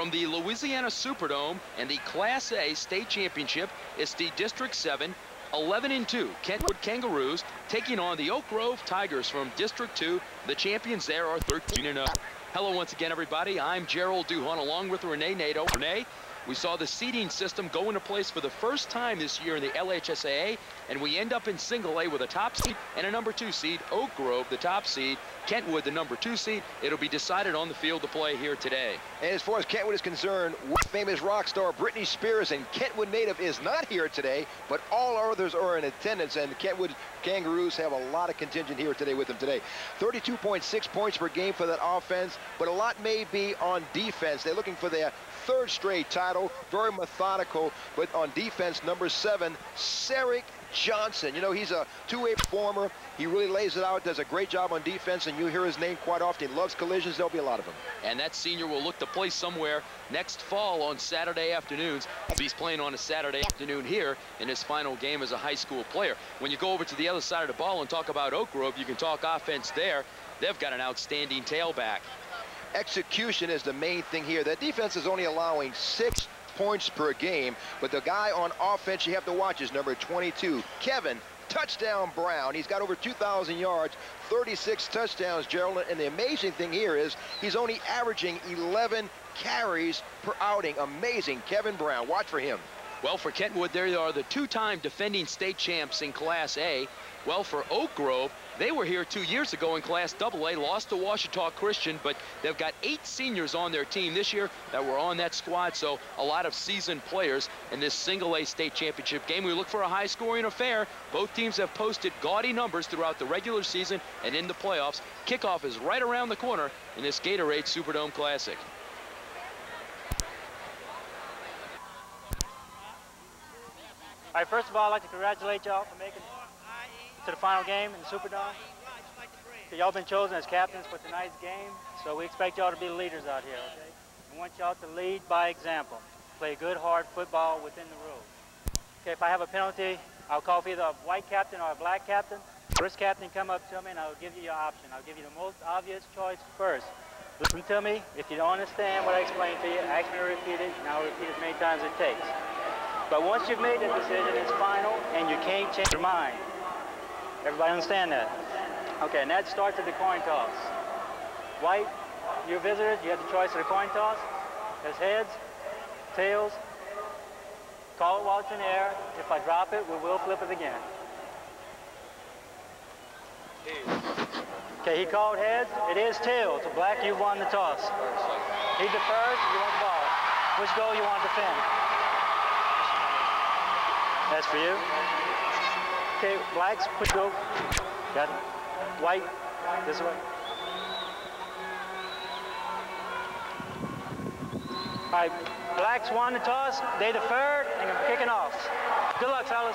From the Louisiana Superdome and the Class A state championship, it's the District 7 11-2 Kentwood Kangaroos taking on the Oak Grove Tigers from District 2. The champions there are 13-0. Hello once again, everybody. I'm Gerald Duhon along with Renee Nato. Renee, we saw the seeding system go into place for the first time this year in the LHSAA, and we end up in single A with a top seed and a number 2 seed. Oak Grove, the top seed. Kentwood, the number 2 seed. It'll be decided on the field of play here today. And as far as Kentwood is concerned, famous rock star Britney Spears and Kentwood native is not here today, but all others are in attendance, and the Kentwood Kangaroos have a lot of contingent here today with them today. 32.6 points per game for that offense, but a lot may be on defense. They're looking for their third straight title, very methodical, but on defense, number 7, Seric Johnson. You know, he's a two-way performer. He really lays it out, does a great job on defense, and you hear his name quite often. He loves collisions. There'll be a lot of them. And that senior will look to play somewhere next fall on Saturday afternoons. He's playing on a Saturday afternoon here in his final game as a high school player. When you go over to the other side of the ball and talk about Oak Grove, you can talk offense there. They've got an outstanding tailback. Execution is the main thing here. That defense is only allowing 6 points per game, but the guy on offense you have to watch is number 22, Kevin Touchdown Brown. He's got over 2,000 yards, 36 touchdowns, Gerald, and the amazing thing here is he's only averaging 11 carries per outing. Amazing. Kevin Brown, watch for him. Well, for Kentwood, there are the 2-time defending state champs in Class A. Well, for Oak Grove, they were here 2 years ago in Class AA, lost to Ouachita Christian, but they've got 8 seniors on their team this year that were on that squad, so a lot of seasoned players in this single A state championship game. We look for a high-scoring affair. Both teams have posted gaudy numbers throughout the regular season and in the playoffs. Kickoff is right around the corner in this Gatorade Superdome Classic. All right, first of all, I'd like to congratulate y'all for making it to the final game in the Superdome. Y'all been chosen as captains for tonight's game, so we expect y'all to be the leaders out here, okay? We want y'all to lead by example. Play good, hard football within the rules. Okay, if I have a penalty, I'll call for either a white captain or a black captain. First captain, come up to me and I'll give you your option. I'll give you the most obvious choice first. Listen to me. If you don't understand what I explained to you, ask me to repeat it, and I'll repeat as many times as it takes. But once you've made that decision, it's final, and you can't change your mind. Everybody understand that? Okay, and that starts at the coin toss. White, you visitors, you have the choice of the coin toss. There's heads, tails. Call it while it's in the air. If I drop it, we will flip it again. Okay, he called heads. It is tails. So black, you won the toss. He defers, you want the ball. Which goal you want to defend? That's for you. Okay, blacks, push go. Got it. White, this way. All right, blacks won the toss. They deferred, and are kicking off. Good luck, fellas.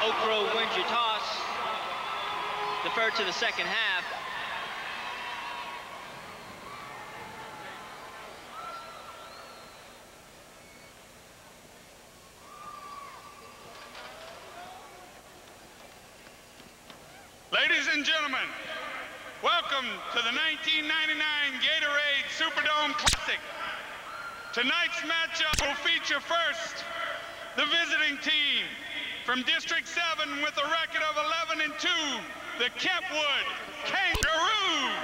Oak Grove wins your toss. Deferred to the second half. Ladies and gentlemen, welcome to the 1999 Gatorade Superdome Classic. Tonight's matchup will feature first the visiting team from District 7 with a record of 11-2, the Kentwood Kangaroos.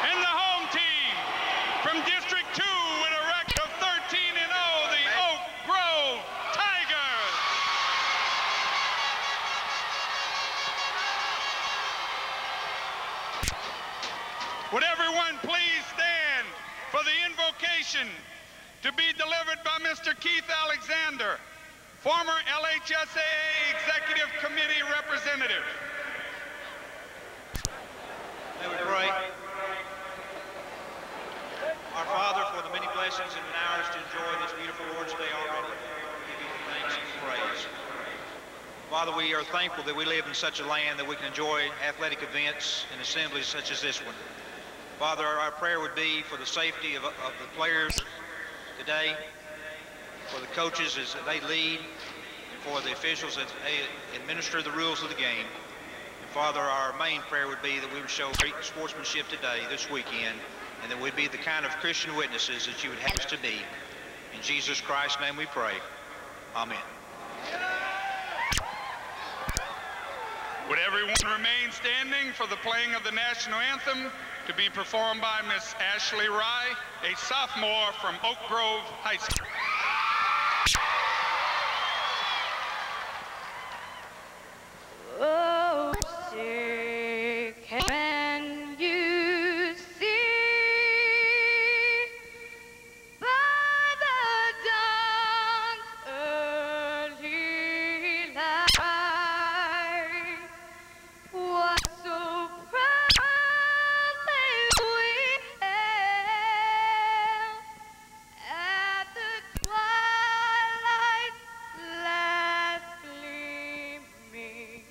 And the home team from District 2 with a record of 13-0, the Oak Grove Tigers. Would everyone please stand for the invocation to be delivered by Mr. Keith Alexander, former LHSAA Executive Committee representative. May we pray. Our Father, for the many blessings and ours to enjoy this beautiful Lord's Day already, we give you thanks and praise. Father, we are thankful that we live in such a land that we can enjoy athletic events and assemblies such as this one. Father, our prayer would be for the safety of the players today, for the coaches as they lead, and for the officials as they administer the rules of the game, and Father, our main prayer would be that we would show great sportsmanship today, this weekend, and that we'd be the kind of Christian witnesses that you would have us to be. In Jesus Christ's name we pray. Amen. Would everyone remain standing for the playing of the national anthem to be performed by Miss Ashley Rye, a sophomore from Oak Grove High School. Oh, say, can you see by the dawn's early light what so proudly we hailed at the twilight's last gleaming?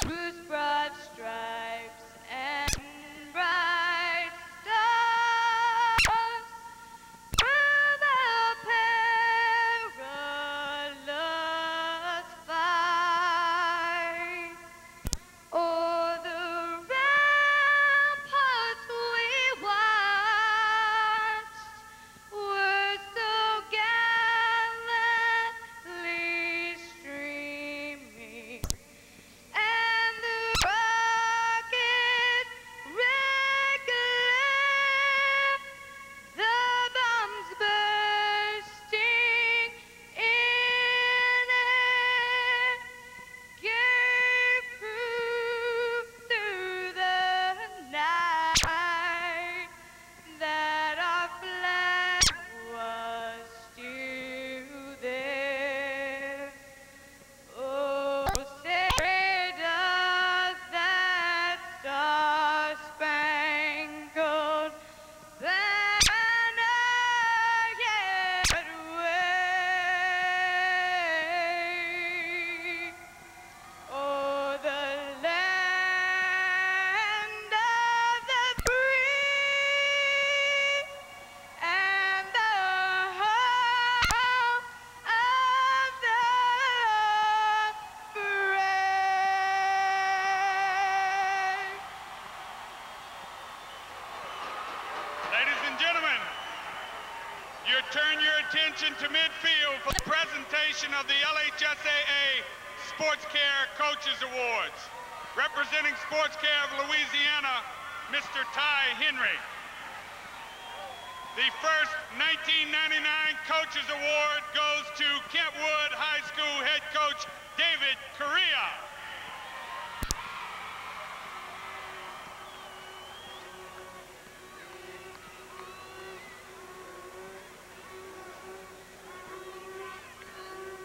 Whose broad stripes and bright stars through the perilous fight, o'er the ramparts we watched were so gallantly streaming, and the rockets regular, the bombs bursting in air, gave proof through the night that our flag was still there. Oh, say does that star-spangled banner yet wave o'er the land of the free and the home of the brave? Ladies and gentlemen, you turn your attention to midfield for the presentation of the LHSAA Sports Care Coaches Awards. Representing Sports Care of Louisiana, Mr. Ty Henry. The first 1999 Coaches Award goes to Kentwood High School head coach David Correa.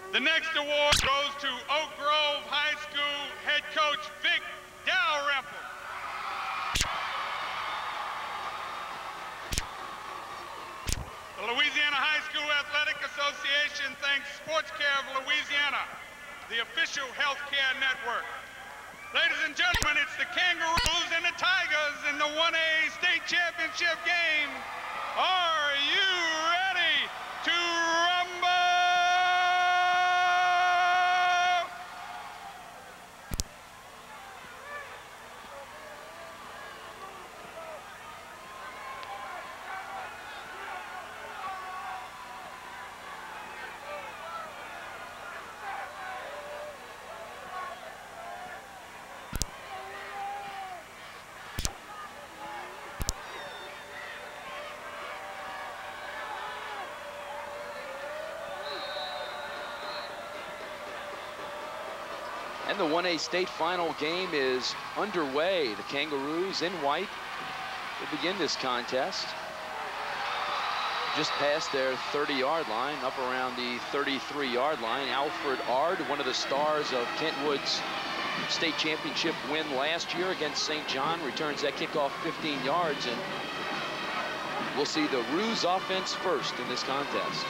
The next award goes to Oak Grove High School head coach Vic Dalrymple. The Louisiana High School Athletic Association thanks Sports Care of Louisiana, the official health care network. Ladies and gentlemen, it's the Kangaroos and the Tigers in the 1A state championship game. Are you ready to rumble? And the 1A state final game is underway. The Kangaroos in white will begin this contest. Just past their 30-yard line, up around the 33-yard line. Alfred Ard, one of the stars of Kentwood's state championship win last year against St. John, returns that kickoff 15 yards, and we'll see the Roos offense first in this contest.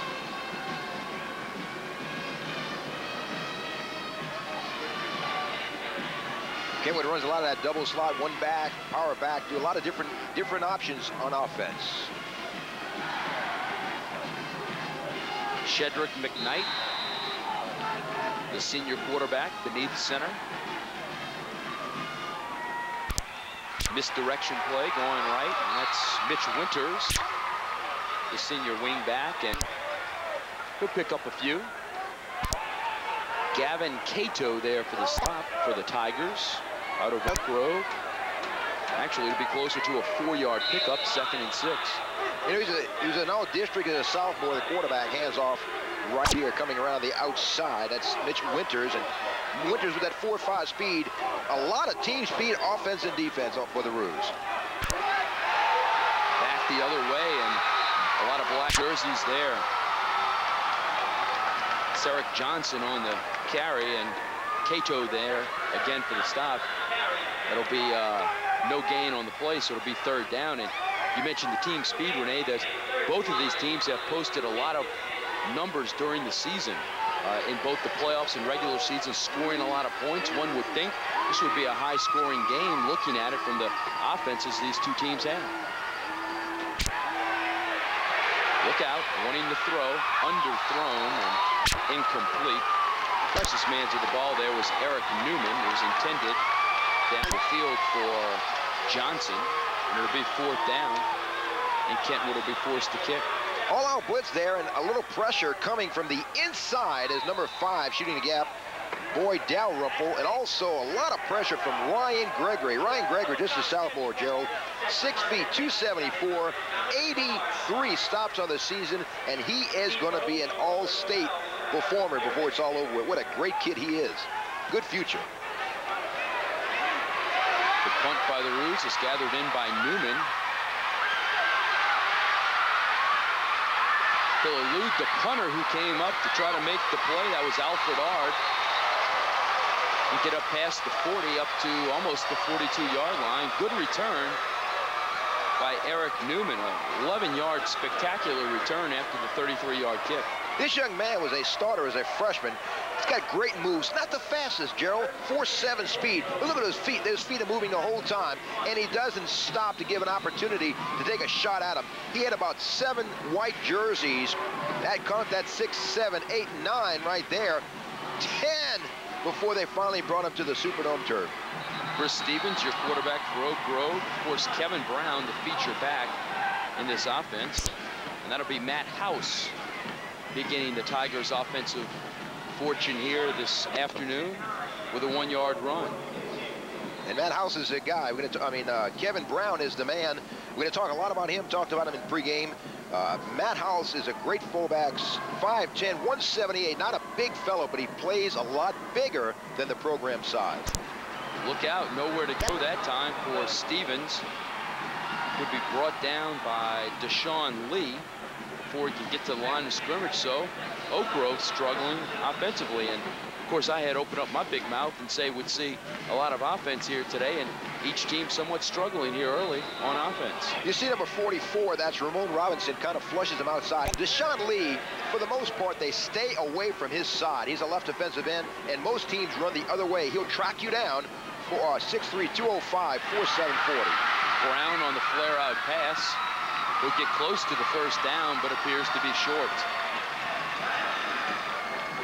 Kentwood runs a lot of that double slot, one back, power back, do a lot of different options on offense. Shedrick McKnight, the senior quarterback, beneath center. misdirection play going right, and that's Mitch Winters, the senior wingback, and he'll pick up a few. Gavin Cato there for the stop for the Tigers out of Oak Grove. Actually, it'll be closer to a 4-yard pickup, 2nd and 6. You know, he was an all-district as a sophomore. The quarterback hands off right here, coming around the outside. That's Mitch Winters, and Winters with that 4.5 speed. A lot of team speed, offense and defense for the Roos. Back the other way, and a lot of black jerseys there. Sarek Johnson on the carry, and Cato there again for the stop. That'll be no gain on the play, so it'll be 3rd down. And you mentioned the team speed, Renee. Both of these teams have posted a lot of numbers during the season in both the playoffs and regular season, scoring a lot of points. One would think this would be a high-scoring game, looking at it from the offenses these two teams have. Look out, wanting to throw, underthrown, and incomplete. Closest man to the ball there was Eric Newman. It was intended down the field for Johnson, and it'll be 4th down, and Kentwood will be forced to kick. All-out blitz there, and a little pressure coming from the inside as number 5 shooting the gap, Boyd Dalrymple, and also a lot of pressure from Ryan Gregory. Ryan Gregory, just a sophomore, Gerald, 6 feet, 274, 83 stops on the season, and he is going to be an all-state performer before it's all over with. What a great kid he is. Good future. The punt by the Roos is gathered in by Newman. He'll elude the punter who came up to try to make the play. That was Alfred Ard. He get up past the 40, up to almost the 42-yard line. Good return by Eric Newman. An 11-yard spectacular return after the 33-yard kick. This young man was a starter as a freshman. He's got great moves. Not the fastest, Gerald. 4.7 speed. But look at his feet. Those feet are moving the whole time. And he doesn't stop to give an opportunity to take a shot at him. He had about 7 white jerseys. That 6, 7, 8, 9 right there. 10 before they finally brought him to the Superdome turf. Chris Stevens, your quarterback for Oak Grove. Of course, Kevin Brown, the feature back in this offense. And that'll be Matt House beginning the Tigers' offensive fortune here this afternoon with a 1-yard run. And Matt House is a guy. Kevin Brown is the man. We're going to talk a lot about him. Talked about him in pregame. Matt House is a great fullback, 5'10", 178. Not a big fellow, but he plays a lot bigger than the program size. Look out, nowhere to go that time for Stevens. Would be brought down by Deshaun Lee before he could get to the line of scrimmage. So Oak Grove struggling offensively, and of course I had opened up my big mouth and say we'd see a lot of offense here today, and each team somewhat struggling here early on offense. You see number 44, that's Ramon Robinson, kind of flushes him outside. Deshaun Lee, for the most part, they stay away from his side. He's a left defensive end, and most teams run the other way. He'll track you down for 6'3", 205, 4.740. Brown on the flare-out pass. He'll get close to the 1st down, but appears to be short.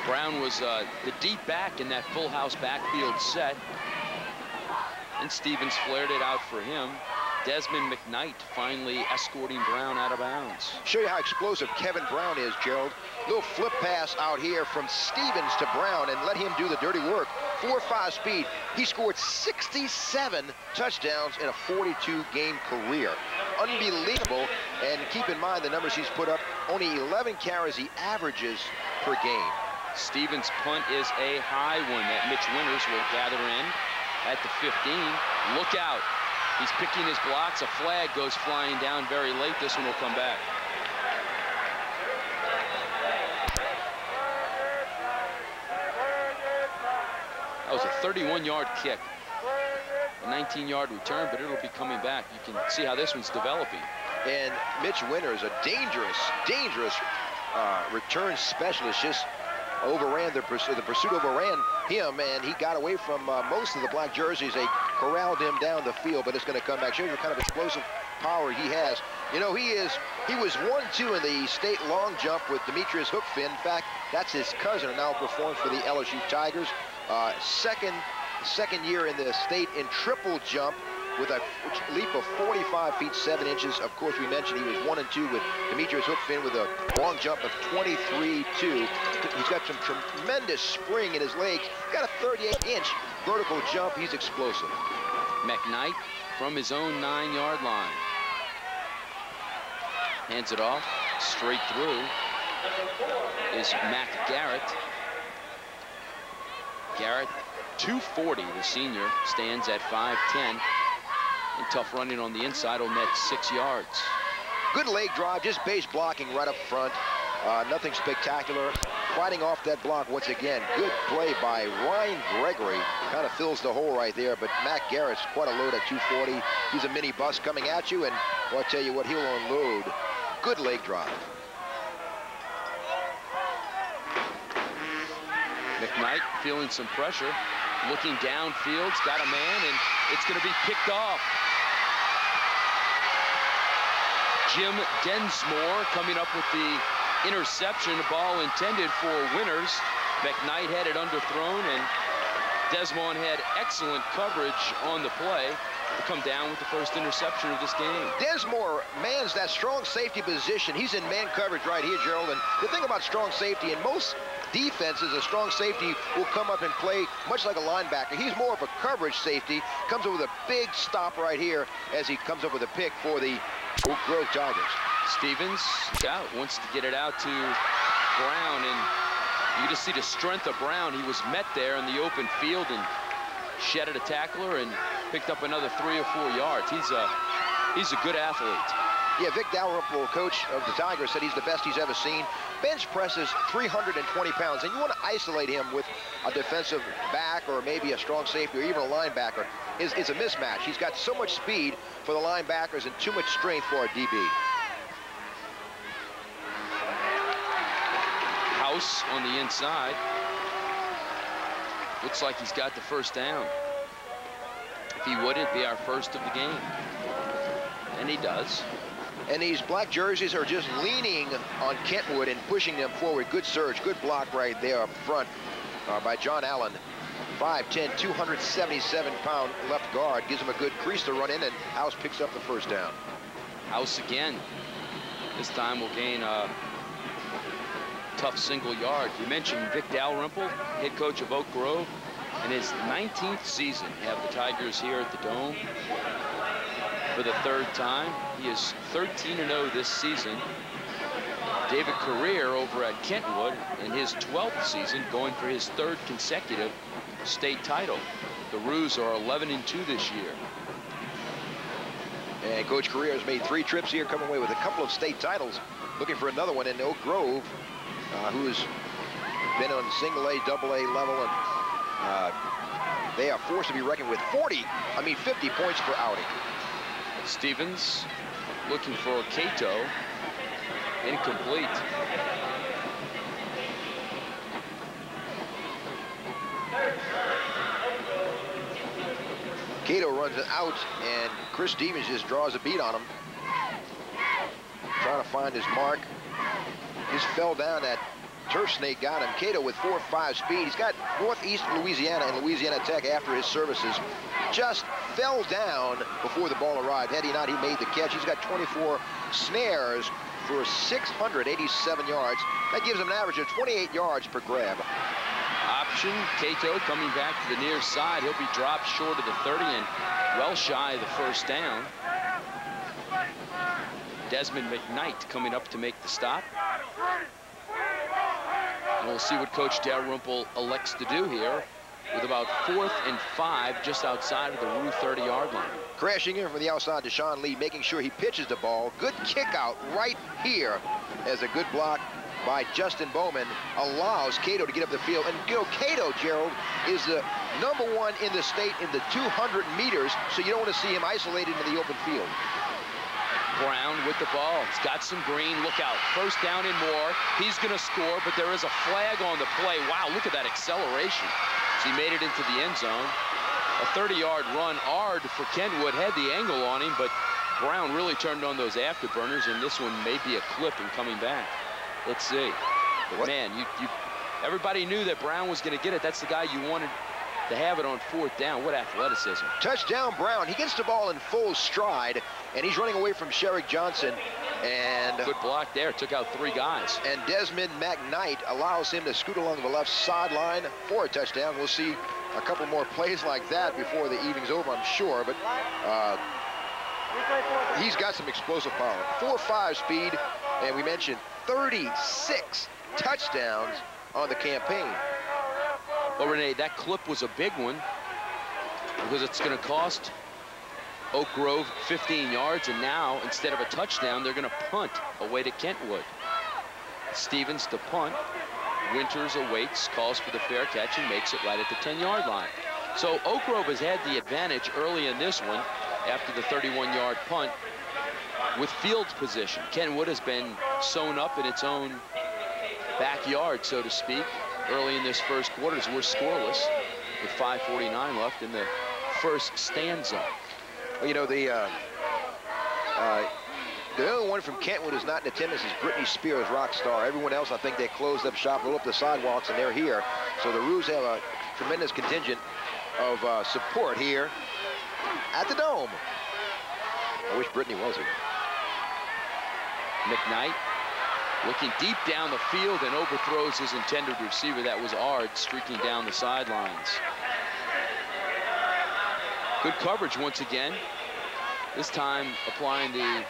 Brown was the deep back in that full house backfield set. And Stevens flared it out for him. Desmond McKnight finally escorting Brown out of bounds. Show you how explosive Kevin Brown is, Gerald. Little flip pass out here from Stevens to Brown and let him do the dirty work. 4.5 speed. He scored 67 touchdowns in a 42-game career. Unbelievable. And keep in mind the numbers he's put up. Only 11 carries he averages per game. Stevens' punt is a high one that Mitch Winters will gather in at the 15. Look out. He's picking his blocks. A flag goes flying down very late. This one will come back. That was a 31-yard kick. A 19-yard return, but it'll be coming back. You can see how this one's developing. And Mitch Winters, a dangerous return specialist, just overran the pursuit overran him, and he got away from most of the black jerseys. They corralled him down the field, but it's going to come back. Shows you the kind of explosive power he has. You know, he was 1-2 in the state long jump with Demetrius Hookfin. In fact, that's his cousin, and now performs for the LSU Tigers. Second year in the state in triple jump. with a leap of 45 feet 7 inches. Of course, we mentioned he was 1 and 2 with Demetrius Hookfin with a long jump of 23.2. He's got some tremendous spring in his legs. Got a 38-inch vertical jump. He's explosive. McKnight from his own 9-yard line. Hands it off. Straight through is Mac Garrett. Garrett, 240, the senior, stands at 5'10". And tough running on the inside will net 6 yards. Good leg drive, just base blocking right up front. Nothing spectacular. Fighting off that block once again. Good play by Ryan Gregory. Kind of fills the hole right there, but Mac Garrett's quite a load at 240. He's a mini bus coming at you, and well, I'll tell you what, he'll unload. Good leg drive. McKnight feeling some pressure, looking downfield, got a man, and it's going to be picked off. Jim Densmore coming up with the interception, a ball intended for Winners. McKnight had it underthrown, and Desmond had excellent coverage on the play to come down with the first interception of this game. Desmore mans that strong safety position. He's in man coverage right here, Gerald. And the thing about strong safety, in most defenses, a strong safety will come up and play much like a linebacker. He's more of a coverage safety. Comes up with a big stop right here as he comes up with a pick for the Oak Grove Tigers. Stevens wants to get it out to Brown, and you just see the strength of Brown. He was met there in the open field and shedded a tackler and picked up another 3 or 4 yards. He's a good athlete. Yeah, Vic Dalrymple, coach of the Tigers, said he's the best he's ever seen. Bench presses 320 pounds, and you want to isolate him with a defensive back or maybe a strong safety or even a linebacker. It's a mismatch. He's got so much speed for the linebackers and too much strength for a DB. House on the inside. Looks like he's got the first down. If he would, it'd be our first of the game. And he does. And these black jerseys are just leaning on Kentwood and pushing them forward. Good surge, good block right there up front by John Allen. 5'10", 277-pound left guard. Gives him a good crease to run in, and House picks up the first down. House again. This time will gain a tough single yard. You mentioned Vic Dalrymple, head coach of Oak Grove. In his 19th season, have the Tigers here at the Dome for the 3rd time. He is 13-0 this season. David Career over at Kentwood in his 12th season, going for his 3rd consecutive state title. The Roos are 11-2 this year. And Coach Career has made 3 trips here, coming away with a couple of state titles. Looking for another one in Oak Grove, who's been on single A, double A level, and they are forced to be reckoned with. 50 points per outing. Stevens looking for Cato. Incomplete. Cato runs it out, and Chris Stevens just draws a beat on him. Trying to find his mark. Just fell down. That turf snake got him. Cato with 4.5 speed. He's got Northeast Louisiana and Louisiana Tech after his services. Just fell down before the ball arrived. Had he not, he made the catch. He's got 24 snares for 687 yards. That gives him an average of 28 yards per grab. Option, Cato coming back to the near side. He'll be dropped short of the 30 and well shy of the first down. Desmond McKnight coming up to make the stop. And we'll see what Coach Dalrymple elects to do here with about 4th and 5 just outside of the Roo 30-yard line. Crashing in from the outside, Deshaun Lee, making sure he pitches the ball. Good kick out right here as a good block by Justin Bowman allows Cato to get up the field. And Cato, Gerald, is the #1 in the state in the 200 meters, so you don't want to see him isolated in the open field. Brown with the ball. He's got some green. Look out. First down and more. He's going to score, but there is a flag on the play. Wow, look at that acceleration. So he made it into the end zone. A 30-yard run. Ard for Kentwood had the angle on him, but Brown really turned on those afterburners, and this one may be a clip in coming back. Let's see. But man, everybody knew that Brown was going to get it. That's the guy you wanted to have it on 4th down. What athleticism. Touchdown Brown. He gets the ball in full stride, and he's running away from Sherrick Johnson. And good block there. Took out 3 guys. And Desmond McKnight allows him to scoot along the left sideline for a touchdown. We'll see a couple more plays like that before the evening's over, I'm sure. But he's got some explosive power. 4.5 speed, and we mentioned 36 touchdowns on the campaign. Well, Renee, that clip was a big one because it's going to cost Oak Grove 15 yards, and now instead of a touchdown, they're going to punt away to Kentwood. Stevens to punt. Winters awaits, calls for the fair catch, and makes it right at the 10-yard line. So Oak Grove has had the advantage early in this one after the 31-yard punt with field position. Kentwood has been sewn up in its own backyard, so to speak, early in this first quarter. We're scoreless with 5:49 left in the first stanza. Well, you know, the only one from Kentwood who's not in attendance is Brittany Spears, rock star. Everyone else, I think they closed up shop, rolled up the sidewalks, and they're here. So the Roos have a tremendous contingent of support here at the Dome. I wish Brittany was here. McKnight looking deep down the field and overthrows his intended receiver. That was Ard streaking down the sidelines. Good coverage once again. This time applying the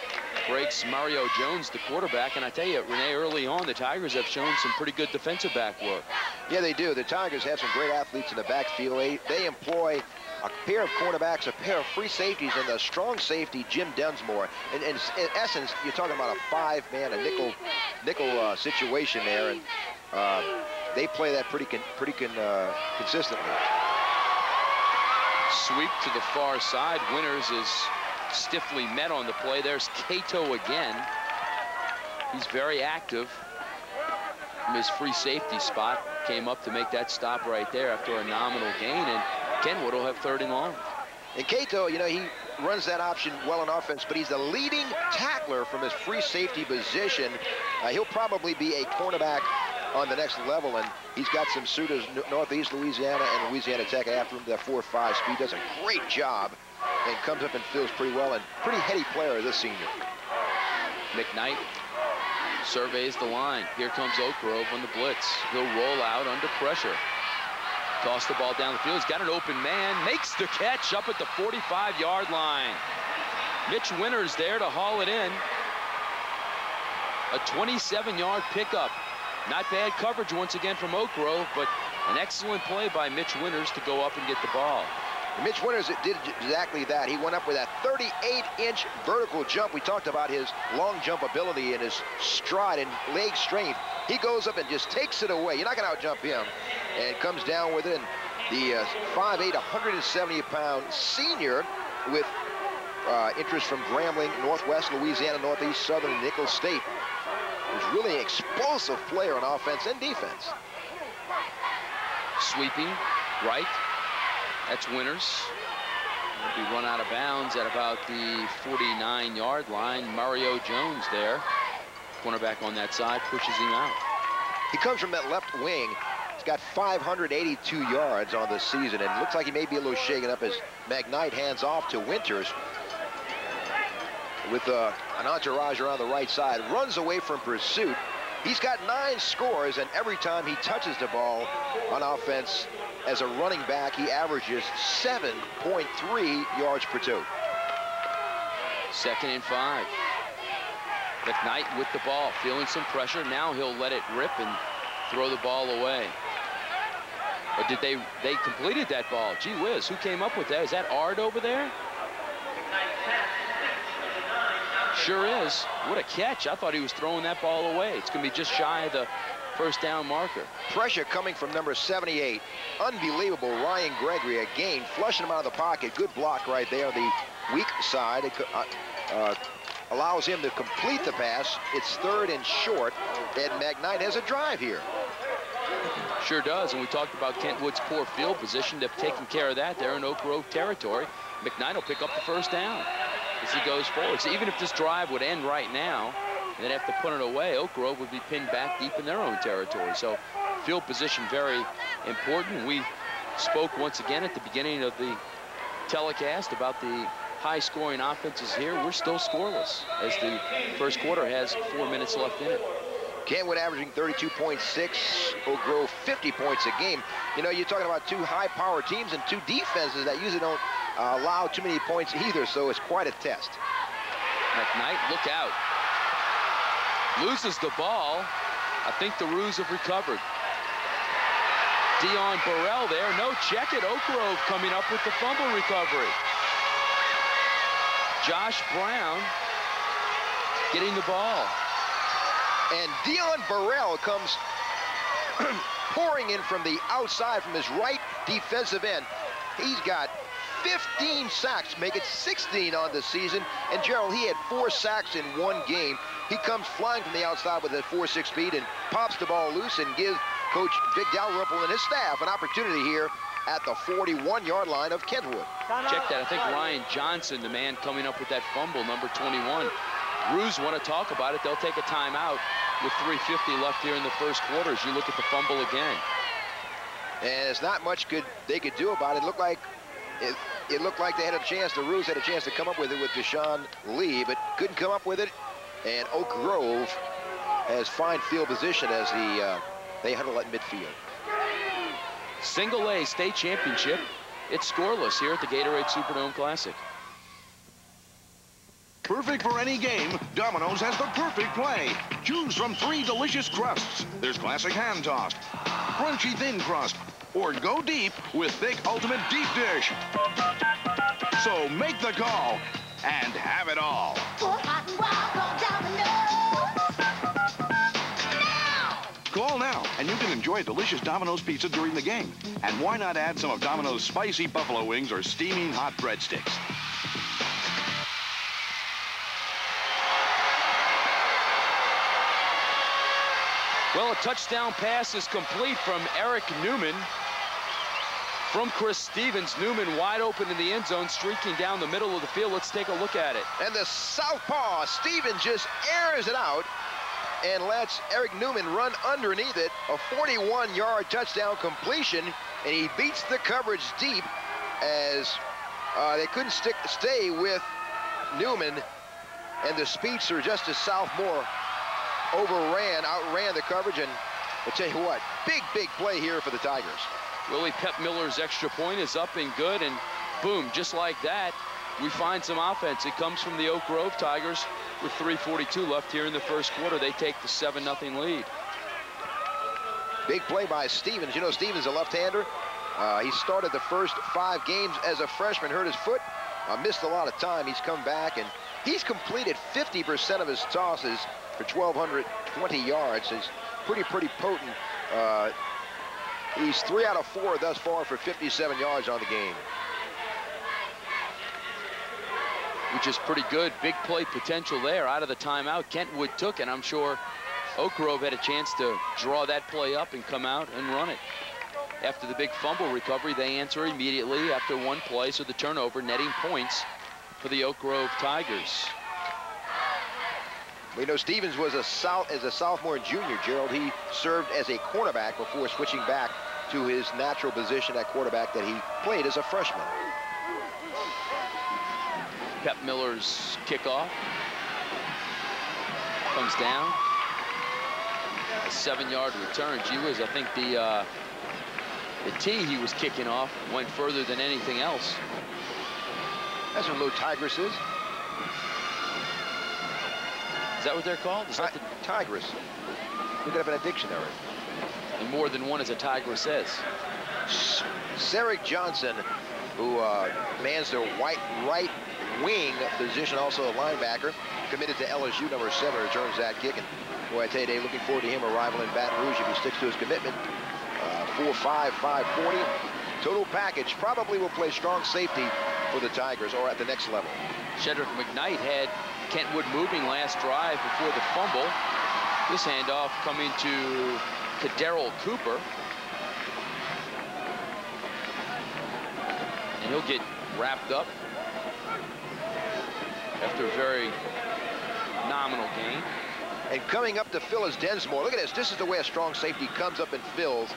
brakes, Mario Jones, the quarterback. And I tell you, Renee, early on, the Tigers have shown some pretty good defensive back work. Yeah, they do. The Tigers have some great athletes in the backfield. They employ a pair of cornerbacks, a pair of free safeties, and the strong safety, Jim Dunsmore. And in essence, you're talking about a 5-man, a nickel situation there, and they play that pretty consistently. Sweep to the far side. Winters is stiffly met on the play. There's Cato again. He's very active from his free safety spot. Came up to make that stop right there after a nominal gain, and Kentwood will have 3rd and long. And Cato, you know, he runs that option well on offense, but he's the leading tackler from his free safety position. He'll probably be a cornerback on the next level, and he's got some suitors, Northeast Louisiana and Louisiana Tech after him. That 4.5 speed, does a great job and comes up and feels pretty well, and pretty heady player, this senior. McKnight surveys the line. Here comes Oak Grove on the blitz. He'll roll out under pressure. Toss the ball down the field. He's got an open man. Makes the catch up at the 45-yard line. Mitch Winters there to haul it in. A 27-yard pickup. Not bad coverage once again from Oak Grove, but an excellent play by Mitch Winters to go up and get the ball. Mitch Winters did exactly that. He went up with that 38-inch vertical jump. We talked about his long jump ability and his stride and leg strength. He goes up and just takes it away. You're not going to out-jump him. And comes down with it. And the 5'8", 170-pound senior with interest from Grambling, Northwest Louisiana, Northeast Southern, and Nicholls State. Is really an explosive player on offense and defense. Sweeping right. That's Winters. He'll be run out of bounds at about the 49-yard line. Mario Jones there. Cornerback on that side pushes him out. He comes from that left wing. He's got 582 yards on the season, and looks like he may be a little shaken up as McKnight hands off to Winters with an entourage around the right side. Runs away from pursuit. He's got 9 scores, and every time he touches the ball on offense as a running back, he averages 7.3 yards per two. 2nd and 5. McKnight with the ball, feeling some pressure. Now he'll let it rip and throw the ball away. Or did they completed that ball? Gee whiz, who came up with that? Is that Ard over there? Sure is. What a catch. I thought he was throwing that ball away. It's going to be just shy of the 1st down marker. Pressure coming from number 78. Unbelievable. Ryan Gregory again flushing him out of the pocket. Good block right there. The weak side allows him to complete the pass. It's 3rd and short, and McKnight has a drive here. Sure does, and we talked about Kentwood's poor field position. They've taken care of that there in Oak Grove territory. McKnight will pick up the 1st down as he goes forward. So even if this drive would end right now, they'd have to put it away. Oak Grove would be pinned back deep in their own territory. So field position very important. We spoke once again at the beginning of the telecast about the high-scoring offenses here. We're still scoreless as the first quarter has 4 minutes left in it. Kentwood averaging 32.6, Oak Grove 50 points a game. You know, you're talking about two high-power teams and two defenses that usually don't allow too many points either, so it's quite a test. McKnight, look out. Loses the ball. I think the Roos have recovered. Dion Burrell there. No check it. Oak Grove coming up with the fumble recovery. Josh Brown getting the ball. And Dion Burrell comes pouring in from the outside from his right defensive end. He's got 15 sacks, make it 16 on the season. And Gerald, he had 4 sacks in one game. He comes flying from the outside with a 4.6 speed and pops the ball loose and gives Coach Vic Dalrymple and his staff an opportunity here at the 41-yard line of Kentwood. Check that. I think Ryan Johnson, the man coming up with that fumble, number 21. Roos want to talk about it. They'll take a timeout with 3:50 left here in the first quarter as you look at the fumble again. And it's not much they could do about it. It looked like they had a chance, the Roos had a chance to come up with it with Deshaun Lee, but couldn't come up with it. And Oak Grove has fine field position as they huddle at midfield. Single A state championship. It's scoreless here at the Gatorade Superdome Classic. Perfect for any game, Domino's has the perfect play. Choose from 3 delicious crusts. There's classic hand-tossed, crunchy thin crust, or go deep with thick ultimate deep dish. So make the call and have it all. Call now, and you can enjoy a delicious Domino's pizza during the game. And why not add some of Domino's spicy buffalo wings or steaming hot breadsticks? Well, a touchdown pass is complete from Eric Newman. From Chris Stevens. Newman wide open in the end zone, streaking down the middle of the field. Let's take a look at it. And the southpaw, Stevens just airs it out and lets Eric Newman run underneath it. A 41-yard touchdown completion, and he beats the coverage deep as they couldn't stay with Newman, and the speedster, Justice Southmore, outran the coverage. And I'll tell you what, big play here for the Tigers. Willie Pep Miller's extra point is up and good, and boom, just like that, we find some offense. It comes from the Oak Grove Tigers with 3:42 left here in the first quarter. They take the 7-0 lead. Big play by Stevens. You know, Stevens, a left-hander. He started the first 5 games as a freshman, hurt his foot, missed a lot of time. He's come back, and he's completed 50% of his tosses for 1,220 yards. He's pretty potent. He's 3 out of 4 thus far for 57 yards on the game. Which is pretty good. Big play potential there out of the timeout. Kentwood took it. I'm sure Oak Grove had a chance to draw that play up and come out and run it. After the big fumble recovery, they answer immediately after 1 play, so the turnover netting points for the Oak Grove Tigers. We know Stevens was as a sophomore and junior, Gerald. He served as a cornerback before switching back to his natural position at quarterback that he played as a freshman. Pep Miller's kickoff comes down. A 7-yard return. Gee whiz, I think the tee he was kicking off went further than anything else. That's what low tigress is. Is that what they're called? Is that the tigress? Look it up in a dictionary. And more than one as a tigress is. Sarek Johnson, who mans their right wing position, also a linebacker, committed to LSU, number 7, returns that kick. And boy, I tell you, Dave, looking forward to him arrival in Baton Rouge if he sticks to his commitment. 4'5", 540. Total package. Probably will play strong safety for the Tigers or at the next level. Shedrick McKnight had Kentwood moving last drive before the fumble. This handoff coming to Daryl Cooper. And he'll get wrapped up after a very nominal gain. And coming up to fill is Densmore. Look at this. This is the way a strong safety comes up and fills.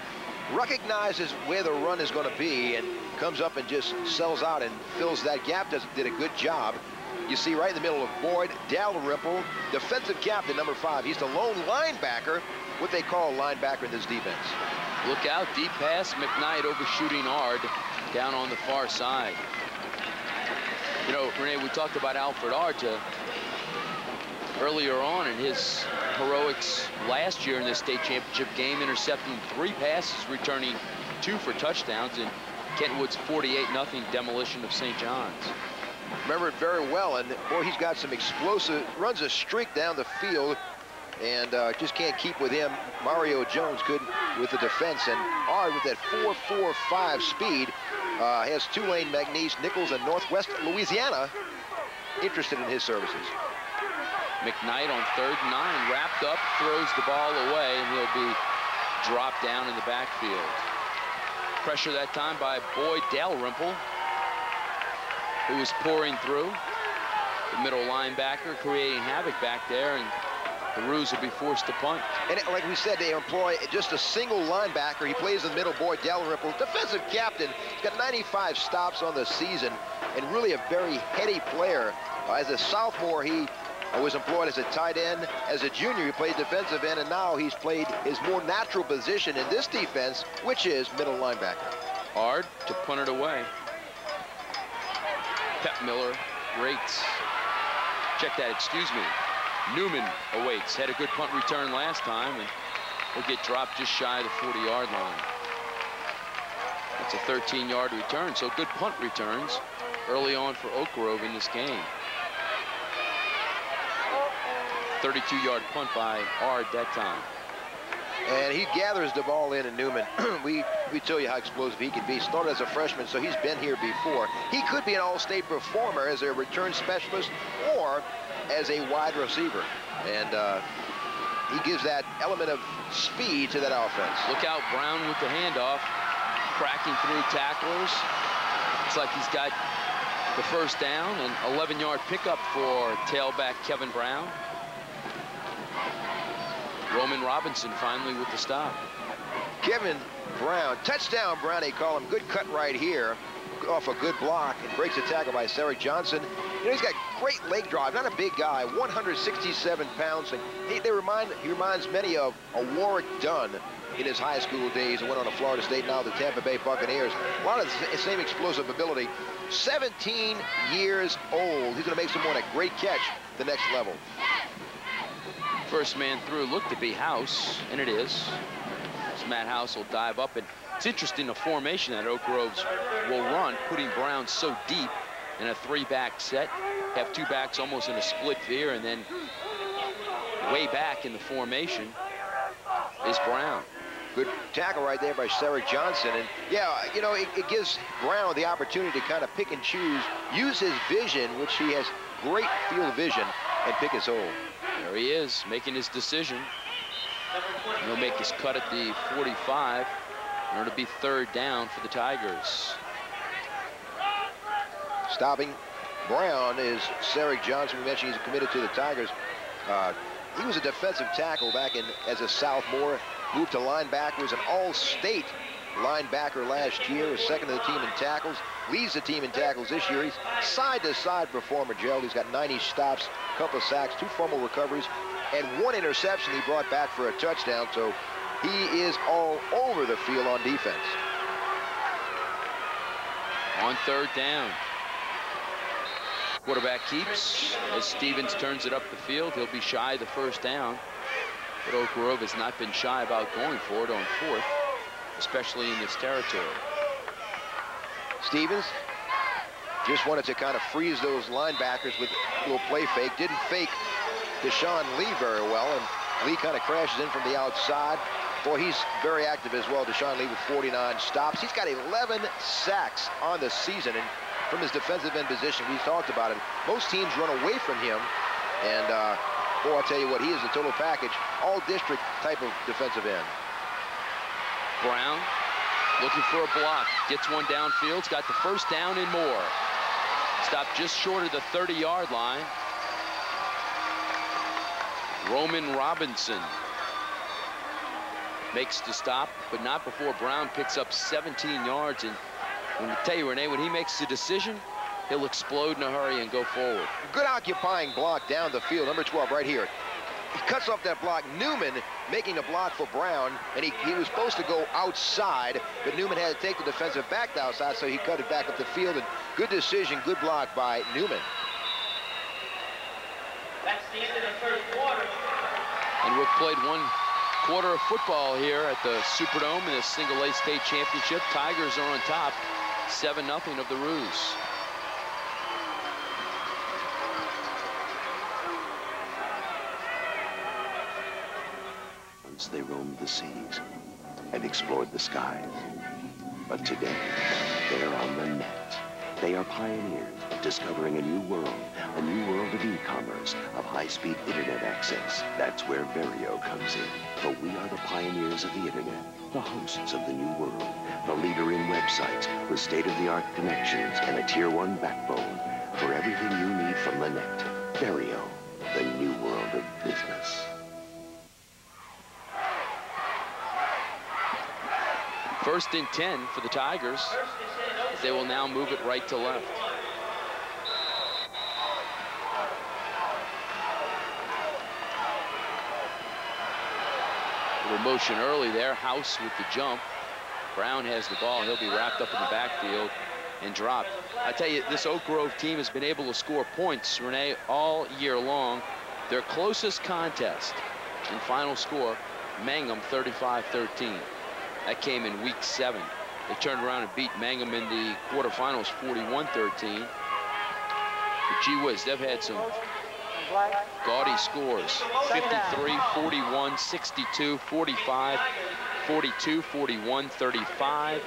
recognizes where the run is going to be and comes up and just sells out and fills that gap. Did a good job. You see right in the middle of Boyd, Dalrymple, defensive captain, number 5. He's the lone linebacker, what they call a linebacker in this defense. Look out, deep pass, McKnight overshooting Ard down on the far side. You know, Renee, we talked about Alfred Ard earlier on in his heroics last year in the state championship game, intercepting 3 passes, returning 2 for touchdowns in Kentwood's 48-0 demolition of St. John's. Remember it very well, and boy, he's got some explosive, runs a streak down the field, and just can't keep with him. Mario Jones good with the defense, and Ard with that 4.45 speed has Tulane, McNeese, Nichols, and Northwest Louisiana interested in his services. McKnight on 3rd and 9, wrapped up, throws the ball away, and he'll be dropped down in the backfield. Pressure that time by Boyd Dalrymple, who was pouring through. The middle linebacker creating havoc back there, and the Roos will be forced to punt. And like we said, they employ just a single linebacker. He plays in the middle, Boyd Dalrymple, defensive captain. He's got 95 stops on the season, and really a very heady player. As a sophomore, he was employed as a tight end. As a junior, he played defensive end, and now he's played his more natural position in this defense, which is middle linebacker. Ard to punt it away. Pep Miller waits. Check that, excuse me. Newman awaits. Had a good punt return last time, and will get dropped just shy of the 40-yard line. That's a 13-yard return, so good punt returns early on for Oak Grove in this game. 32-yard punt by Ard that time. And he gathers the ball in, and Newman, we tell you how explosive he can be. Started as a freshman, so he's been here before. He could be an all-state performer as a return specialist or as a wide receiver. And he gives that element of speed to that offense. Look out, Brown with the handoff, cracking through tacklers. Looks like he's got the first down, and 11-yard pickup for tailback Kevin Brown. Roman Robinson finally with the stop. Kevin Brown, touchdown Brown, they call him. Good cut right here off a good block, and breaks the tackle by Sarek Johnson. You know, he's got great leg drive, not a big guy, 167 pounds. And he reminds many of a Warwick Dunn in his high school days and went on to Florida State, now the Tampa Bay Buccaneers. A lot of the same explosive ability. 17 years old. He's going to make someone a great catch the next level. First man through looked to be House, and it is. As Matt House will dive up, and it's interesting the formation that Oak Groves will run, putting Brown so deep in a 3-back set. Have 2 backs almost in a split veer, and then way back in the formation is Brown. Good tackle right there by Sarek Johnson. And yeah, you know, it gives Brown the opportunity to kind of pick and choose, use his vision, which he has great field vision, and pick his hole. There he is, making his decision. He'll make his cut at the 45 in order to be 3rd down for the Tigers. Stopping Brown is Sarek Johnson. We mentioned he's committed to the Tigers. He was a defensive tackle back as a sophomore. Moved to linebacker, was an all-state linebacker last year, was second to the team in tackles, leads the team in tackles this year. He's side-to-side performer, Gerald. He's got 90 stops, a couple of sacks, 2 fumble recoveries, and 1 interception he brought back for a touchdown. So he is all over the field on defense. On 3rd down. Quarterback keeps as Stevens turns it up the field. He'll be shy of the 1st down. But Oak Grove has not been shy about going for it on 4th, especially in this territory. Stevens just wanted to kind of freeze those linebackers with a little play fake. Didn't fake Deshaun Lee very well, and Lee kind of crashes in from the outside. Boy, he's very active as well. Deshaun Lee with 49 stops. He's got 11 sacks on the season, and from his defensive end position, we've talked about it. Most teams run away from him, and boy, I'll tell you what, he is a total package, all-district type of defensive end. Brown looking for a block, gets one downfield, got the 1st down and more. Stopped just short of the 30-yard line. Roman Robinson makes the stop, but not before Brown picks up 17 yards. And when I tell you, Renee, when he makes the decision, he'll explode in a hurry and go forward. Good occupying block down the field, number 12 right here. He cuts off that block. Newman making a block for Brown, and he was supposed to go outside, but Newman had to take the defensive back to outside, so he cut it back up the field. And good decision, good block by Newman. That's the end of the first quarter. And we've played one quarter of football here at the Superdome in the single-A state championship. Tigers are on top, 7-0 of the Roos. Once they roamed the seas and explored the skies. But today, they're on the net. They are pioneers discovering a new world of e-commerce, of high-speed internet access. That's where Verio comes in. For we are the pioneers of the internet, the hosts of the new world, the leader in websites with state-of-the-art connections and a Tier 1 backbone for everything you need from the net. Verio, the new world of business. First and 10 for the Tigers. They will now move it right to left. A little motion early there. House with the jump. Brown has the ball. He'll be wrapped up in the backfield and dropped. I tell you, this Oak Grove team has been able to score points, Renee, all year long. Their closest contest and final score, Mangum 35-13. That came in week 7. They turned around and beat Mangum in the quarterfinals 41-13. But gee whiz, they've had some gaudy scores. 53, 41, 62, 45, 42, 41, 35,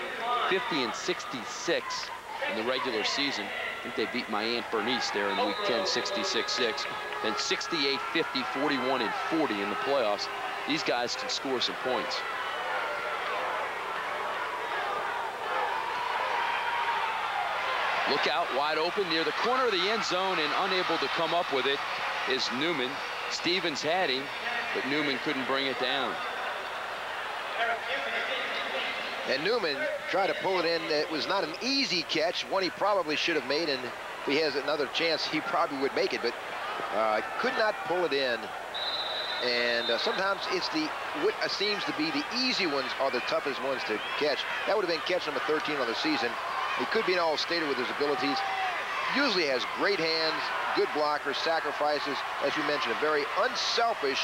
50, and 66 in the regular season. I think they beat my Aunt Bernice there in week 10, 66-6. Then 68, 50, 41, and 40 in the playoffs. These guys can score some points. Look out, wide open near the corner of the end zone, and unable to come up with it is Newman. Stevens had him, but Newman couldn't bring it down. And Newman tried to pull it in. It was not an easy catch, one he probably should have made, and if he has another chance, he probably would make it, but could not pull it in. And sometimes it's what seems to be the easy ones are the toughest ones to catch. That would have been catch number 13 on the season. He could be an all-stater with his abilities. Usually has great hands, good blockers, sacrifices. As you mentioned, a very unselfish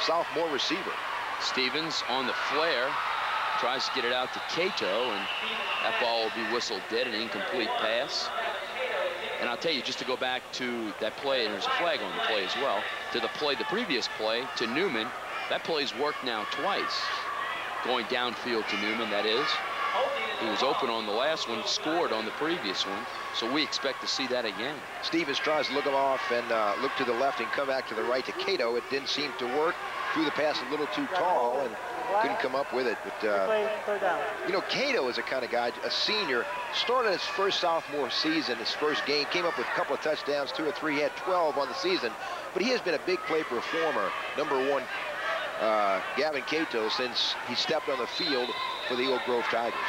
sophomore receiver. Stevens on the flare. Tries to get it out to Cato, and that ball will be whistled dead, an incomplete pass. And I'll tell you, just to go back to that play, and there's a flag on the play as well, to the previous play to Newman, that play's worked now twice. Going downfield to Newman, that is. He was open on the last one, scored on the previous one, so we expect to see that again. Stevens tries to look him off and look to the left and come back to the right to Cato. It didn't seem to work. Threw the pass a little too tall and couldn't come up with it. But you know, Cato is a kind of guy, a senior, started his first sophomore season, his first game, came up with a couple of touchdowns, 2 or 3, he had 12 on the season, but he has been a big play performer, number 1, Gavin Cato, since he stepped on the field for the Oak Grove Tigers.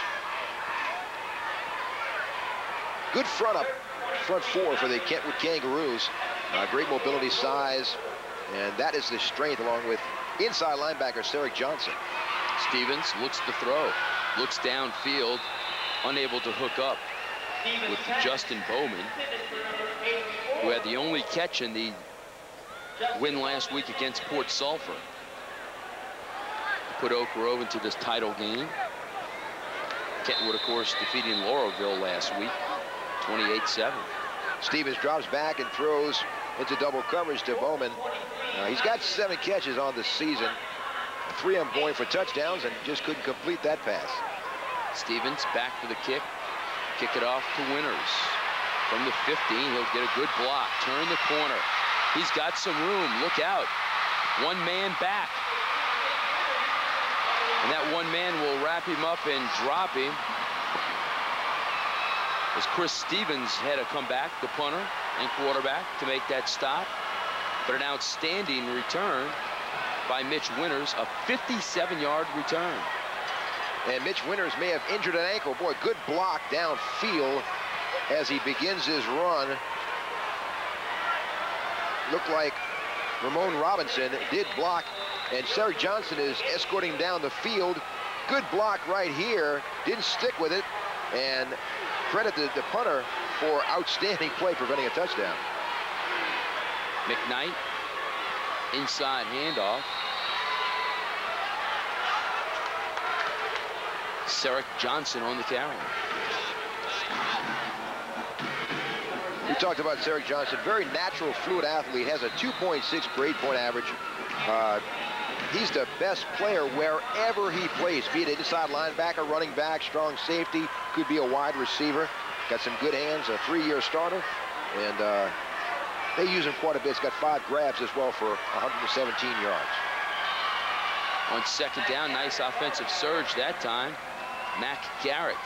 Good front 4 for the Kentwood Kangaroos. Great mobility, size, and that is the strength, along with inside linebacker Sarek Johnson. Stevens looks to throw, looks downfield, unable to hook up with Justin Bowman, who had the only catch in the win last week against Port Sulphur. Put Oak Grove into this title game. Kentwood, of course, defeating Laurelville last week, 28-7. Stevens drops back and throws into double coverage to Bowman. He's got 7 catches on the season, 3 of them going for touchdowns, and just couldn't complete that pass. Stevens back for the kick it off to Winters. From the 15, he'll get a good block, turn the corner. He's got some room, look out. 1 man back. And that 1 man will wrap him up and drop him. As Chris Stevens had to come back, the punter and quarterback, to make that stop. But an outstanding return by Mitch Winters, a 57-yard return. And Mitch Winters may have injured an ankle. Boy, good block downfield as he begins his run. Looked like Ramon Robinson did block, and Cedric Johnson is escorting down the field. Good block right here. Didn't stick with it. And credit the punter for outstanding play preventing a touchdown. McKnight, inside handoff. Cedric Johnson on the carry. We talked about Cedric Johnson, very natural, fluid athlete, has a 2.6 grade point average. He's the best player wherever he plays, be it inside linebacker, running back, strong safety, could be a wide receiver. Got some good hands, a 3-year starter, and they use him quite a bit. He's got 5 grabs as well for 117 yards. On second down, nice offensive surge that time. Mac Garrett,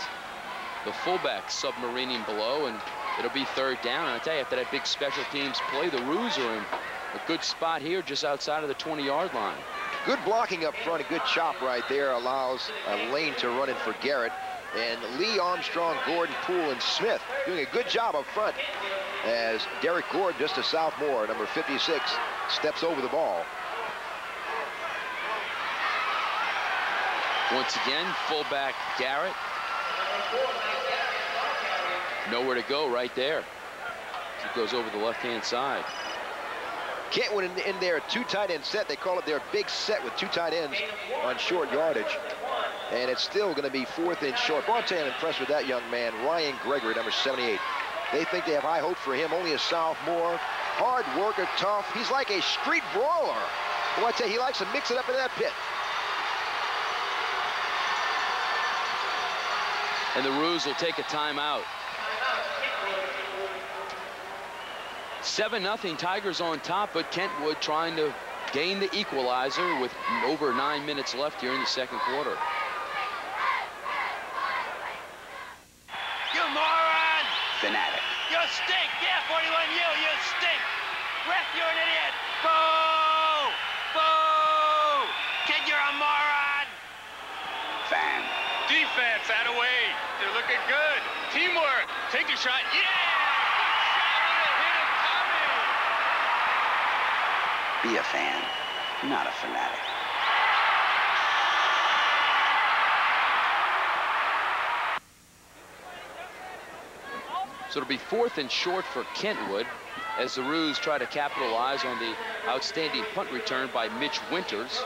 the fullback, submarining below, and it'll be third down. And I tell you, after that big special teams play, the Roos are in a good spot here just outside of the 20-yard line. Good blocking up front, a good chop right there allows a lane to run in for Garrett. And Lee, Armstrong, Gordon, Poole, and Smith doing a good job up front as Derek Gordon, just a sophomore, number 56, steps over the ball. Once again, fullback Garrett. Nowhere to go right there. He goes over the left-hand side. Kentwood in their 2 tight end set. They call it their big set with 2 tight ends on short yardage. And it's still going to be 4th and short. Boy, I'll tell you, I'm impressed with that young man, Ryan Gregory, number 78. They think they have high hope for him, only a sophomore. Hard worker, tough. He's like a street brawler. Boy, I tell you, he likes to mix it up in that pit. And the Roos will take a timeout. 7-0 Tigers on top, but Kentwood trying to gain the equalizer with over 9 minutes left here in the second quarter. You moron! Fanatic. You stink! Yeah, 41, you stink! Ref, you're an idiot! Boo! Boo! Kid, you're a moron! Fan. Defense, out of way. They're looking good. Teamwork. Take a shot. Yeah! Be a fan, not a fanatic. So it'll be 4th and short for Kentwood as the Roos try to capitalize on the outstanding punt return by Mitch Winters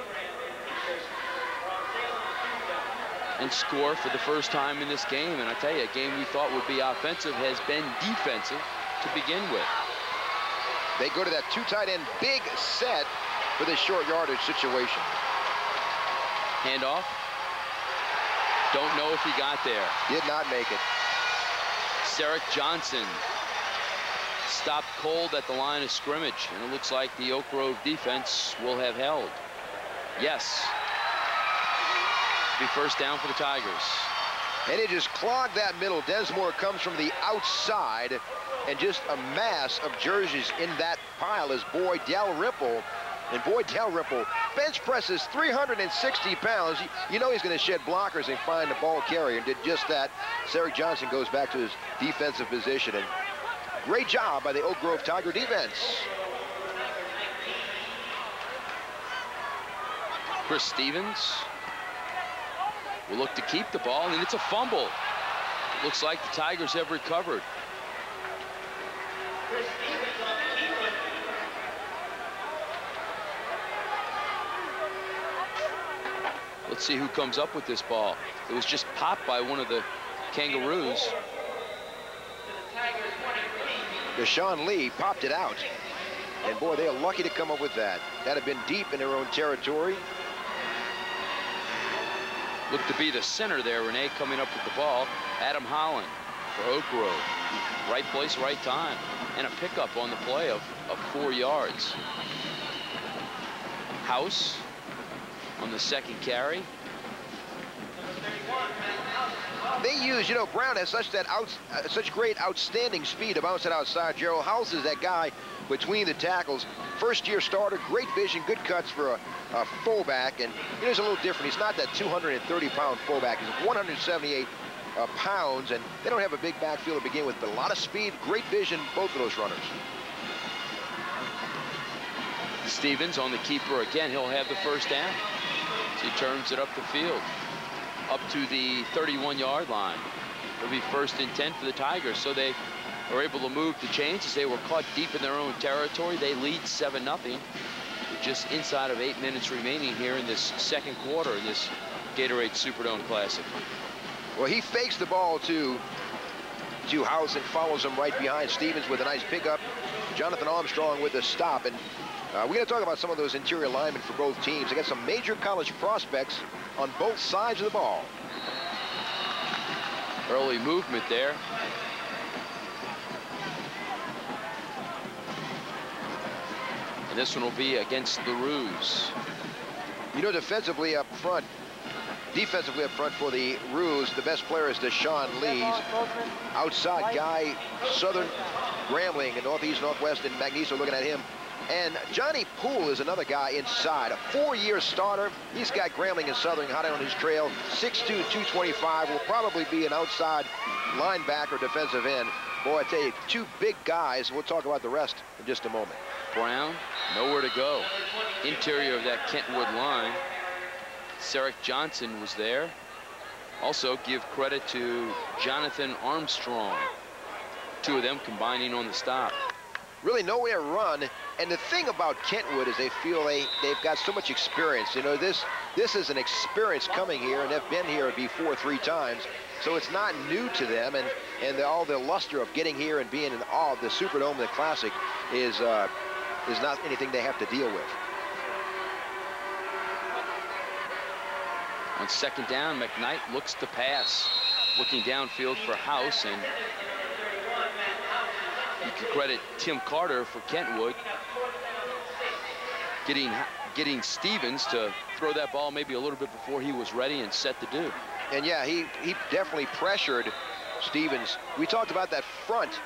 and score for the first time in this game. And I tell you, a game we thought would be offensive has been defensive to begin with. They go to that 2 tight end big set for this short yardage situation. Handoff. Don't know if he got there. Did not make it. Cedric Johnson stopped cold at the line of scrimmage, and it looks like the Oak Grove defense will have held. Yes. Be first down for the Tigers. And it just clogged that middle. Desmore comes from the outside, and just a mass of jerseys in that pile is Boyd Dalrymple. And Boyd Dalrymple bench presses 360 pounds. You know he's going to shed blockers and find the ball carrier, and did just that. Cedric Johnson goes back to his defensive position, and great job by the Oak Grove Tiger defense. Chris Stevens will look to keep the ball, and it's a fumble. Looks like the Tigers have recovered. Let's see who comes up with this ball. It was just popped by one of the Kangaroos. Deshaun Lee popped it out. And boy, they are lucky to come up with that. That had been deep in their own territory. Looked to be the center there, Renee, coming up with the ball. Adam Holland for Oak Grove. Right place, right time. And a pickup on the play of 4 yards. House on the second carry. They use, you know, Brown has such great outstanding speed to bounce it outside. Gerald House is that guy between the tackles. First-year starter, great vision, good cuts for a fullback, and he's a little different. He's not that 230-pound fullback. He's 178 pounds, and they don't have a big backfield to begin with, but a lot of speed, great vision, both of those runners. Stevens on the keeper again. He'll have the first down. So he turns it up the field, up to the 31-yard line. It'll be 1st and 10 for the Tigers. So they are able to move the chains as they were caught deep in their own territory. They lead 7-0 with just inside of 8 minutes remaining here in this second quarter in this Gatorade Superdome Classic. Well, he fakes the ball to House and follows him right behind. Stevens with a nice pickup. Jonathan Armstrong with a stop. And we're going to talk about some of those interior linemen for both teams. They got some major college prospects on both sides of the ball. Early movement there. And this one will be against LaRuse. You know, defensively up front for the Roos, the best player is Deshaun Lees. Outside guy, Southern Grambling and Northeast, Northwest, and Magnesia looking at him. And Johnny Poole is another guy inside, a 4-year starter. He's got Grambling and Southern hot on his trail. 6'2", 225, will probably be an outside linebacker, defensive end. Boy, I tell you, 2 big guys. We'll talk about the rest in just a moment. Brown, nowhere to go. Interior of that Kentwood line. Sarek Johnson was there. Also give credit to Jonathan Armstrong. 2 of them combining on the stop. Really nowhere to run. And the thing about Kentwood is they feel they've got so much experience. You know, this is an experience coming here, and they've been here before 3 times. So it's not new to them, and all the luster of getting here and being in awe of the Superdome, the Classic, is not anything they have to deal with. On 2nd down, McKnight looks to pass, looking downfield for House, and you can credit Tim Carter for Kentwood getting Stevens to throw that ball maybe a little bit before he was ready and set to do. And yeah, he definitely pressured Stevens. We talked about that front.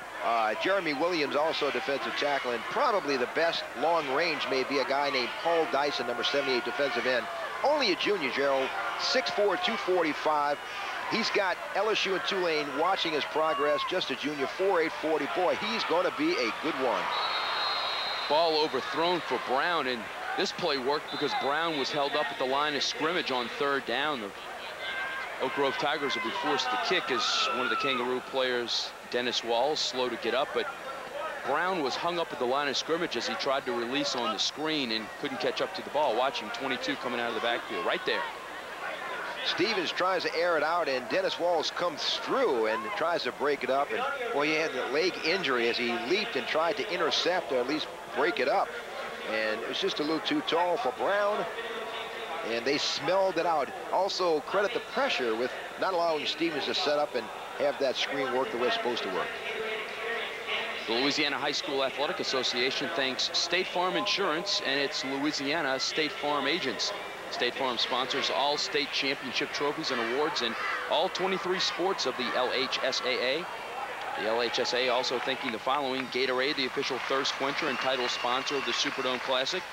Jeremy Williams, also a defensive tackle, and probably the best long range may be a guy named Paul Dyson, number 78 defensive end. Only a junior, Gerald, 6'4", 245. He's got LSU and Tulane watching his progress, just a junior, 4'8", 40. Boy, he's going to be a good one. Ball overthrown for Brown, and this play worked because Brown was held up at the line of scrimmage on 3rd down. The Oak Grove Tigers will be forced to kick as one of the Kangaroo players, Dennis Walls, slow to get up, but Brown was hung up at the line of scrimmage as he tried to release on the screen and couldn't catch up to the ball. Watch him, 22 coming out of the backfield, right there. Stevens tries to air it out, and Dennis Walls comes through and tries to break it up. And boy, he had a leg injury as he leaped and tried to intercept or at least break it up. And it was just a little too tall for Brown, and they smelled it out. Also, credit the pressure with not allowing Stevens to set up and have that screen work the way it's supposed to work. The Louisiana High School Athletic Association thanks State Farm Insurance and its Louisiana State Farm agents. State Farm sponsors all state championship trophies and awards in all 23 sports of the LHSAA. The LHSAA also thanking the following: Gatorade, the official thirst quencher and title sponsor of the Superdome Classic.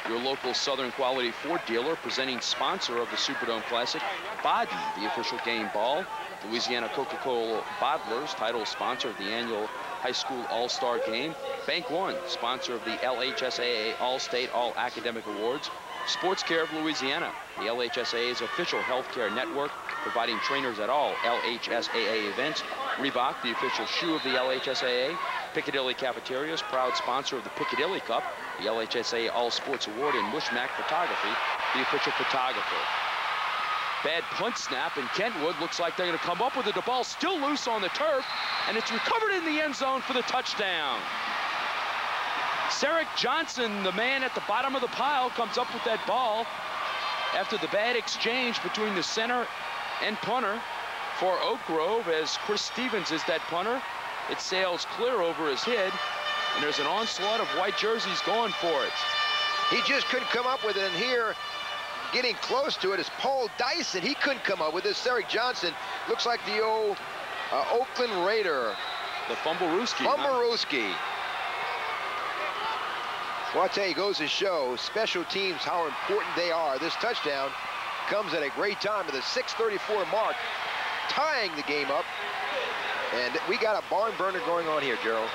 Your local Southern Quality Ford dealer, presenting sponsor of the Superdome Classic. Baden, the official game ball. Louisiana Coca-Cola Bottlers, title sponsor of the annual High School All-Star Game. Bank One, sponsor of the LHSAA All-State All-Academic Awards. Sports Care of Louisiana, the LHSAA's official healthcare network, providing trainers at all LHSAA events. Reebok, the official shoe of the LHSAA. Piccadilly Cafeterias, proud sponsor of the Piccadilly Cup, the LHSAA All Sports Award, and Mushmack Photography, the official photographer. Bad punt snap, and Kentwood looks like they're going to come up with it. The ball still loose on the turf, and it's recovered in the end zone for the touchdown. Sarek Johnson, the man at the bottom of the pile, comes up with that ball after the bad exchange between the center and punter for Oak Grove, as Chris Stevens is that punter. It sails clear over his head, and there's an onslaught of white jerseys going for it. He just couldn't come up with it, and here getting close to it is Paul Dyson. He couldn't come up with this. Eric Johnson looks like the old Oakland Raider. The Fumblerooski. Fumblerooski. Well, I tell you, goes to show special teams how important they are. This touchdown comes at a great time to the 6:34 mark, tying the game up. And we got a barn burner going on here, Gerald.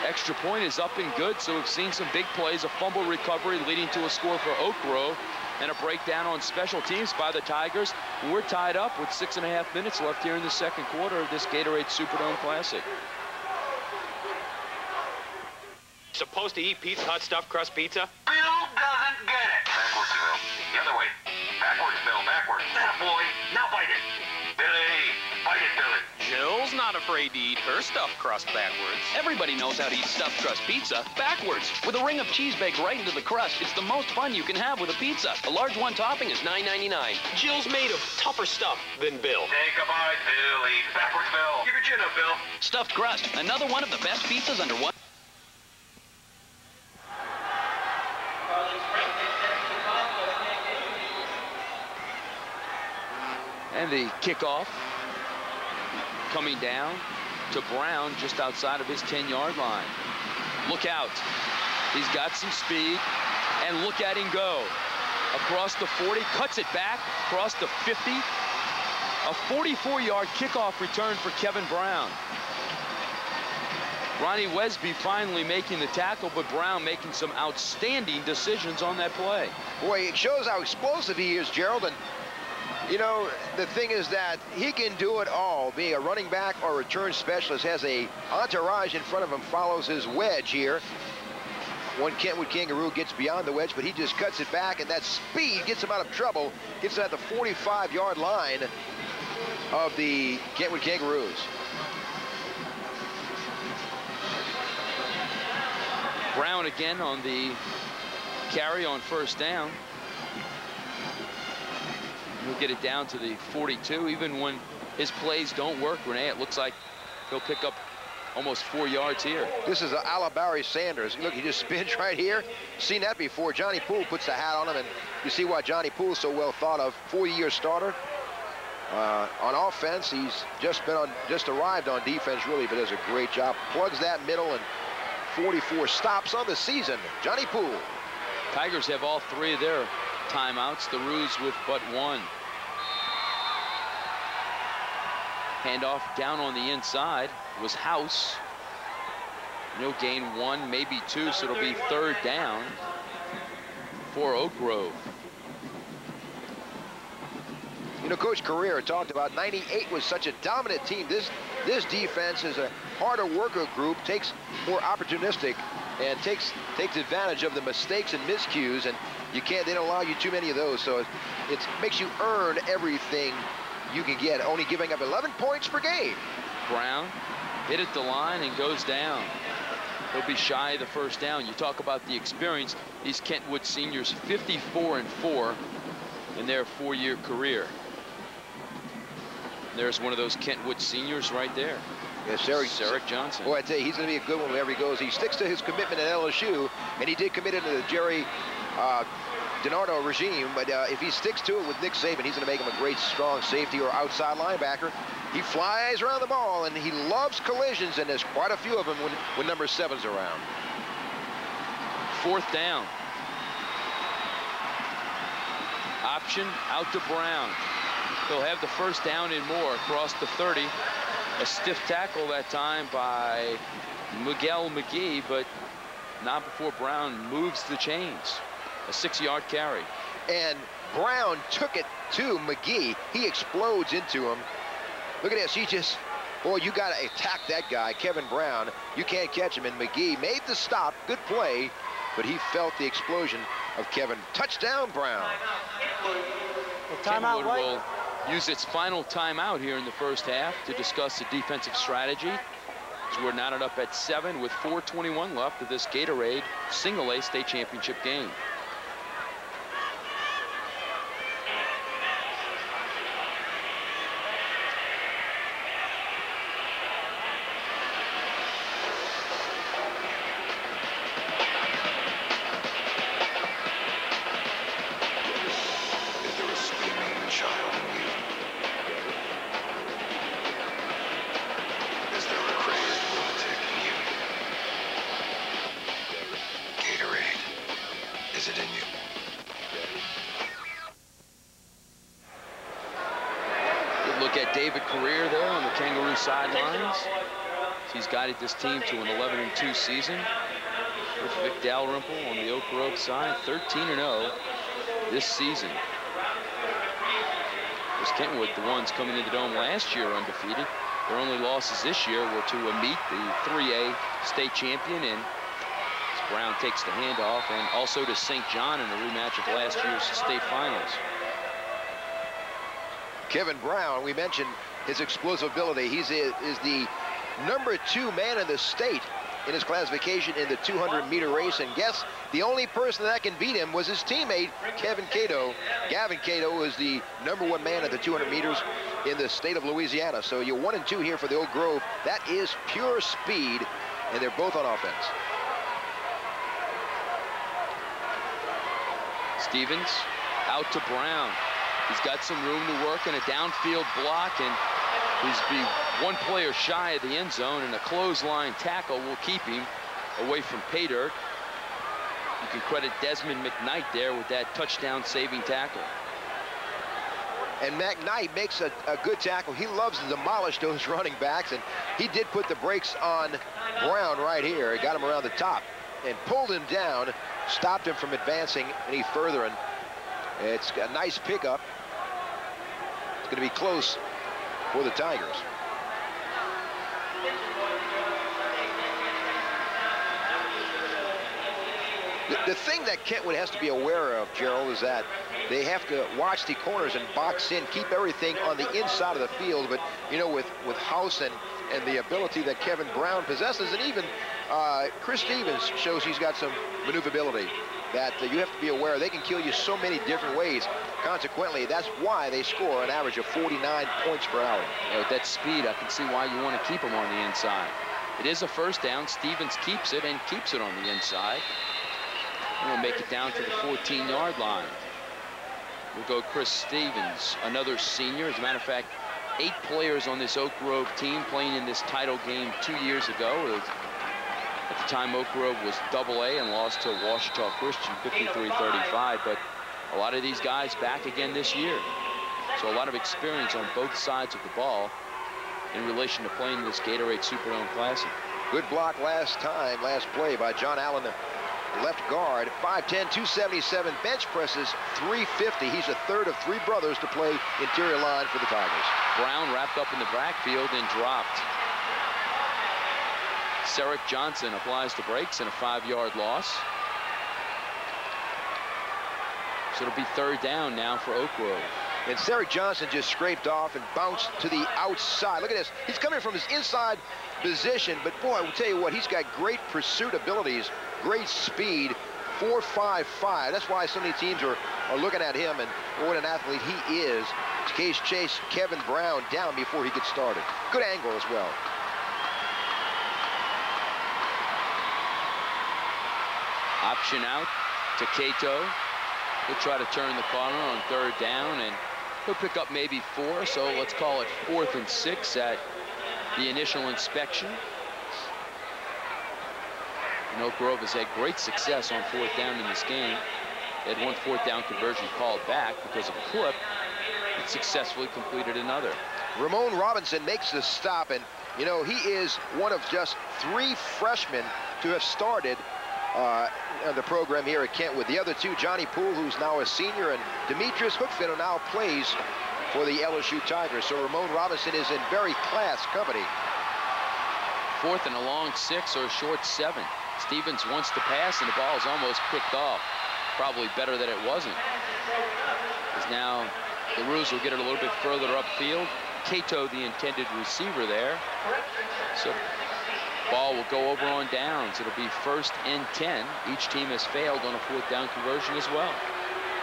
Extra point is up and good, so we've seen some big plays, a fumble recovery leading to a score for Oak Grove, and a breakdown on special teams by the Tigers. And we're tied up with 6.5 minutes left here in the second quarter of this Gatorade Superdome Classic. Supposed to eat Pizza Hut stuffed crust pizza? Bill doesn't get it. Backwards, Bill. The other way. Backwards, Bill. Backwards. That boy. Now bite it. Billy. Bite it, Billy. Jill's not afraid to eat her stuffed crust backwards. Everybody knows how to eat stuffed crust pizza backwards. With a ring of cheese baked right into the crust, it's the most fun you can have with a pizza. A large one topping is $9.99. Jill's made of tougher stuff than Bill. Take a bite, Billy. Backwards, Bill. Keep your chin up, Bill. Stuffed crust, another one of the best pizzas under one. And the kickoff coming down to Brown just outside of his 10-yard line. Look out. He's got some speed. And look at him go. Across the 40, cuts it back, across the 50. A 44-yard kickoff return for Kevin Brown. Ronnie Wesby finally making the tackle, but Brown making some outstanding decisions on that play. Boy, it shows how explosive he is, Gerald. And you know, the thing is that he can do it all. Being a running back or return specialist, has a entourage in front of him, follows his wedge here. One Kentwood Kangaroo gets beyond the wedge, but he just cuts it back, and that speed gets him out of trouble. Gets him at the 45-yard line of the Kentwood Kangaroos. Brown again on the carry on first down. He'll get it down to the 42. Even when his plays don't work, Renee, it looks like he'll pick up almost 4 yards here. This is Alabari Sanders. Look, he just spins right here. Seen that before. Johnny Poole puts the hat on him, and you see why Johnny Poole is so well thought of. 4-year starter. On offense, he's just arrived on defense, really, but does a great job. Plugs that middle, and 44 stops on the season. Johnny Poole. Tigers have all 3 of their timeouts. The Roos with but 1. Handoff down on the inside was House. He'll gain 1, maybe 2, so it'll be 3rd down for Oak Grove. You know, Coach Carrera talked about 98 was such a dominant team. This defense is a harder worker group, takes more opportunistic, and takes advantage of the mistakes and miscues, and they don't allow you too many of those, so it makes you earn everything you can get, only giving up 11 points per game. Brown hit at the line and goes down. He'll be shy of the first down. You talk about the experience. These Kentwood seniors, 54-4 in their 4-year career. There's one of those Kentwood seniors right there. Yes, Eric Johnson. Boy, I tell you, he's going to be a good one wherever he goes. He sticks to his commitment at LSU, and he did commit it to the Jerry DiNardo regime, but if he sticks to it with Nick Saban, he's going to make him a great, strong safety or outside linebacker. He flies around the ball, and he loves collisions, and there's quite a few of them when number 7's around. 4th down. Option out to Brown. He'll have the first down and more across the 30. A stiff tackle that time by Miguel McGee, but not before Brown moves the chains. A 6-yard carry. And Brown took it to McGee. He explodes into him. Look at this. He just, boy, you got to attack that guy, Kevin Brown. You can't catch him. And McGee made the stop. Good play. But he felt the explosion of Kevin. Touchdown, Brown. Timeout, Kentwood will use its final timeout here in the first half to discuss the defensive strategy. So we're knotted up at 7 with 4:21 left of this Gatorade Single A State Championship game. career there on the Kangaroo sidelines. He's guided this team to an 11-2 season. With Vic Dalrymple on the Oak Grove side, 13-0 this season. Was Kentwood the ones coming into the Dome last year undefeated? Their only losses this year were to meet the 3A state champion, and Brown takes the handoff, and also to St. John in a rematch of last year's state finals. Kevin Brown, we mentioned his explosive ability. He is the #2 man in the state in his classification in the 200-meter race, and guess the only person that can beat him was his teammate Kevin Cato. Gavin Cato is the #1 man at the 200 meters in the state of Louisiana. So you're 1-2 here for the Oak Grove. That is pure speed, and they're both on offense. Stevens out to Brown. He's got some room to work in a downfield block, and he's be one player shy of the end zone, and a clothesline tackle will keep him away from pay dirt. You can credit Desmond McKnight there with that touchdown saving tackle. And McKnight makes a good tackle. He loves to demolish those running backs, and he did put the brakes on Brown right here. He got him around the top and pulled him down, stopped him from advancing any further, and it's a nice pickup. It's going to be close for the Tigers. The thing that Kentwood has to be aware of, Gerald, is that they have to watch the corners and box in, keep everything on the inside of the field. But, you know, with House and the ability that Kevin Brown possesses, and even Chris Stevens shows he's got some maneuverability that you have to be aware. They can kill you so many different ways. Consequently, that's why they score an average of 49 points per hour. Yeah, with that speed, I can see why you want to keep him on the inside. It is a first down. Stevens keeps it and keeps it on the inside. We'll make it down to the 14-yard line. We'll go Chris Stevens, another senior. As a matter of fact, 8 players on this Oak Grove team playing in this title game 2 years ago. At the time, Oak Grove was AA and lost to Ouachita Christian 53-35. But a lot of these guys back again this year. So a lot of experience on both sides of the ball in relation to playing this Gatorade Superdome Classic. Good block last play by John Allen, the left guard. 5'10", 277, bench presses 350. He's a third of 3 brothers to play interior line for the Tigers. Brown wrapped up in the backfield and dropped. Seric Johnson applies the brakes and a 5-yard loss. So it'll be 3rd down now for Oak Grove. And Seric Johnson just scraped off and bounced to the outside. Look at this. He's coming from his inside position, but boy, I will tell you what, he's got great pursuit abilities, great speed, 4.55. That's why so many teams are looking at him, and what an athlete he is. Case chase Kevin Brown down before he gets started. Good angle as well. Option out to Cato. He'll try to turn the corner on 3rd down, and he'll pick up maybe 4, so let's call it 4th and 6 at the initial inspection. And Oak Grove has had great success on 4th down in this game. They had one 4th down conversion called back because of a clip. It successfully completed another. Ramon Robinson makes the stop, and you know, he is one of just 3 freshmen to have started the program here at Kentwood. The other 2, Johnny Poole, who's now a senior, and Demetrius Hookfin, who now plays for the LSU Tigers. So Ramon Robinson is in very class company. 4th and a long 6 or a short 7. Stevens wants to pass, and the ball is almost picked off. Probably better that it wasn't. Because now the Roos will get it a little bit further upfield. Cato, the intended receiver there. So ball will go over on downs. It'll be 1st and 10. Each team has failed on a 4th down conversion as well.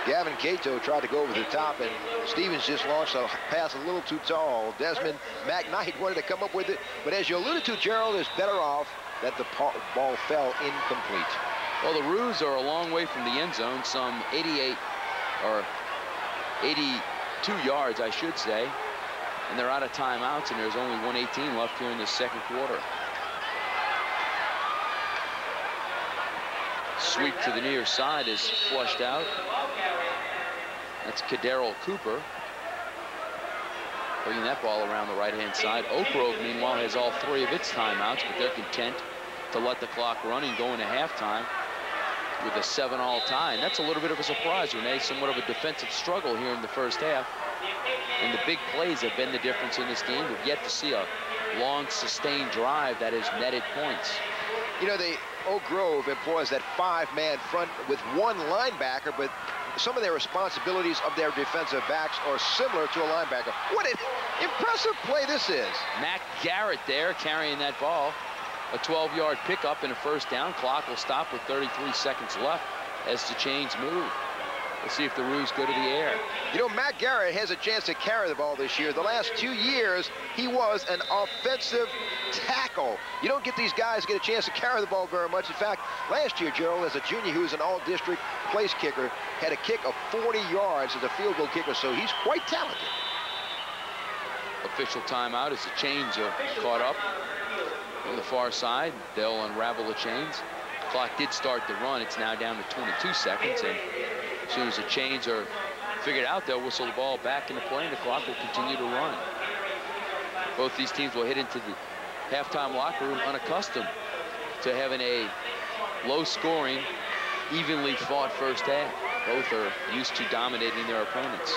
Gavin Cato tried to go over the top, and Stevens just launched a pass a little too tall. Desmond McKnight wanted to come up with it, but as you alluded to, Gerald, is better off that the ball fell incomplete. Well, the Roos are a long way from the end zone, some 88 or 82 yards, I should say, and they're out of timeouts, and there's only 1:18 left here in the 2nd quarter. Sweep to the near side is flushed out. That's Kaderrell Cooper. bringing that ball around the right-hand side. Oak Grove, meanwhile, has all 3 of its timeouts, but they're content to let the clock run and go into halftime with a 7-all tie. And that's a little bit of a surprise, Renee. Somewhat of a defensive struggle here in the first half. And the big plays have been the difference in this game. We've yet to see a long, sustained drive that has netted points. You know, Oak Grove employs that 5-man front with 1 linebacker, but some of their responsibilities of their defensive backs are similar to a linebacker. What an impressive play this is. Matt Garrett there carrying that ball. A 12-yard pickup and a first down. Clock will stop with 33 seconds left as the chains move. Let's see if the Roos go to the air. You know, Matt Garrett has a chance to carry the ball this year. The last 2 years, he was an offensive tackle. You don't get these guys to get a chance to carry the ball very much. In fact, last year, Gerald, as a junior, he was an all-district place kicker, had a kick of 40 yards as a field goal kicker, so he's quite talented. Official timeout as the chains are caught up on the far side. They'll unravel the chains. Clock did start the run. It's now down to 22 seconds, and as soon as the chains are figured out, they'll whistle the ball back into play, and the clock will continue to run. Both these teams will head into the halftime locker room unaccustomed to having a low-scoring, evenly fought first half. Both are used to dominating their opponents.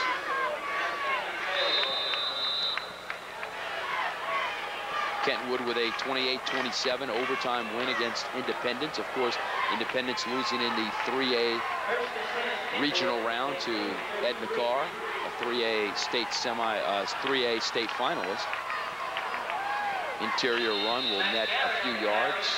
Kentwood with a 28-27 overtime win against Independence. Of course, Independence losing in the 3A regional round to Ed McCarr, a 3A state finalist. Interior run will net a few yards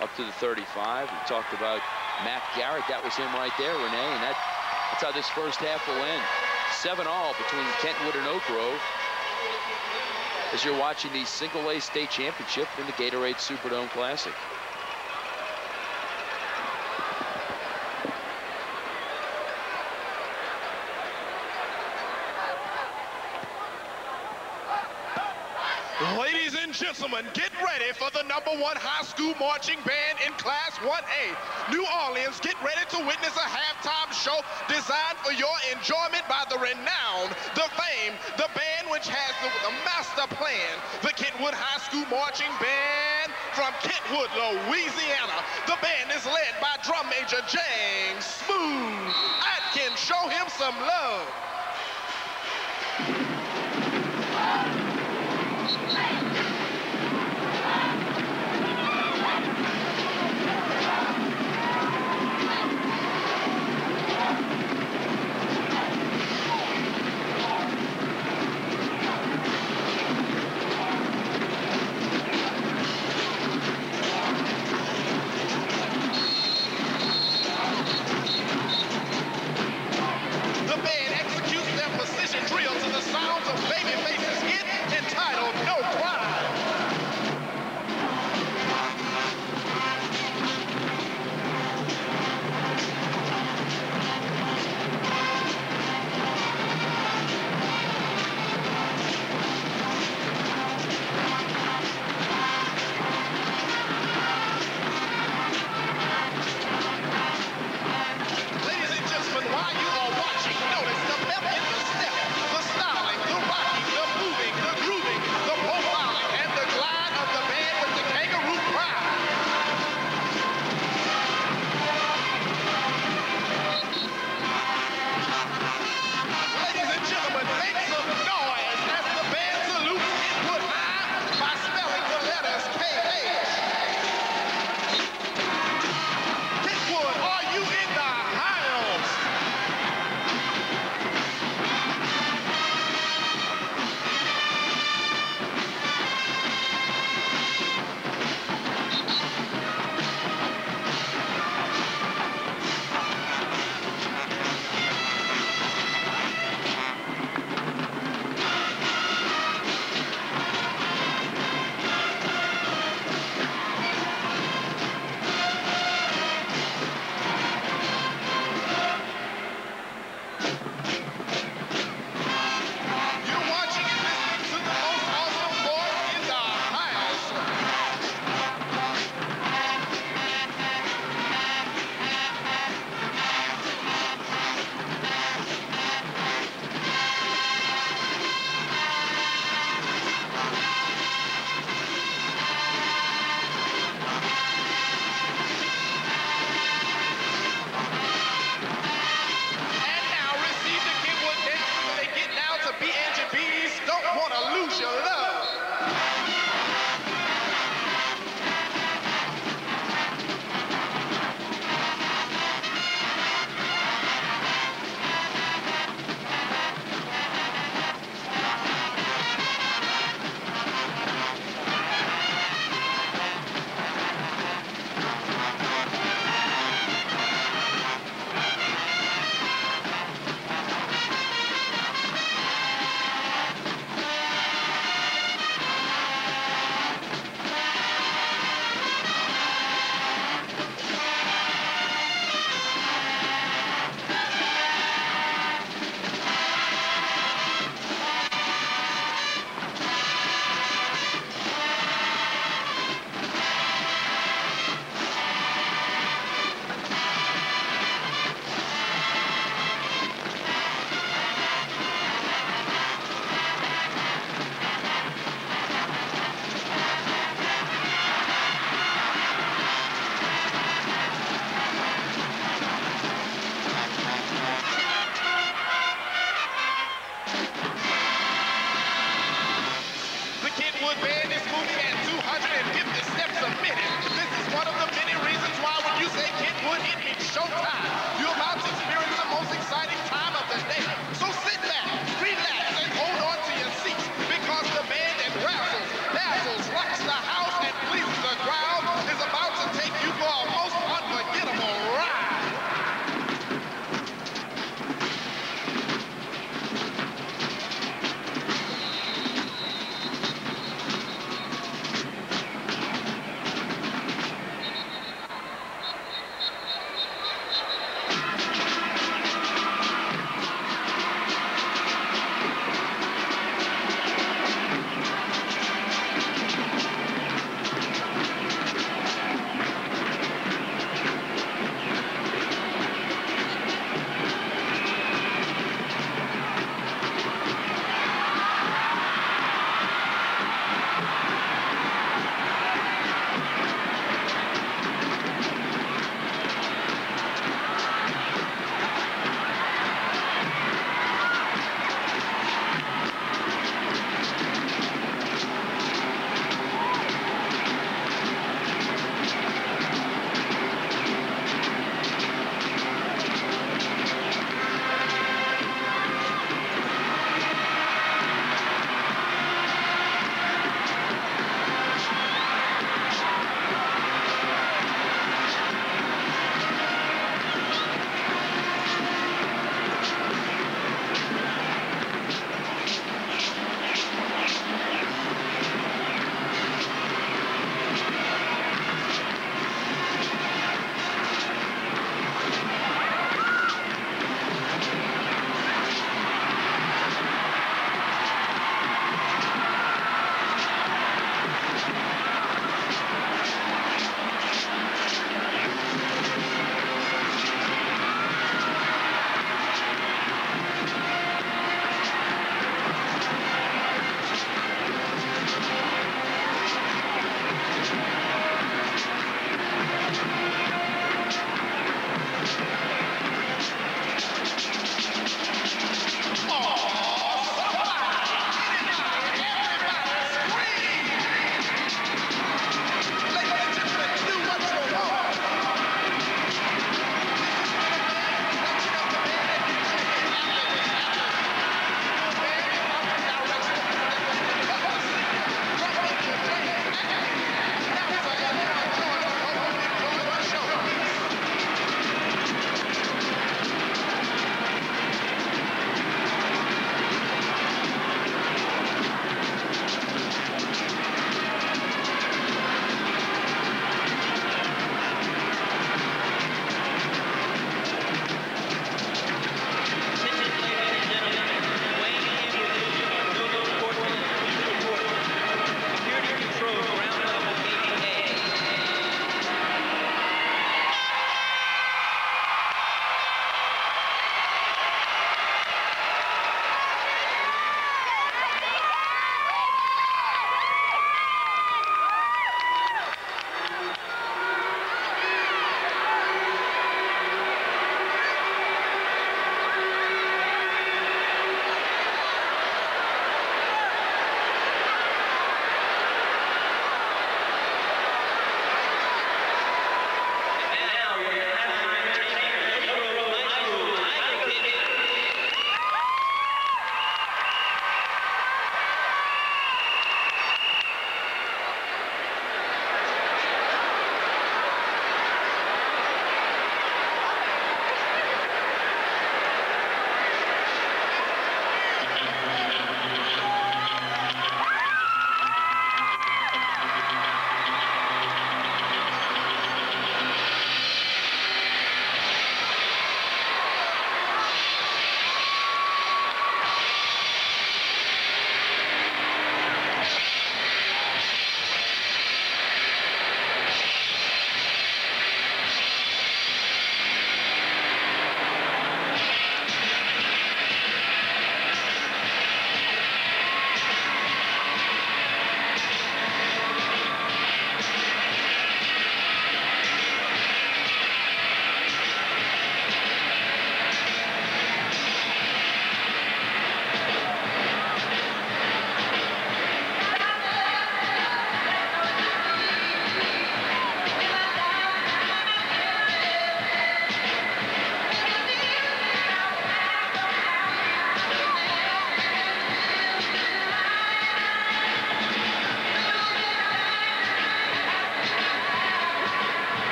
up to the 35. We talked about Matt Garrett. That was him right there, Renee, and that's how this first half will end. 7-all between Kentwood and Oak Grove as you're watching the single-A state championship in the Gatorade Superdome Classic. Ladies and gentlemen, get ready for the #1 high school marching band in Class 1A. New Orleans, get ready to witness a halftime show designed for your enjoyment by the renowned, the famed, the band which has the master plan, the Kentwood High School Marching Band from Kentwood, Louisiana. The band is led by drum major James Smooth Atkins. Show him some love. The band executes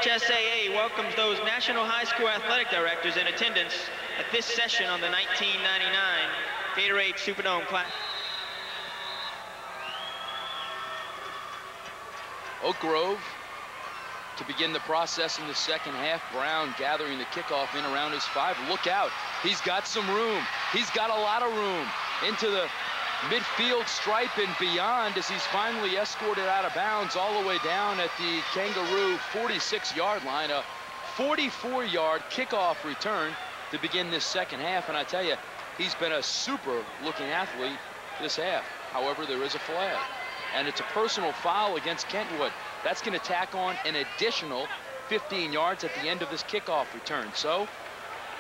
LHSAA welcomes those National High School Athletic Directors in attendance at this session on the 1999 Gatorade Superdome Classic. Oak Grove to begin the process in the second half. Brown gathering the kickoff in around his 5. Look out. He's got some room. He's got a lot of room into the midfield stripe and beyond as he's finally escorted out of bounds all the way down at the Kangaroo 46-yard line. A 44-yard kickoff return to begin this second half. And I tell you, he's been a super-looking athlete this half. However, there is a flag. And it's a personal foul against Kentwood. That's going to tack on an additional 15 yards at the end of this kickoff return. So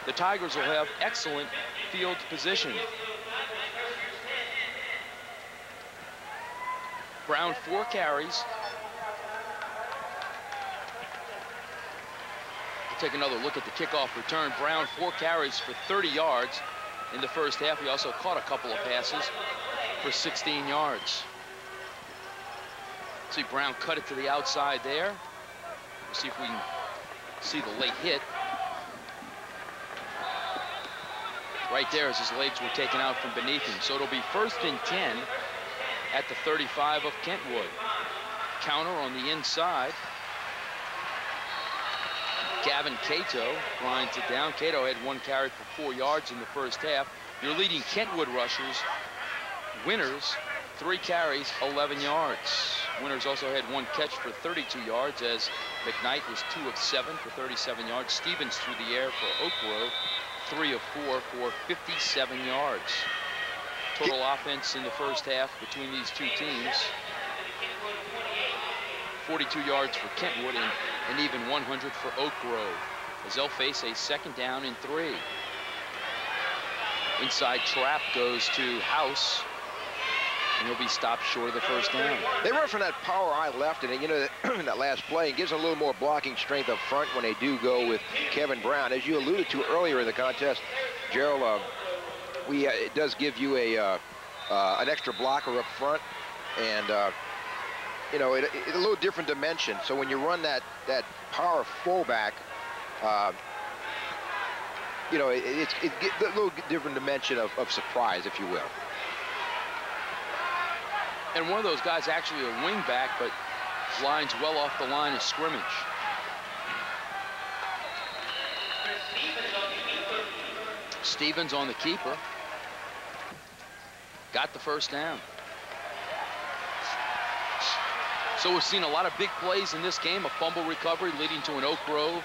the Tigers will have excellent field position. Brown 4 carries. We'll take another look at the kickoff return. Brown 4 carries for 30 yards in the first half. He also caught a couple of passes for 16 yards. See Brown cut it to the outside there. We'll see if we can see the late hit. Right there as his legs were taken out from beneath him. So it'll be 1st and 10 at the 35 of Kentwood. Counter on the inside. Gavin Cato grinds it down. Cato had 1 carry for 4 yards in the first half. Your leading Kentwood rushers, Winters, 3 carries, 11 yards. Winters also had 1 catch for 32 yards as McKnight was 2 of 7 for 37 yards. Stevens through the air for Oak Grove, 3 of 4 for 57 yards. Total offense in the first half between these two teams, 42 yards for Kentwood and even 100 for Oak Grove as they'll face a 2nd down and 3. Inside trap goes to House, and he'll be stopped short of the 1st down. They run from that power I left, and you know, that last play, it gives them a little more blocking strength up front when they do go with Kevin Brown. As you alluded to earlier in the contest, Gerald, it does give you an extra blocker up front, and you know, it's a little different dimension. So when you run that power fullback, you know, it's a little different dimension of surprise, if you will. And one of those guys actually a wing back, but lines well off the line of scrimmage. Stevens on the keeper. Got the 1st down. So we've seen a lot of big plays in this game. A fumble recovery leading to an Oak Grove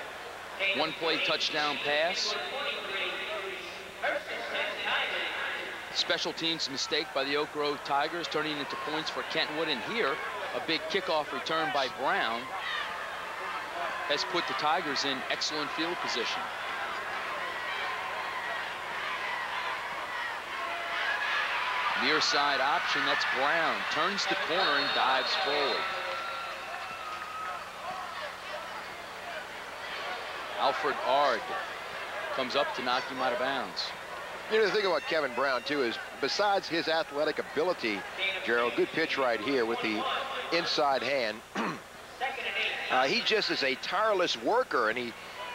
1-play touchdown pass. Special teams mistake by the Oak Grove Tigers turning into points for Kentwood. And here, a big kickoff return by Brown has put the Tigers in excellent field position. Near side option, that's Brown. Turns the corner and dives forward. Alfred Ard comes up to knock him out of bounds. You know, the thing about Kevin Brown, too, is besides his athletic ability, Gerald, good pitch right here with the inside hand. He just is a tireless worker, and he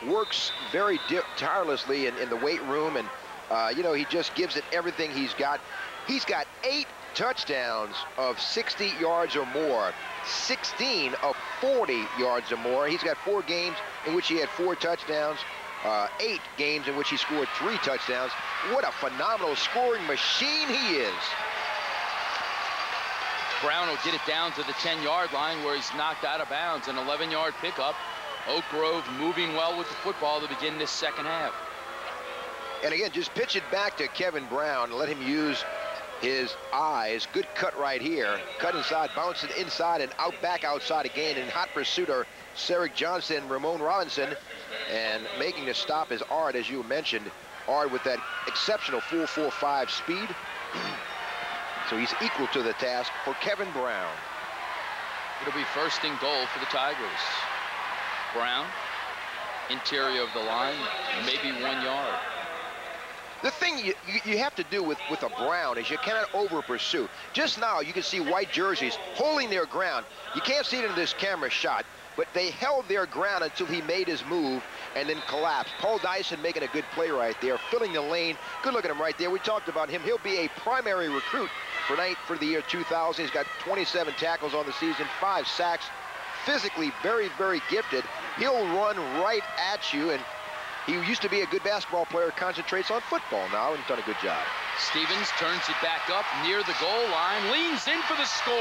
works very tirelessly in the weight room, and, you know, he just gives it everything he's got. He's got 8 touchdowns of 60 yards or more, 16 of 40 yards or more. He's got 4 games in which he had 4 touchdowns, 8 games in which he scored 3 touchdowns. What a phenomenal scoring machine he is. Brown will get it down to the 10-yard line where he's knocked out of bounds. An 11-yard pickup. Oak Grove moving well with the football to begin this second half. And again, just pitch it back to Kevin Brown and let him use his eyes. Good cut right here. Cut inside, bounce it inside, and back outside again. In hot pursuit are Seric Johnson, Ramon Robinson, and making the stop is Ard, as you mentioned. Ard with that exceptional 4.45 speed. So he's equal to the task for Kevin Brown. It'll be 1st and goal for the Tigers. Brown, interior of the line, maybe 1 yard. The thing you have to do with a Brown is you cannot over pursue. Just now you can see white jerseys holding their ground. You can't see it in this camera shot, but they held their ground until he made his move and then collapsed. Paul Dyson making a good play right there, filling the lane. Good look at him right there. We talked about him. He'll be a primary recruit for the year 2000. He's got 27 tackles on the season, 5 sacks. Physically very, very gifted. He'll run right at you, and he used to be a good basketball player, concentrates on football now, and done a good job. Stevens turns it back up near the goal line, leans in for the score.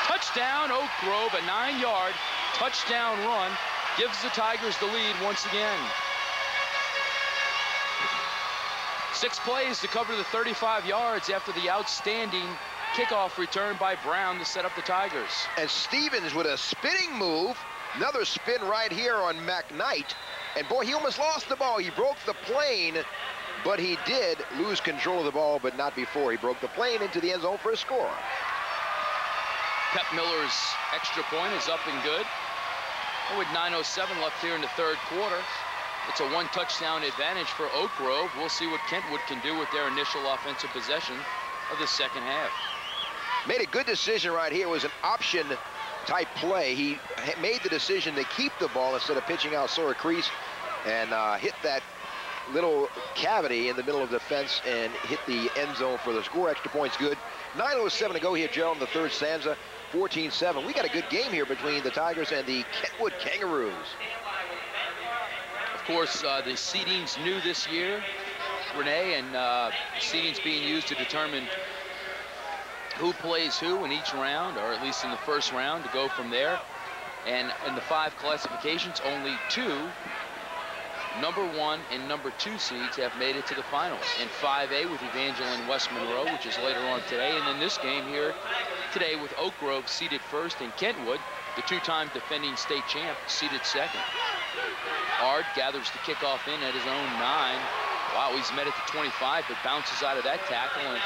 Touchdown, Oak Grove, a 9-yard touchdown run, gives the Tigers the lead once again. 6 plays to cover the 35 yards after the outstanding kickoff return by Brown to set up the Tigers. And Stevens with a spinning move, another spin right here on McKnight. And boy, he almost lost the ball. He broke the plane, but he did lose control of the ball, but not before. He broke the plane into the end zone for a score. Pep Miller's extra point is up and good. And with 9:07 left here in the third quarter, it's a 1-touchdown advantage for Oak Grove. We'll see what Kentwood can do with their initial offensive possession of the second half. Made a good decision right here. It was an option type play. He made the decision to keep the ball instead of pitching out Sora Crease and hit that little cavity in the middle of the fence and hit the end zone for the score. Extra points good. 9:07 to go here, Gerald, in the third stanza. 14-7. We got a good game here between the Tigers and the Kentwood Kangaroos. Of course, the seeding's new this year, Renee, and seeding's being used to determine who plays who in each round, or at least in the first round, to go from there. And in the 5 classifications, only 2 number 1 and number 2 seeds have made it to the finals. In 5A with Evangeline West Monroe, which is later on today, and then this game here today with Oak Grove seeded first, and Kentwood, the 2-time defending state champ, seeded second. Ard gathers the kickoff in at his own 9. Wow, he's met at the 25, but bounces out of that tackle and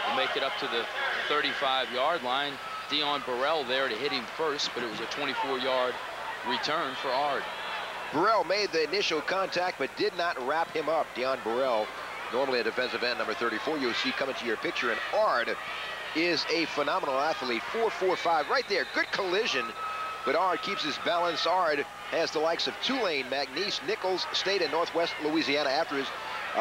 will make it up to the 35-yard line. Dion Burrell there to hit him first, but it was a 24-yard return for Ard. Burrell made the initial contact, but did not wrap him up. Dion Burrell, normally a defensive end, number 34, you'll see coming to your picture. And Ard is a phenomenal athlete. 4.45 right there. Good collision, but Ard keeps his balance. Ard has the likes of Tulane, McNeese, Nichols State, and Northwest Louisiana after his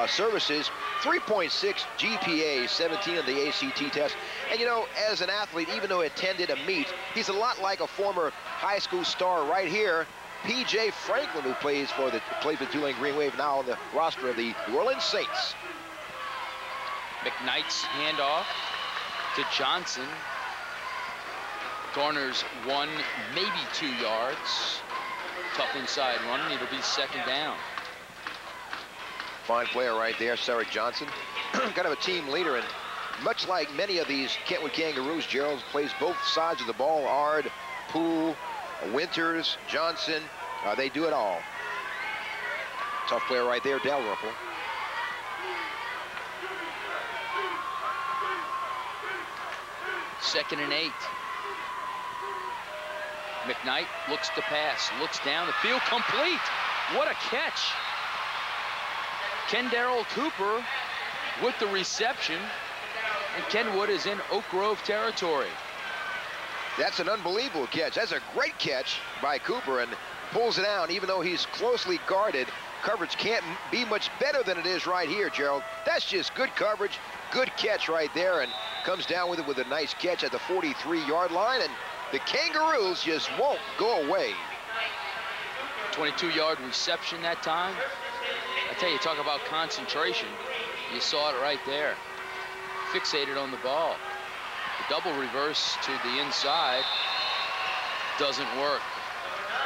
services. 3.6 GPA, 17 on the ACT test. And you know, as an athlete, even though he attended a meet, he's a lot like a former high school star right here, P.J. Franklin, who plays for Tulane Green Wave, now on the roster of the New Orleans Saints. McKnight's handoff to Johnson. Garners 1, maybe 2 yards. Tough inside run, and it'll be second down. Fine player right there, Sarah Johnson. Kind of a team leader, and much like many of these Kentwood Kangaroos, Gerald plays both sides of the ball. Ard, Poole, Winters, Johnson, they do it all. Tough player right there, Dalrymple. Second and 8. McKnight looks to pass, looks down the field, complete. What a catch. Ken Darrell Cooper with the reception, and Kentwood is in Oak Grove territory. That's an unbelievable catch. That's a great catch by Cooper, and pulls it down even though he's closely guarded. Coverage can't be much better than it is right here, Gerald. That's just good coverage, good catch right there, and comes down with it with a nice catch at the 43-yard line, and the Kangaroos just won't go away. 22-yard reception that time. I tell you, talk about concentration. You saw it right there. Fixated on the ball. The double reverse to the inside doesn't work.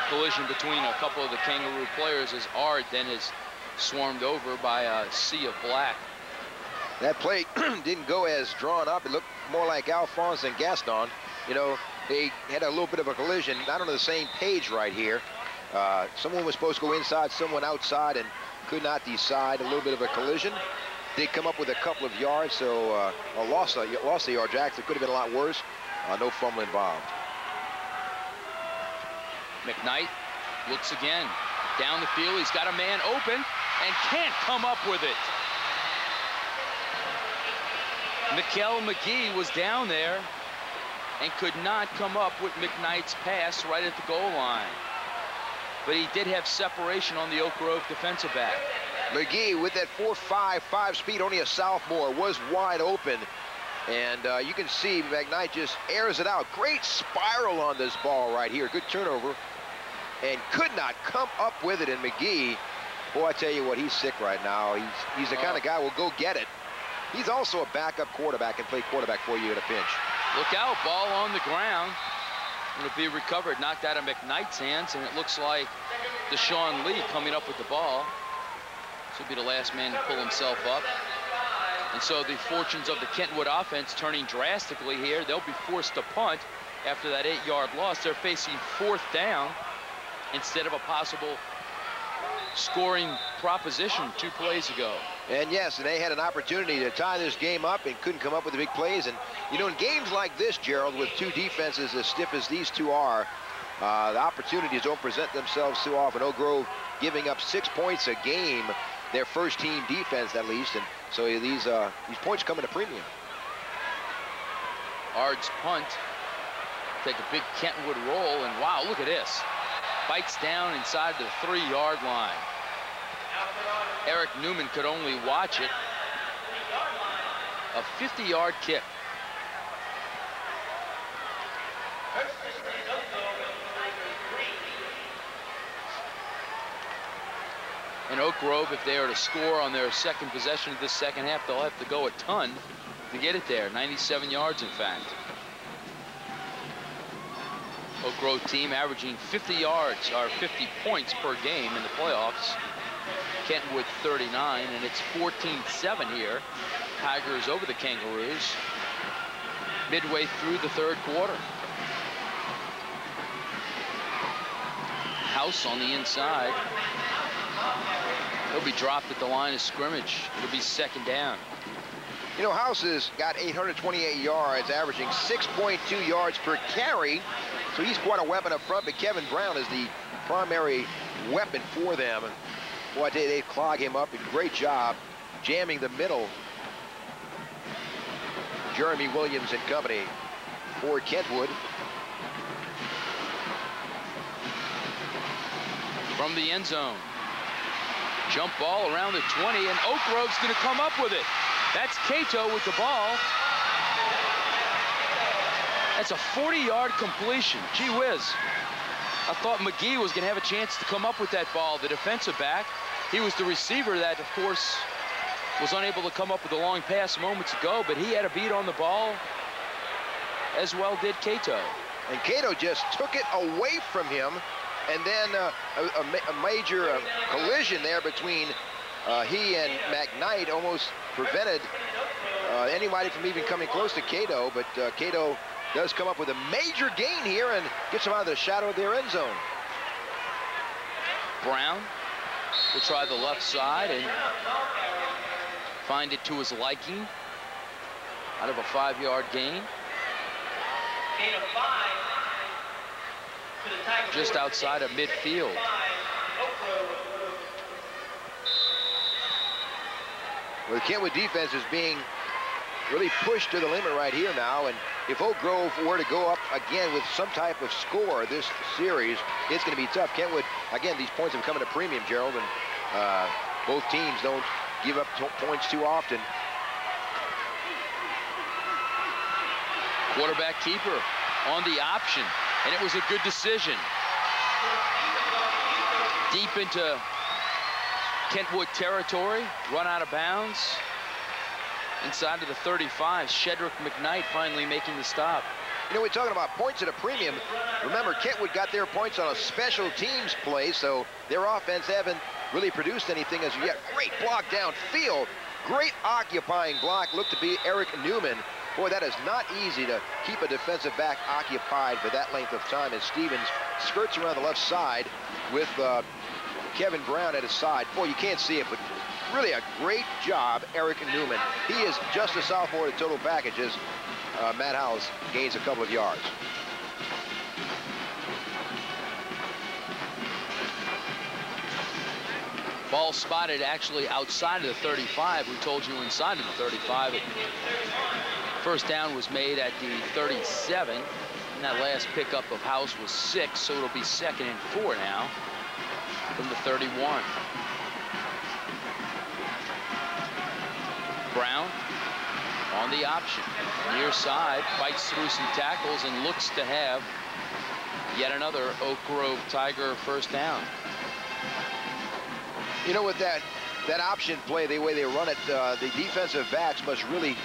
Collision between a couple of the Kangaroo players as Ard then is swarmed over by a sea of black. That play didn't go as drawn up. It looked more like Alphonse and Gaston. You know, they had a little bit of a collision, not on the same page right here. Someone was supposed to go inside, someone outside, and could not decide. A little bit of a collision. Did come up with a couple of yards, so lost a yard. Jackson could have been a lot worse. No fumble involved. McKnight looks again down the field. He's got a man open and can't come up with it. Mikael McGee was down there and could not come up with McKnight's pass right at the goal line. But he did have separation on the Oak Grove defensive back. McGee with that 4.55 speed, only a sophomore, was wide open. And you can see McKnight just airs it out. Great spiral on this ball right here. Good turnover. And could not come up with it. And McGee, boy, I tell you what, he's sick right now. He's the kind of guy who will go get it. He's also a backup quarterback and play quarterback for you in a pinch. Look out, ball on the ground. It'll be recovered, knocked out of McKnight's hands, and it looks like Deshaun Lee coming up with the ball. This will be the last man to pull himself up. And so the fortunes of the Kentwood offense turning drastically here. They'll be forced to punt after that 8-yard loss. They're facing 4th down instead of a possible scoring proposition 2 plays ago. And yes, and they had an opportunity to tie this game up and couldn't come up with the big plays. And you know, in games like this, Gerald, with 2 defenses as stiff as these 2 are, the opportunities don't present themselves too often. Oak Grove giving up 6 points a game, their first team defense at least, and so these points come at a premium. Ard's punt, take a big Kentwood roll, and wow, look at this. Bites down inside the 3-yard line. Eric Newman could only watch it. A 50-yard kick. And Oak Grove, if they are to score on their second possession of this second half, they'll have to go a ton to get it there. 97 yards, in fact. Oak Grove team averaging 50 yards, or 50 points per game in the playoffs. Kentwood 39, and it's 14-7 here. Tigers over the Kangaroos midway through the 3rd quarter. House on the inside. He'll be dropped at the line of scrimmage. It'll be 2nd down. You know, House has got 828 yards, averaging 6.2 yards per carry. So he's quite a weapon up front, but Kevin Brown is the primary weapon for them. Boy, they clog him up, and great job jamming the middle. Jeremy Williams and company for Kentwood. From the end zone. Jump ball around the 20, and Oak Grove's going to come up with it. That's Cato with the ball. That's a 40-yard completion. Gee whiz. I thought McGee was going to have a chance to come up with that ball, the defensive back. He was the receiver that, of course, was unable to come up with a long pass moments ago, but he had a beat on the ball, as well did Cato. And Cato just took it away from him, and then a major collision there between he and McKnight almost prevented anybody from even coming close to Cato, but Cato does come up with a major gain here and gets him out of the shadow of their end zone. Brown will try the left side and find it to his liking out of a 5-yard gain. Just outside of midfield. Well, the Kentwood defense is being really pushed to the limit right here now, and if Oak Grove were to go up again with some type of score this series, it's going to be tough. Kentwood, again, these points have come at a premium, Gerald, and both teams don't give up points too often. Quarterback keeper on the option, and it was a good decision. Deep into Kentwood territory, run out of bounds. Inside of the 35, Shedrick McKnight finally making the stop. You know, we're talking about points at a premium. Remember, Kentwood got their points on a special teams play, so their offense haven't really produced anything as yet. Great block downfield. Great occupying block. Looked to be Eric Newman. Boy, that is not easy to keep a defensive back occupied for that length of time as Stevens skirts around the left side with Kevin Brown at his side. Boy, you can't see it, but really a great job, Eric Newman. He is just a sophomore to total packages. Matt Howes gains a couple of yards. Ball spotted actually outside of the 35. We told you inside of the 35. First down was made at the 37. And that last pickup of House was 6, so it'll be 2nd and 4 now from the 31. Brown on the option. Near side, fights through some tackles and looks to have yet another Oak Grove Tiger first down. You know, with that option play, the way they run it, the defensive backs must really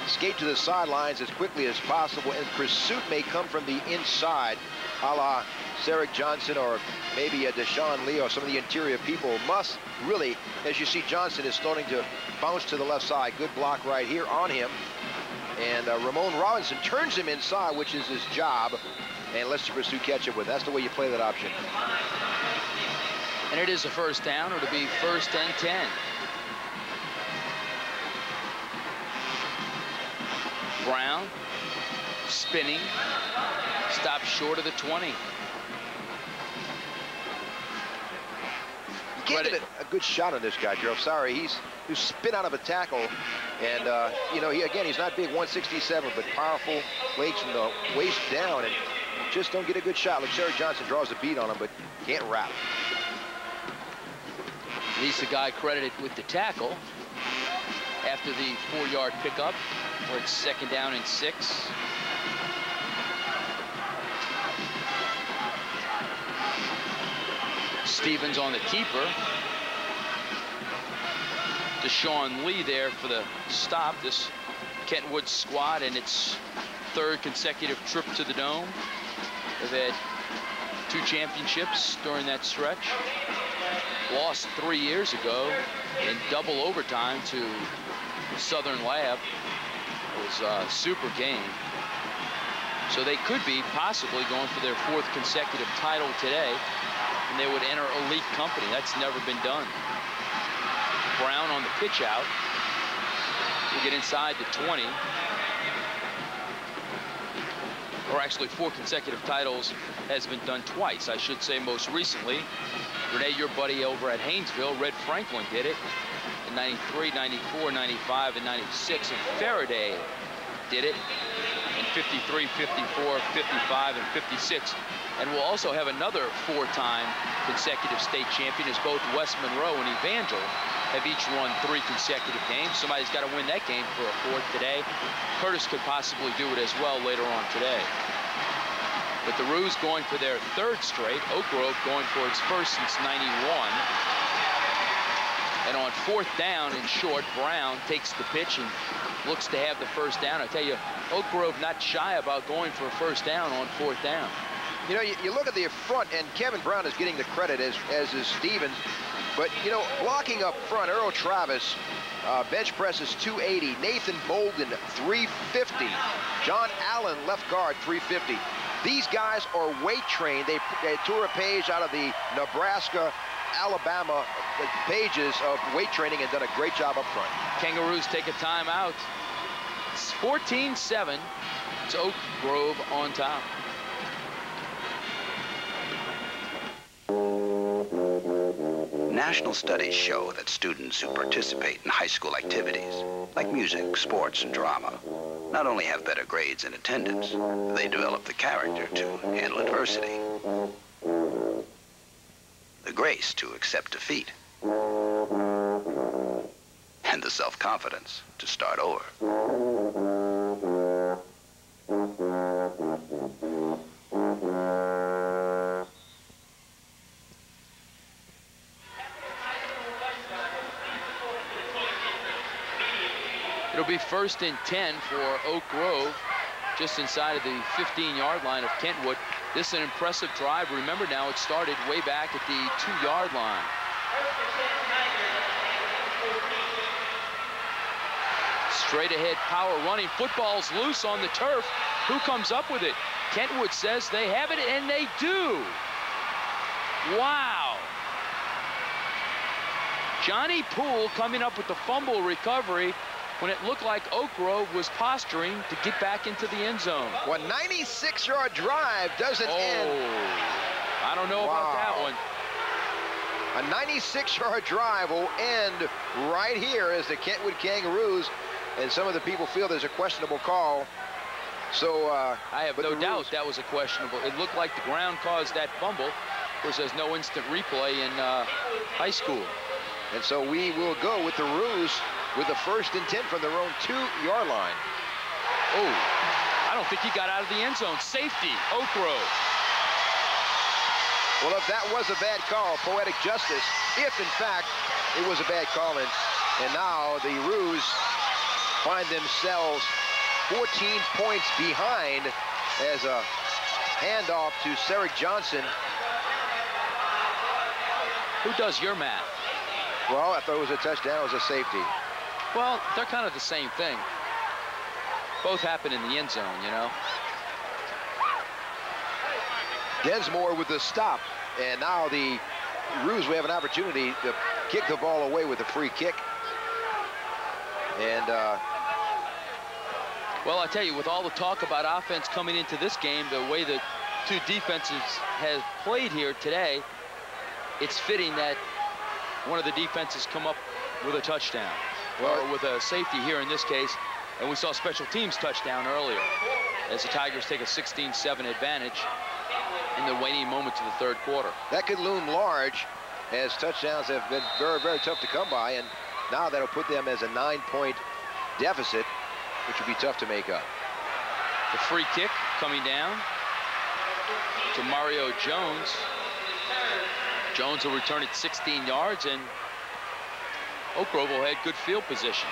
skate to the sidelines as quickly as possible, and pursuit may come from the inside, a la Sarek Johnson or maybe a Deshaun Lee or some of the interior people must really, as you see Johnson is starting to bounce to the left side. Good block right here on him. And Ramon Robinson turns him inside, which is his job, and lets the pursuit catch up with. That's the way you play that option. And it is a first down. It'll be 1st and 10. Brown spinning, stopped short of the 20. You can't get a good shot on this guy, Joe. Sorry, he's spin out of a tackle, and you know, he's not big, 167, but powerful legs from the waist down, and just don't get a good shot. Look, Sarek Johnson draws a beat on him, but can't wrap. He's the guy credited with the tackle after the 4-yard pickup, where it's 2nd down and 6. Stevens on the keeper. Deshaun Lee there for the stop. This Kentwood squad in its 3rd consecutive trip to the Dome. They've had 2 championships during that stretch. Lost 3 years ago in double overtime to Southern Lab. It was a super game. So they could be possibly going for their 4th consecutive title today, and they would enter elite company. That's never been done. Brown on the pitch out. We'll get inside the 20. Or actually, 4 consecutive titles has been done twice. I should say most recently. Renee, your buddy over at Haynesville, Red Franklin, did it in 93, 94, 95, and 96. And Faraday did it in 53, 54, 55, and 56. And we'll also have another 4-time consecutive state champion, as both West Monroe and Evangel have each won 3 consecutive games. Somebody's got to win that game for a 4th today. Curtis could possibly do it as well later on today. But the Roos going for their 3rd straight. Oak Grove going for its 1st since '91. And on 4th down and short, Brown takes the pitch and looks to have the first down. I tell you, Oak Grove not shy about going for a first down on 4th down. You know, you look at the front, and Kevin Brown is getting the credit, as is Stevens. But, you know, blocking up front, Earl Travis, bench presses 280. Nathan Bolden, 350. John Allen, left guard, 350. These guys are weight trained. They tore a page out of the Nebraska, Alabama pages of weight training and done a great job up front. Kangaroos take a timeout. It's 14-7. It's Oak Grove on top. National studies show that students who participate in high school activities, like music, sports, and drama, not only have better grades and attendance, they develop the character to handle adversity, the grace to accept defeat, and the self-confidence to start over. It'll be 1st and 10 for Oak Grove, just inside of the 15-yard line of Kentwood. This is an impressive drive. Remember now, it started way back at the 2-yard line. Straight ahead power running. Football's loose on the turf. Who comes up with it? Kentwood says they have it, and they do. Wow. Johnny Poole coming up with the fumble recovery when it looked like Oak Grove was posturing to get back into the end zone. Well, 96-yard drive doesn't end. I don't know about that one. A 96-yard drive will end right here as the Kentwood Kangaroos, and some of the people feel there's a questionable call. So I have no doubt that was a questionable. It looked like the ground caused that fumble. Of course, there's no instant replay in high school. And so we will go with the Roos with the 1st and 10 from their own 2-yard line. Oh, I don't think he got out of the end zone. Safety, Oak Grove. Well, if that was a bad call, poetic justice, if in fact it was a bad call, and now the Roos find themselves 14 points behind as a handoff to Ceric Johnson. Who does your math? Well, I thought it was a touchdown. It was a safety. Well, they're kind of the same thing. Both happen in the end zone, you know. Densmore with the stop, and now the Roos, we have an opportunity to kick the ball away with a free kick. And well, I tell you, with all the talk about offense coming into this game, the way the two defenses have played here today, it's fitting that one of the defenses come up with a touchdown, or with a safety here in this case. And we saw special teams touchdown earlier as the Tigers take a 16-7 advantage in the waning moments of the 3rd quarter. That could loom large, as touchdowns have been very, very tough to come by, and now that'll put them as a 9-point deficit, which would be tough to make up. The free kick coming down to Mario Jones. Jones will return it 16 yards, and Oak Grove will have good field position.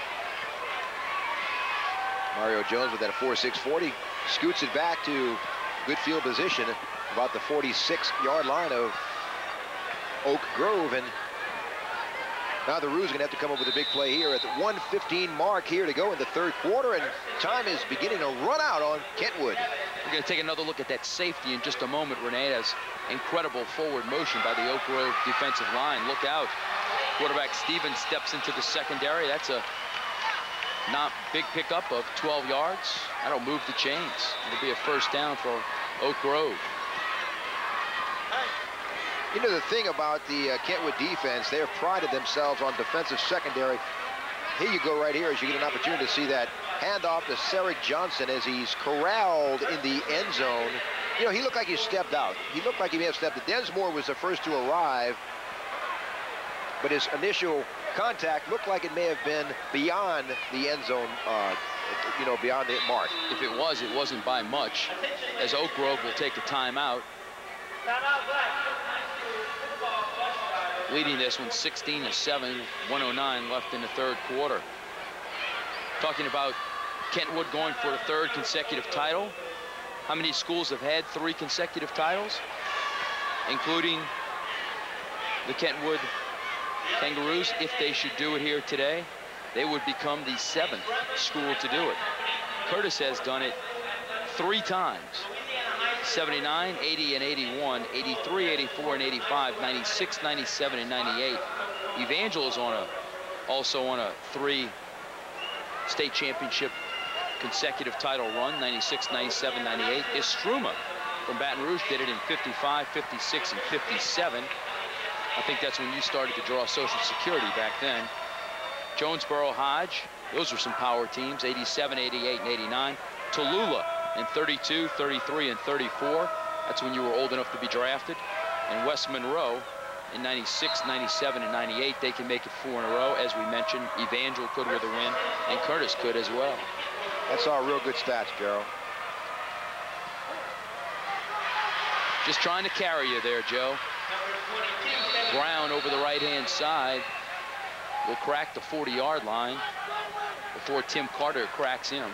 Mario Jones with that 4.6 40 scoots it back to good field position, about the 46-yard line of Oak Grove. And now the Roos are going to have to come up with a big play here at the 1:15 mark here to go in the 3rd quarter, and time is beginning to run out on Kentwood. We're going to take another look at that safety in just a moment. Renee, has incredible forward motion by the Oak Grove defensive line. Look out. Quarterback Stevens steps into the secondary. That's a not big pickup of 12 yards. That'll move the chains. It'll be a 1st down for Oak Grove. You know, the thing about the Kentwood defense, they have prided themselves on defensive secondary. Here you go right here as you get an opportunity to see that handoff to Ceric Johnson as he's corralled in the end zone. You know, he looked like he stepped out. He looked like he may have stepped out. Densmore was the first to arrive, but his initial contact looked like it may have been beyond the end zone, you know, beyond the mark. If it was, it wasn't by much, as Oak Grove will take a timeout. Leading this one 16-7, 1:09 left in the 3rd quarter. Talking about Kentwood going for a 3rd consecutive title. How many schools have had 3 consecutive titles, including the Kentwood Kangaroos? If they should do it here today, they would become the 7th school to do it. Curtis has done it 3 times. 79, 80, and 81, 83, 84, and 85, 96, 97, and 98. Evangel is also on a 3 state championship consecutive title run, 96, 97, 98. Istruma from Baton Rouge did it in 55, 56, and 57. I think that's when you started to draw Social Security back then. Jonesboro Hodge, those were some power teams, 87, 88, and 89. Tallulah in 32, 33, and 34. That's when you were old enough to be drafted. And West Monroe in 96, 97, and 98. They can make it 4 in a row. As we mentioned, Evangel could with a win, and Curtis could as well. That's all real good stats, Joe. Just trying to carry you there, Joe. Brown over the right-hand side will crack the 40-yard line before Tim Carter cracks him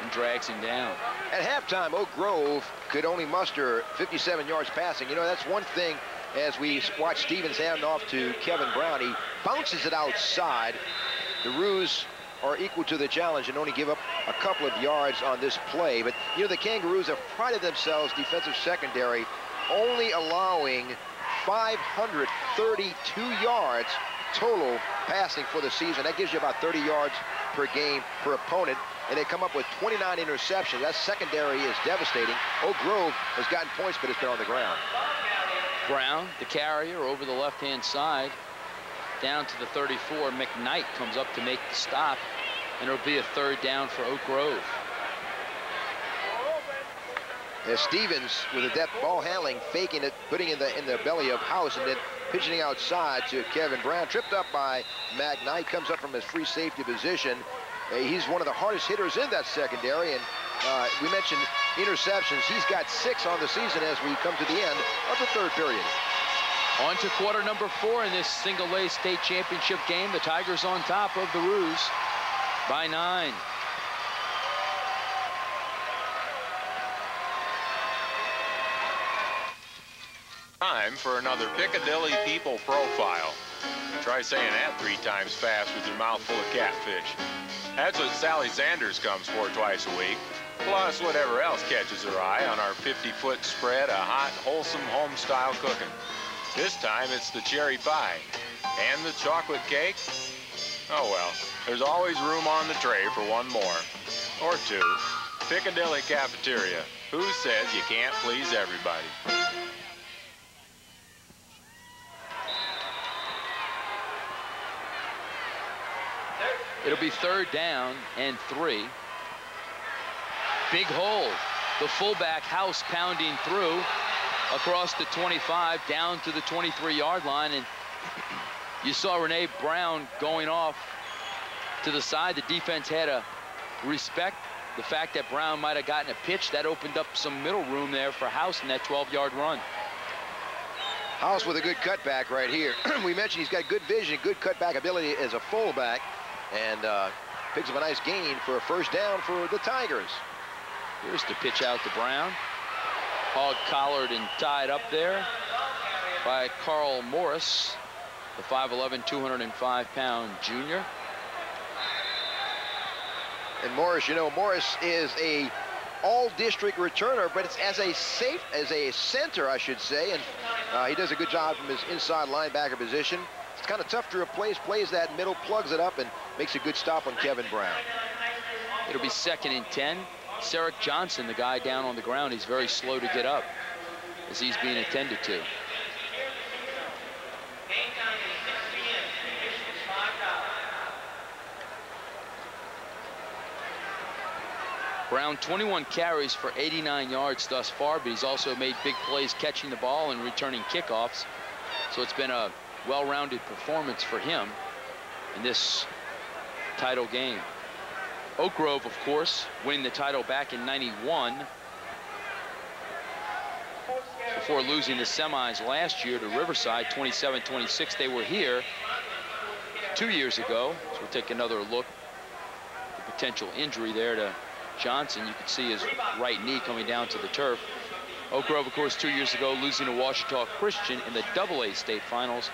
and drags him down. At halftime, Oak Grove could only muster 57 yards passing. You know, that's one thing as we watch Stevens hand off to Kevin Brown. He bounces it outside. The Roos are equal to the challenge and only give up a couple of yards on this play. But, you know, the Kangaroos have prided themselves, defensive secondary, only allowing 532 yards total passing for the season. That gives you about 30 yards per game per opponent. And they come up with 29 interceptions. That secondary is devastating. Oak Grove has gotten points, but it's been on the ground. Brown, the carrier, over the left-hand side, down to the 34. McKnight comes up to make the stop, and it'll be a third down for Oak Grove. As Stevens, with a depth ball handling, faking it, putting it in the belly of House, and then pitching outside to Kevin Brown. Tripped up by McKnight, comes up from his free safety position. He's one of the hardest hitters in that secondary, and we mentioned interceptions. He's got 6 on the season as we come to the end of the third period. On to quarter number 4 in this single-A state championship game. The Tigers on top of the Roos by 9. Time for another Piccadilly People Profile. Try saying that 3 times fast with your mouth full of catfish. That's what Sally Sanders comes for twice a week, plus whatever else catches her eye on our 50-foot spread of hot, wholesome home-style cooking. This time it's the cherry pie. And the chocolate cake? Oh well, there's always room on the tray for one more. Or 2. Piccadilly Cafeteria. Who says you can't please everybody? It'll be third down and 3. Big hole. The fullback House pounding through across the 25 down to the 23-yard line, and you saw Renee Brown going off to the side. The defense had to respect the fact that Brown might have gotten a pitch. That opened up some middle room there for House in that 12-yard run. House with a good cutback right here. We mentioned he's got good vision, good cutback ability as a fullback, and picks up a nice gain for a first down for the Tigers. Here's the pitch out to Brown. Hog collared and tied up there by Carl Morris, the 5'11", 205-pound junior. And Morris, you know, Morris is a all-district returner, but it's as a center, I should say, and he does a good job from his inside linebacker position. It's kind of tough to replace, plays that middle, plugs it up, and makes a good stop on Kevin Brown. It'll be 2nd and 10. Sarek Johnson, the guy down on the ground, he's very slow to get up as he's being attended to. Brown, 21 carries for 89 yards thus far, but he's also made big plays catching the ball and returning kickoffs. So it's been a well-rounded performance for him in this title game. Oak Grove, of course, winning the title back in '91 before losing the semis last year to Riverside 27-26. They were here 2 years ago. So we'll take another look at the potential injury there to Johnson. You can see his right knee coming down to the turf. Oak Grove, of course, 2 years ago losing to Ouachita Christian in the AA state finals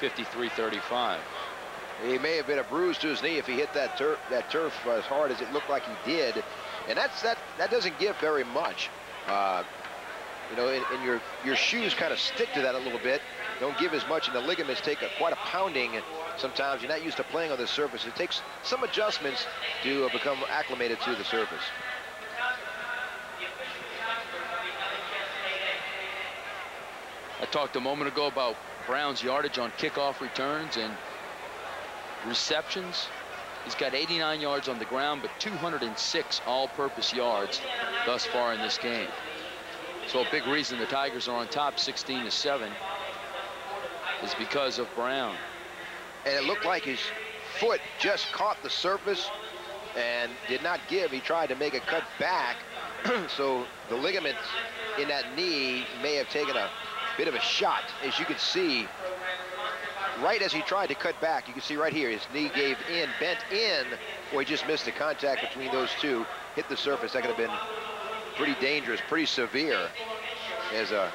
53-35. He may have been a bruise to his knee if he hit that turf as hard as it looked like he did, and that doesn't give very much. You know, and your shoes kind of stick to that a little bit, don't give as much, and the ligaments take quite a pounding. Sometimes you're not used to playing on this surface. It takes some adjustments to become acclimated to the surface. I talked a moment ago about Brown's yardage on kickoff returns and receptions. He's got 89 yards on the ground, but 206 all-purpose yards thus far in this game. So a big reason the Tigers are on top 16-7 is because of Brown. And it looked like his foot just caught the surface and did not give. He tried to make a cut back, so the ligaments in that knee may have taken a bit of a shot. As you can see, right as he tried to cut back, you can see right here, his knee gave in, bent in. Boy, he just missed the contact between those two, hit the surface. That could have been pretty dangerous, pretty severe. As a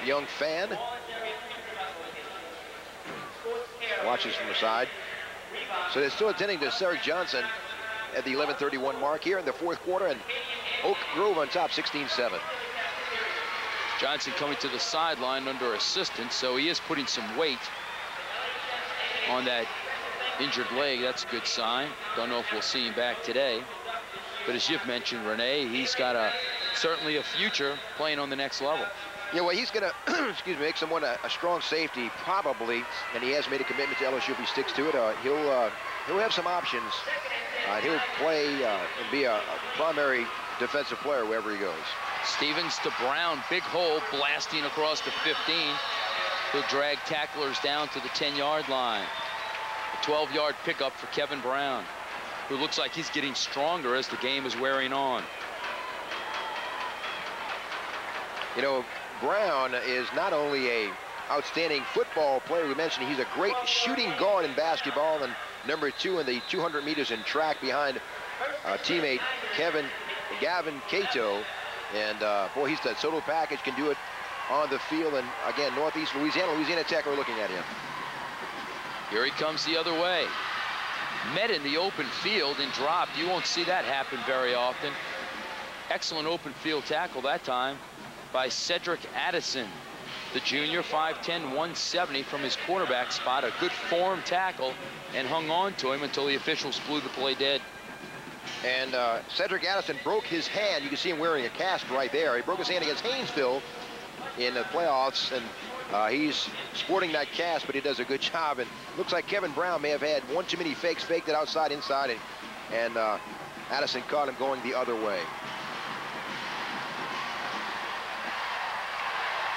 young fan watches from the side. So they're still attending to Sarek Johnson at the 11:31 mark here in the fourth quarter, and Oak Grove on top 16-7. Johnson coming to the sideline under assistance, so he is putting some weight on that injured leg. That's a good sign. Don't know if we'll see him back today. But as you've mentioned, Renee, he's got certainly a future playing on the next level. Yeah, well, he's going to, excuse me, make someone a strong safety, probably, and he has made a commitment to LSU if he sticks to it. He'll have some options. He'll play and be a primary defensive player wherever he goes. Stevens to Brown, big hole, blasting across the 15. He'll drag tacklers down to the 10-yard line. A 12-yard pickup for Kevin Brown, who looks like he's getting stronger as the game is wearing on. You know, Brown is not only a outstanding football player. We mentioned he's a great shooting guard in basketball and number 2 in the 200 meters in track behind teammate Gavin Cato. And boy, he's the total package, can do it on the field. And again, Northeast Louisiana Tech are looking at him. Here he comes the other way. Met in the open field and dropped. You won't see that happen very often. Excellent open field tackle that time by Cedric Addison, the junior, 5'10", 170 from his quarterback spot. A good form tackle, and hung on to him until the officials blew the play dead. And Cedric Addison broke his hand. You can see him wearing a cast right there. He broke his hand against Haynesville in the playoffs, and he's sporting that cast, but he does a good job. And looks like Kevin Brown may have had one too many fakes, faked it outside, inside, and Addison caught him going the other way.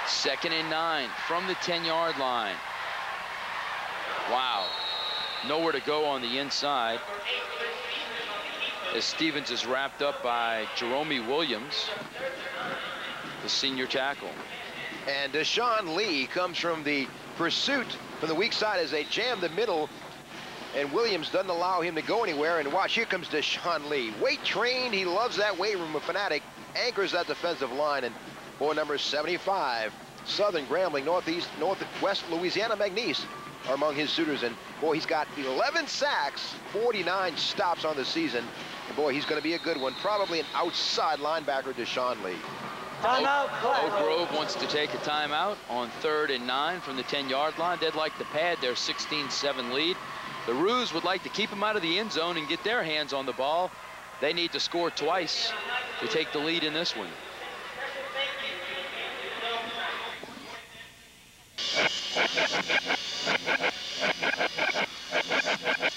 2nd and 9 from the 10-yard line. Wow. Nowhere to go on the inside, as Stevens is wrapped up by Jerome Williams, the senior tackle. And Deshaun Lee comes from the pursuit from the weak side as they jam the middle, and Williams doesn't allow him to go anywhere. And watch, here comes Deshaun Lee. Weight trained, he loves that weight room, a fanatic, anchors that defensive line. And boy, number 75, Southern Grambling, Northwest Louisiana McNeese are among his suitors. And boy, he's got 11 sacks, 49 stops on the season. And boy, he's going to be a good one. Probably an outside linebacker, Deshaun Lee. Timeout. Oak Grove wants to take a timeout on 3rd and 9 from the 10-yard line. They'd like to pad their 16-7 lead. The Roos would like to keep them out of the end zone and get their hands on the ball. They need to score twice to take the lead in this one.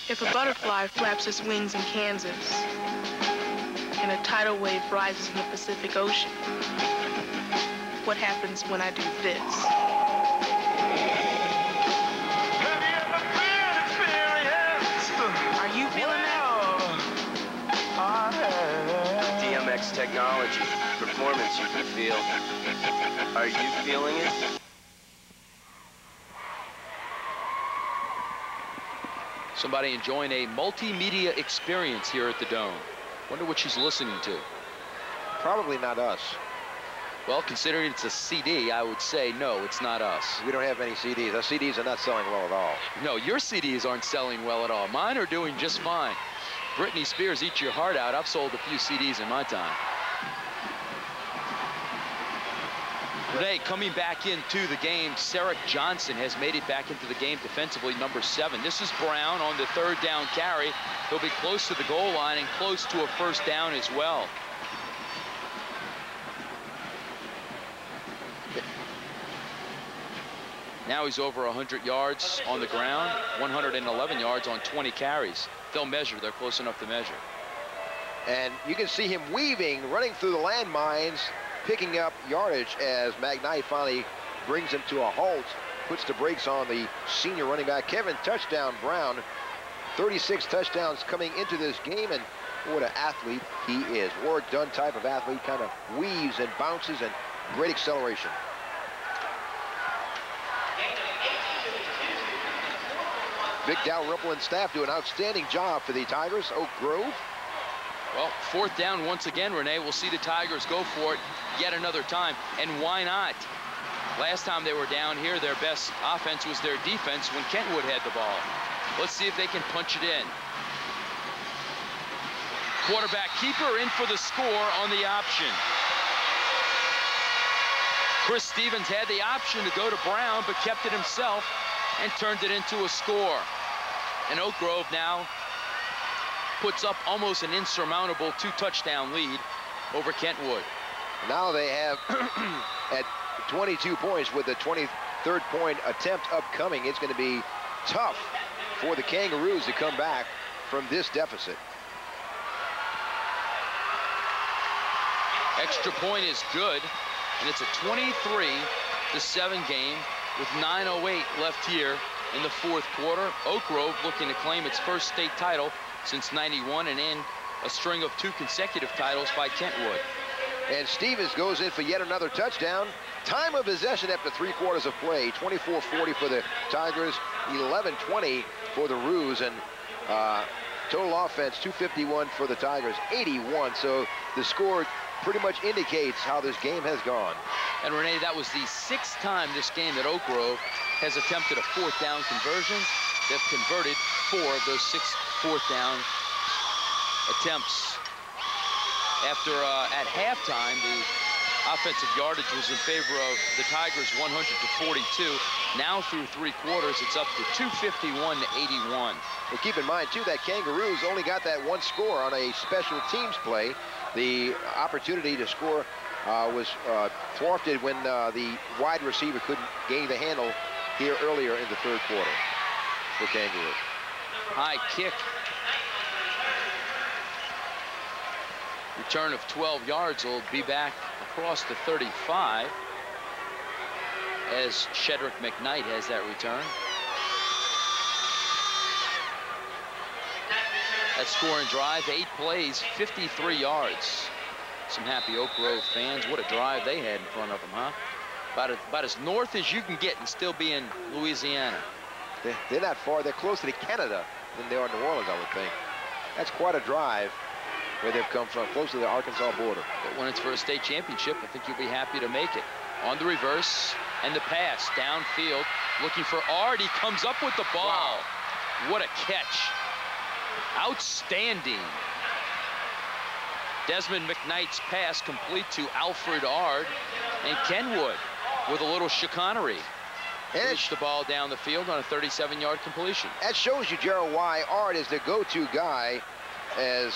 If a butterfly flaps its wings in Kansas and a tidal wave rises in the Pacific Ocean, what happens when I do this? Are you feeling that? DMX technology, performance you can feel. Are you feeling it? Somebody enjoying a multimedia experience here at the Dome. Wonder what she's listening to. Probably not us. Well, considering it's a CD, I would say no, it's not us. We don't have any CDs. Our CDs are not selling well at all. No, your CDs aren't selling well at all. Mine are doing just fine. Britney Spears, Eat Your Heart Out. I've sold a few CDs in my time. Today, coming back into the game, Sarek Johnson has made it back into the game defensively, number 7. This is Brown on the 3rd down carry. He'll be close to the goal line and close to a 1st down as well. Now he's over 100 yards on the ground, 111 yards on 20 carries. They'll measure. They're close enough to measure. And you can see him weaving, running through the landmines, picking up yardage as McKnight finally brings him to a halt, puts the brakes on the senior running back. Kevin Touchdown Brown, 36 touchdowns coming into this game, and what an athlete he is. Work done type of athlete, kind of weaves and bounces and great acceleration. Vic Dalrymple and staff do an outstanding job for the Tigers. Oak Grove. Well, 4th down once again, Renee. We'll see the Tigers go for it yet another time. And why not? Last time they were down here, their best offense was their defense when Kentwood had the ball. Let's see if they can punch it in. Quarterback keeper in for the score on the option. Chris Stevens had the option to go to Brown, but kept it himself and turned it into a score. And Oak Grove now puts up almost an insurmountable 2-touchdown lead over Kentwood. Now they have at 22 points with the 23rd point attempt upcoming. It's going to be tough for the Kangaroos to come back from this deficit. Extra point is good, and it's a 23-7 game with 9:08 left here in the fourth quarter. Oak Grove looking to claim its first state title since '91 and end a string of 2 consecutive titles by Kentwood. And Stevens goes in for yet another touchdown. Time of possession after 3 quarters of play, 24-40 for the Tigers, 11-20 for the Roos, and total offense 251 for the Tigers, 81. So the score pretty much indicates how this game has gone. And Renee, that was the 6th time this game that Oak Grove has attempted a 4th down conversion. They've converted 4 of those 6 4th down attempts. After at halftime, the offensive yardage was in favor of the Tigers, 100-42. Now through 3 quarters, it's up to 251-81. Well, keep in mind too that Kangaroos only got that 1 score on a special teams play. The opportunity to score was thwarted when the wide receiver couldn't gain the handle here earlier in the 3rd quarter for Kangaroos. High kick. Return of 12 yards will be back across the 35 as Shedrick McKnight has that return. That scoring drive, 8 plays, 53 yards. Some happy Oak Grove fans. What a drive they had in front of them, huh? About as north as you can get and still be in Louisiana. They're not far. They're closer to Canada than they are New Orleans, I would think. That's quite a drive where they've come from, close to the Arkansas border. But when it's for a state championship, I think you'll be happy to make it. On the reverse and the pass downfield, looking for Ard. He comes up with the ball. Wow. What a catch. Outstanding. Desmond McKnight's pass complete to Alfred Ard, and Kenwood with a little chicanery. Pushed the ball down the field on a 37-yard completion. That shows you, Gerald, why Ard is the go-to guy as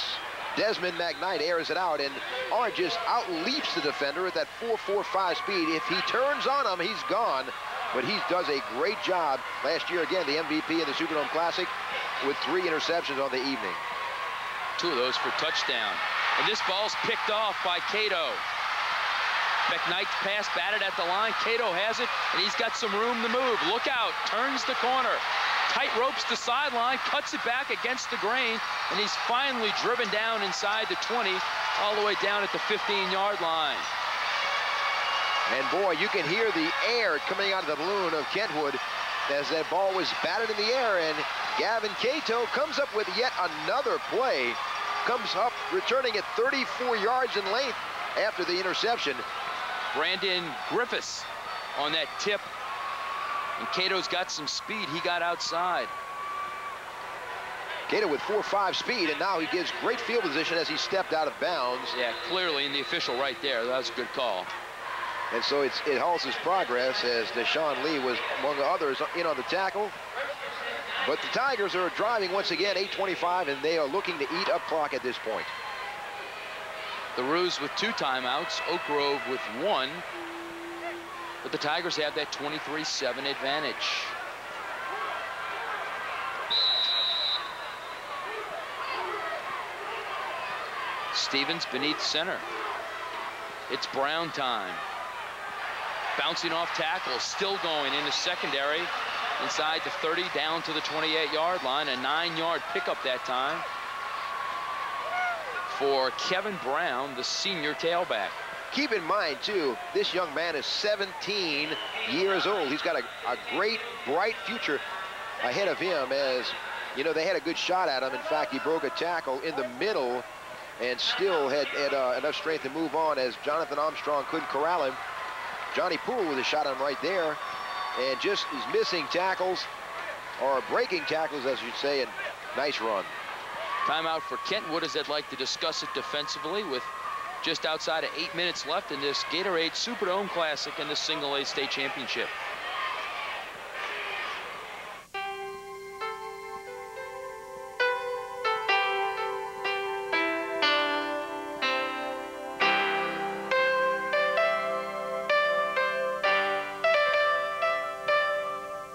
Desmond McKnight airs it out, and Ard just outleaps the defender at that 4.45 speed. If he turns on him, he's gone. But he does a great job. Last year, again, the MVP in the Superdome Classic with 3 interceptions on the evening. 2 of those for touchdown. And this ball's picked off by Cato. McKnight's pass batted at the line. Cato has it, and he's got some room to move. Look out, turns the corner. Tight ropes the sideline, cuts it back against the grain, and he's finally driven down inside the 20, all the way down at the 15-yard line. And boy, you can hear the air coming out of the balloon of Kentwood as that ball was batted in the air, and Gavin Cato comes up with yet another play. Comes up returning at 34 yards in length after the interception. Brandon Griffiths on that tip. And Cato's got some speed. He got outside. Cato with 4.5 speed, and now he gives great field position as he stepped out of bounds. Yeah, clearly in the official right there. That was a good call. And so it halts his progress as Deshaun Lee was, among others, in on the tackle. But the Tigers are driving once again, 8:25, and they are looking to eat up clock at this point. The Roos with 2 timeouts, Oak Grove with 1. But the Tigers have that 23-7 advantage. Stevens beneath center. It's Brown time. Bouncing off tackles, still going in the secondary. Inside the 30, down to the 28-yard line. A 9-yard pickup that time for Kevin Brown, the senior tailback. Keep in mind, too, this young man is 17 years old. He's got a great, bright future ahead of him as, you know, they had a good shot at him. In fact, he broke a tackle in the middle and still had enough strength to move on as Jonathan Armstrong couldn't corral him. Johnny Poole with a shot on him right there. And just he's missing tackles, or breaking tackles, as you'd say, and nice run. Timeout for Kentwood as they'd like to discuss it defensively with just outside of 8 minutes left in this Gatorade Superdome Classic and the Single A State Championship.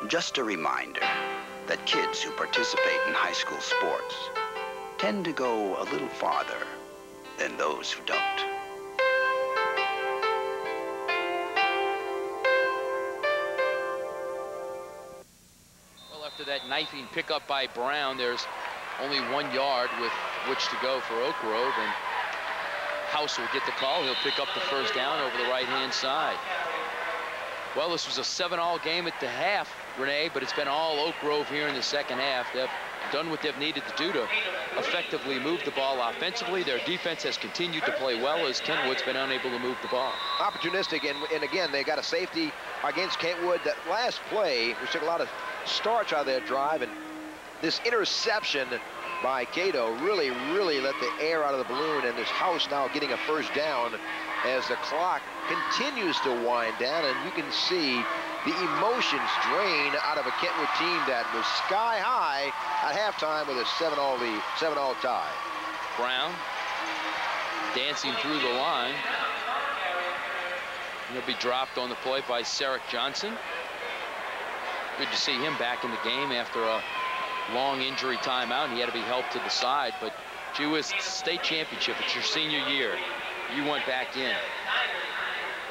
Just a reminder that kids who participate in high school sports tend to go a little farther than those who don't. Well, after that knifing pickup by Brown, there's only 1 yard with which to go for Oak Grove, and House will get the call. He'll pick up the first down over the right-hand side. Well, this was a 7-all game at the half, Renee, but it's been all Oak Grove here in the second half. They've done what they've needed to do to effectively move the ball offensively. Their defense has continued to play well as Kentwood's been unable to move the ball. Opportunistic, and again, they got a safety against Kentwood. That last play, which took a lot of starch out of their drive, and this interception by Cato really let the air out of the balloon, and this House now getting a first down as the clock continues to wind down, and you can see the emotions drain out of a Kentwood team that was sky high at halftime with a 7-all lead, 7-all tie. Brown dancing through the line. He'll be dropped on the play by Sarek Johnson. Good to see him back in the game after a long injury timeout. He had to be helped to the side, but gee whiz, state championship, it's your senior year. You went back in.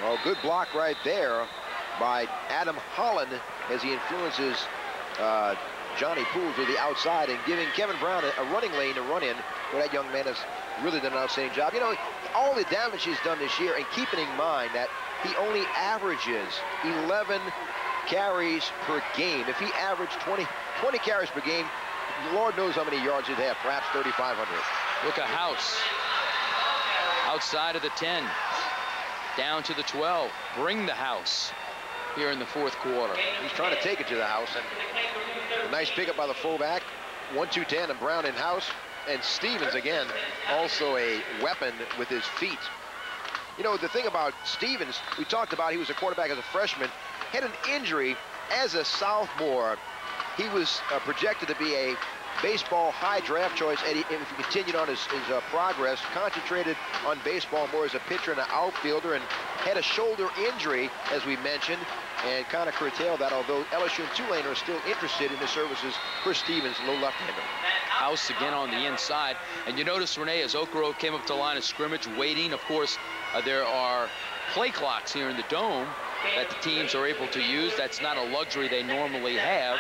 Well, good block right there by Adam Holland as he influences Johnny Poole to the outside and giving Kevin Brown a running lane to run in, where that young man has really done an outstanding job. You know, all the damage he's done this year, and keeping in mind that he only averages 11 carries per game. If he averaged 20 carries per game, Lord knows how many yards he'd have, perhaps 3,500. Look at House. Outside of the 10, down to the 12. Bring the House here in the fourth quarter. He's trying to take it to the House, and a nice pickup by the fullback. 1-2 tandem, Brown in House, and Stevens again, also a weapon with his feet. You know, the thing about Stevens, we talked about he was a quarterback as a freshman, had an injury as a sophomore. He was projected to be a baseball high draft choice, and if he continued on his progress, concentrated on baseball more as a pitcher and an outfielder, and had a shoulder injury, as we mentioned, and kind of curtailed that, although LSU and Tulane are still interested in the services for Stevens, low left-hander. House again on the inside, and you notice, Renee, as Oak Grove came up to the line of scrimmage waiting, of course, there are play clocks here in the dome that the teams are able to use. That's not a luxury they normally have.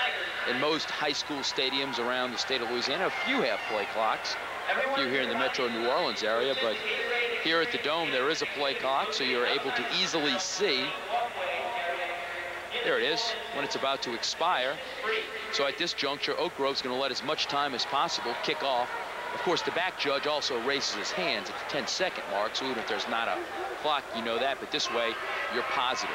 In most high school stadiums around the state of Louisiana, a few have play clocks, a few here in the metro New Orleans area, but here at the Dome there is a play clock, so you're able to easily see. There it is, when it's about to expire. So at this juncture, Oak Grove's going to let as much time as possible kick off. Of course, the back judge also raises his hands at the 10-second mark, so even if there's not a clock, you know that, but this way, you're positive.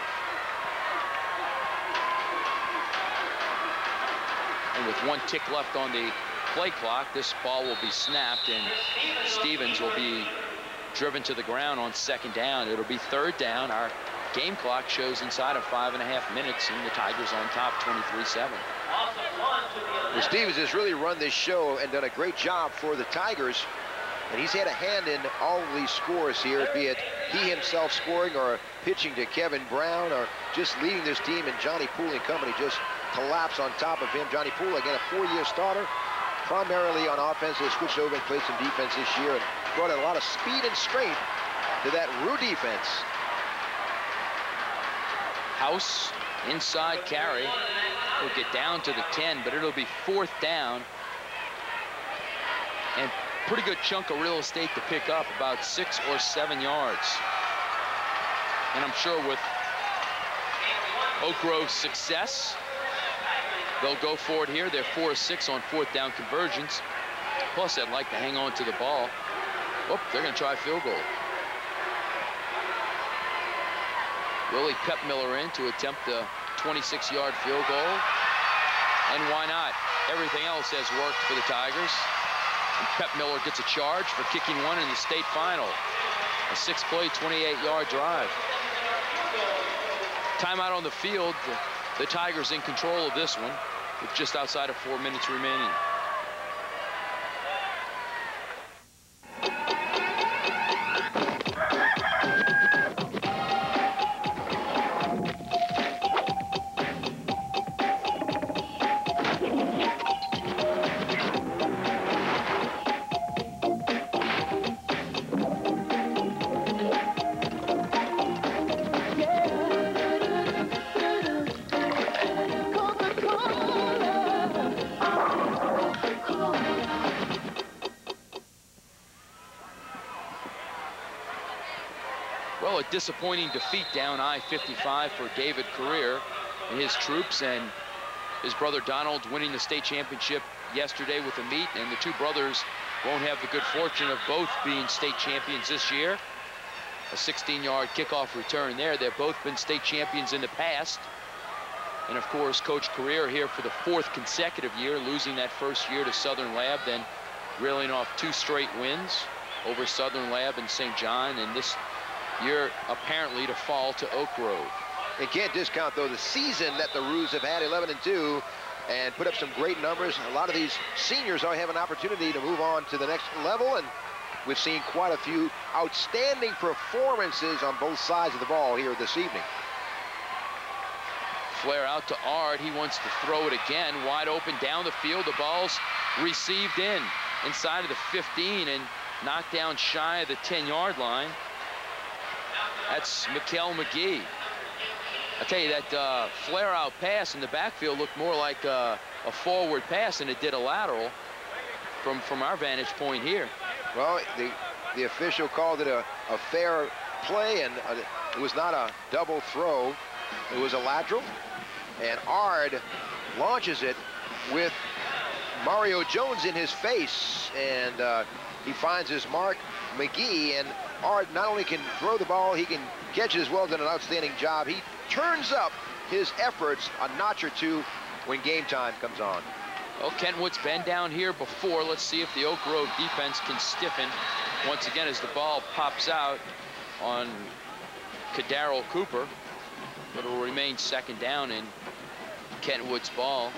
And with 1 tick left on the play clock, this ball will be snapped, and Stevens will be driven to the ground on second down. It'll be third down. Our game clock shows inside of 5.5 minutes, and the Tigers on top 23-7. Well, Stevens has really run this show and done a great job for the Tigers, and he's had a hand in all of these scores here, be it he himself scoring or pitching to Kevin Brown or just leading this team, and Johnny Poole and company just collapse on top of him. Johnny Poole, again, a 4-year starter, primarily on offense. They switched over and played some defense this year and brought a lot of speed and strength to that Rue defense. House, inside carry. Will get down to the 10, but it'll be fourth down. And pretty good chunk of real estate to pick up, about 6 or 7 yards. And I'm sure with Oak Grove's success, they'll go for it here. They're 4-6 on fourth down conversions. Plus, they'd like to hang on to the ball. Oh, they're going to try a field goal. Willie Pepmiller in to attempt the 26-yard field goal. And why not? Everything else has worked for the Tigers. And Pepmiller gets a charge for kicking one in the state final. A 6-play, 28-yard drive. Timeout on the field. The Tigers in control of this one with just outside of 4 minutes remaining. Well, a disappointing defeat down I-55 for David Career and his troops, and his brother Donald winning the state championship yesterday with a meet, and the two brothers won't have the good fortune of both being state champions this year. A 16-yard kickoff return there. They've both been state champions in the past. And of course, Coach Career here for the 4th consecutive year, losing that first year to Southern Lab, then reeling off 2 straight wins over Southern Lab and St. John, and this year apparently to fall to Oak Grove. You can't discount, though, the season that the Roos have had, 11-2, and put up some great numbers. A lot of these seniors are having an opportunity to move on to the next level, and we've seen quite a few outstanding performances on both sides of the ball here this evening. Flare out to Ard. He wants to throw it again. Wide open down the field. The ball's received inside of the 15 and knocked down shy of the 10-yard line. That's Mikkel McGee. I tell you, that flare-out pass in the backfield looked more like a forward pass than it did a lateral from our vantage point here. Well, the official called it a fair play, and it was not a double throw. It was a lateral, and Ard launches it with Mario Jones in his face, and he finds his mark, McGee, and Ard not only can throw the ball, he can catch it as well. Done an outstanding job. He turns up his efforts a notch or two when game time comes on. Well, Kentwood's been down here before. Let's see if the Oak Grove defense can stiffen once again as the ball pops out on Kadarrell Cooper. But it will remain second down in Kentwood's ball.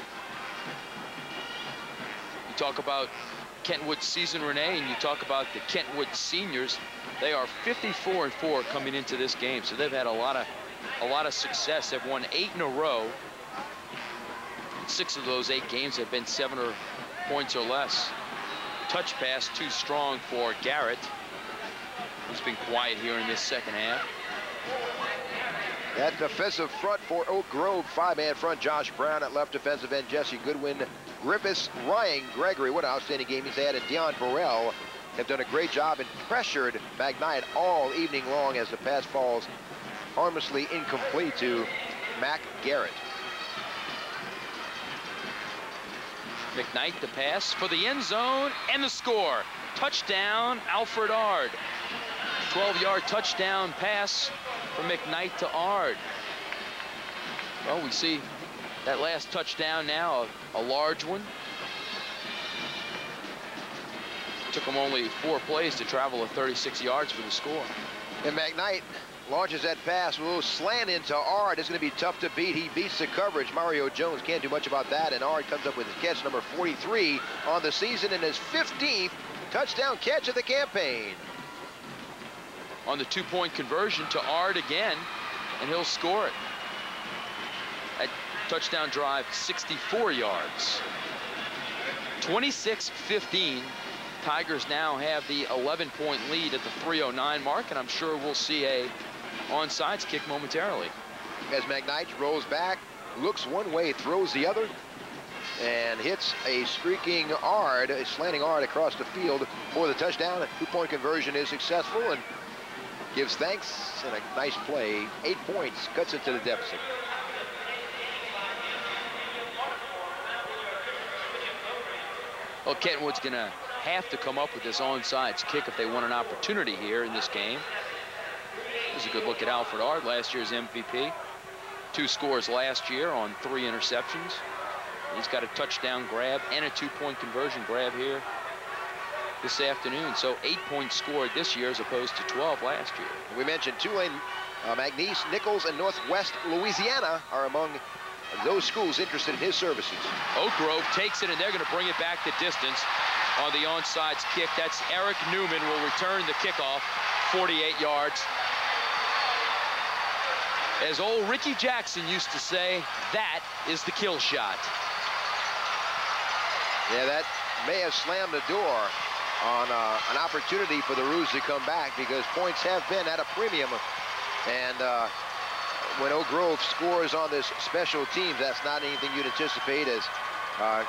You talk about Kentwood's season, Renee, and you talk about the Kentwood seniors. They are 54-4 coming into this game, so they've had a lot of success. They've won 8 in a row. 6 of those 8 games have been 7 points or less. Touch pass too strong for Garrett, who's been quiet here in this second half. That defensive front for Oak Grove, 5-man front. Josh Brown at left defensive end, Jesse Goodwin, Griffiths, Ryan Gregory. What an outstanding game he's had. And Deion Burrell have done a great job and pressured McKnight all evening long as the pass falls harmlessly incomplete to Mac Garrett. McKnight the pass for the end zone and the score. Touchdown, Alfred Ard. 12-yard touchdown pass from McKnight to Ard. Well, we see that last touchdown now, a large one. Took him only 4 plays to travel 36 yards for the score. And McKnight launches that pass, a little slant into Ard. It's going to be tough to beat. He beats the coverage. Mario Jones can't do much about that, and Ard comes up with his catch number 43 on the season and his 15th touchdown catch of the campaign. On the 2-point conversion to Ard again, and he'll score it. That touchdown drive, 64 yards. 26-15. Tigers now have the 11-point lead at the 3:09 mark, and I'm sure we'll see a onside kick momentarily. As McKnight rolls back, looks one way, throws the other, and hits a streaking Ard, a slanting Ard across the field for the touchdown. A 2-point conversion is successful and gives thanks, and a nice play. 8 points, cuts it to the deficit. Well, Kentwood's going to have to come up with this onside kick if they want an opportunity here in this game. Here's a good look at Alfred Ard, last year's MVP. 2 scores last year on 3 interceptions. He's got a touchdown grab and a 2-point conversion grab here this afternoon. So 8 points scored this year as opposed to 12 last year. We mentioned Tulane, McNeese, Nichols, and Northwest Louisiana are among those schools interested in his services. Oak Grove takes it, and they're going to bring it back the distance on the onside kick. That's Eric Newman will return the kickoff, 48 yards. As old Ricky Jackson used to say, that is the kill shot. Yeah, that may have slammed the door on an opportunity for the Roos to come back, because points have been at a premium. And when Oak Grove scores on this special team, that's not anything you'd anticipate, as a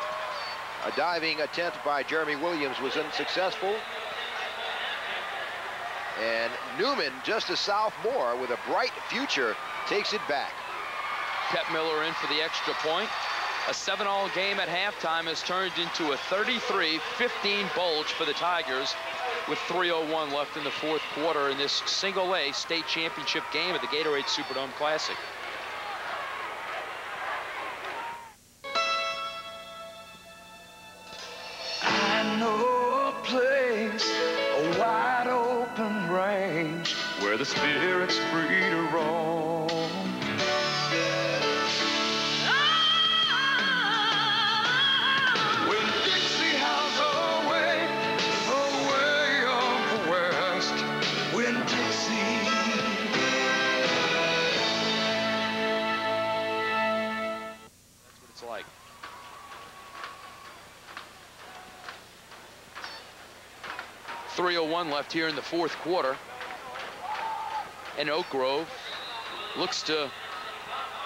diving attempt by Jeremy Williams was unsuccessful. And Newman, just a sophomore with a bright future, takes it back. Pep Miller in for the extra point. A 7-all game at halftime has turned into a 33-15 bulge for the Tigers with 3:01 left in the fourth quarter in this single-A state championship game at the Gatorade Superdome Classic. I know a place, a wide open range where the spirit's free to roam. When Dixie howls away, away on the west, when Dixie. That's what it's like. .301 left here in the fourth quarter. And Oak Grove looks to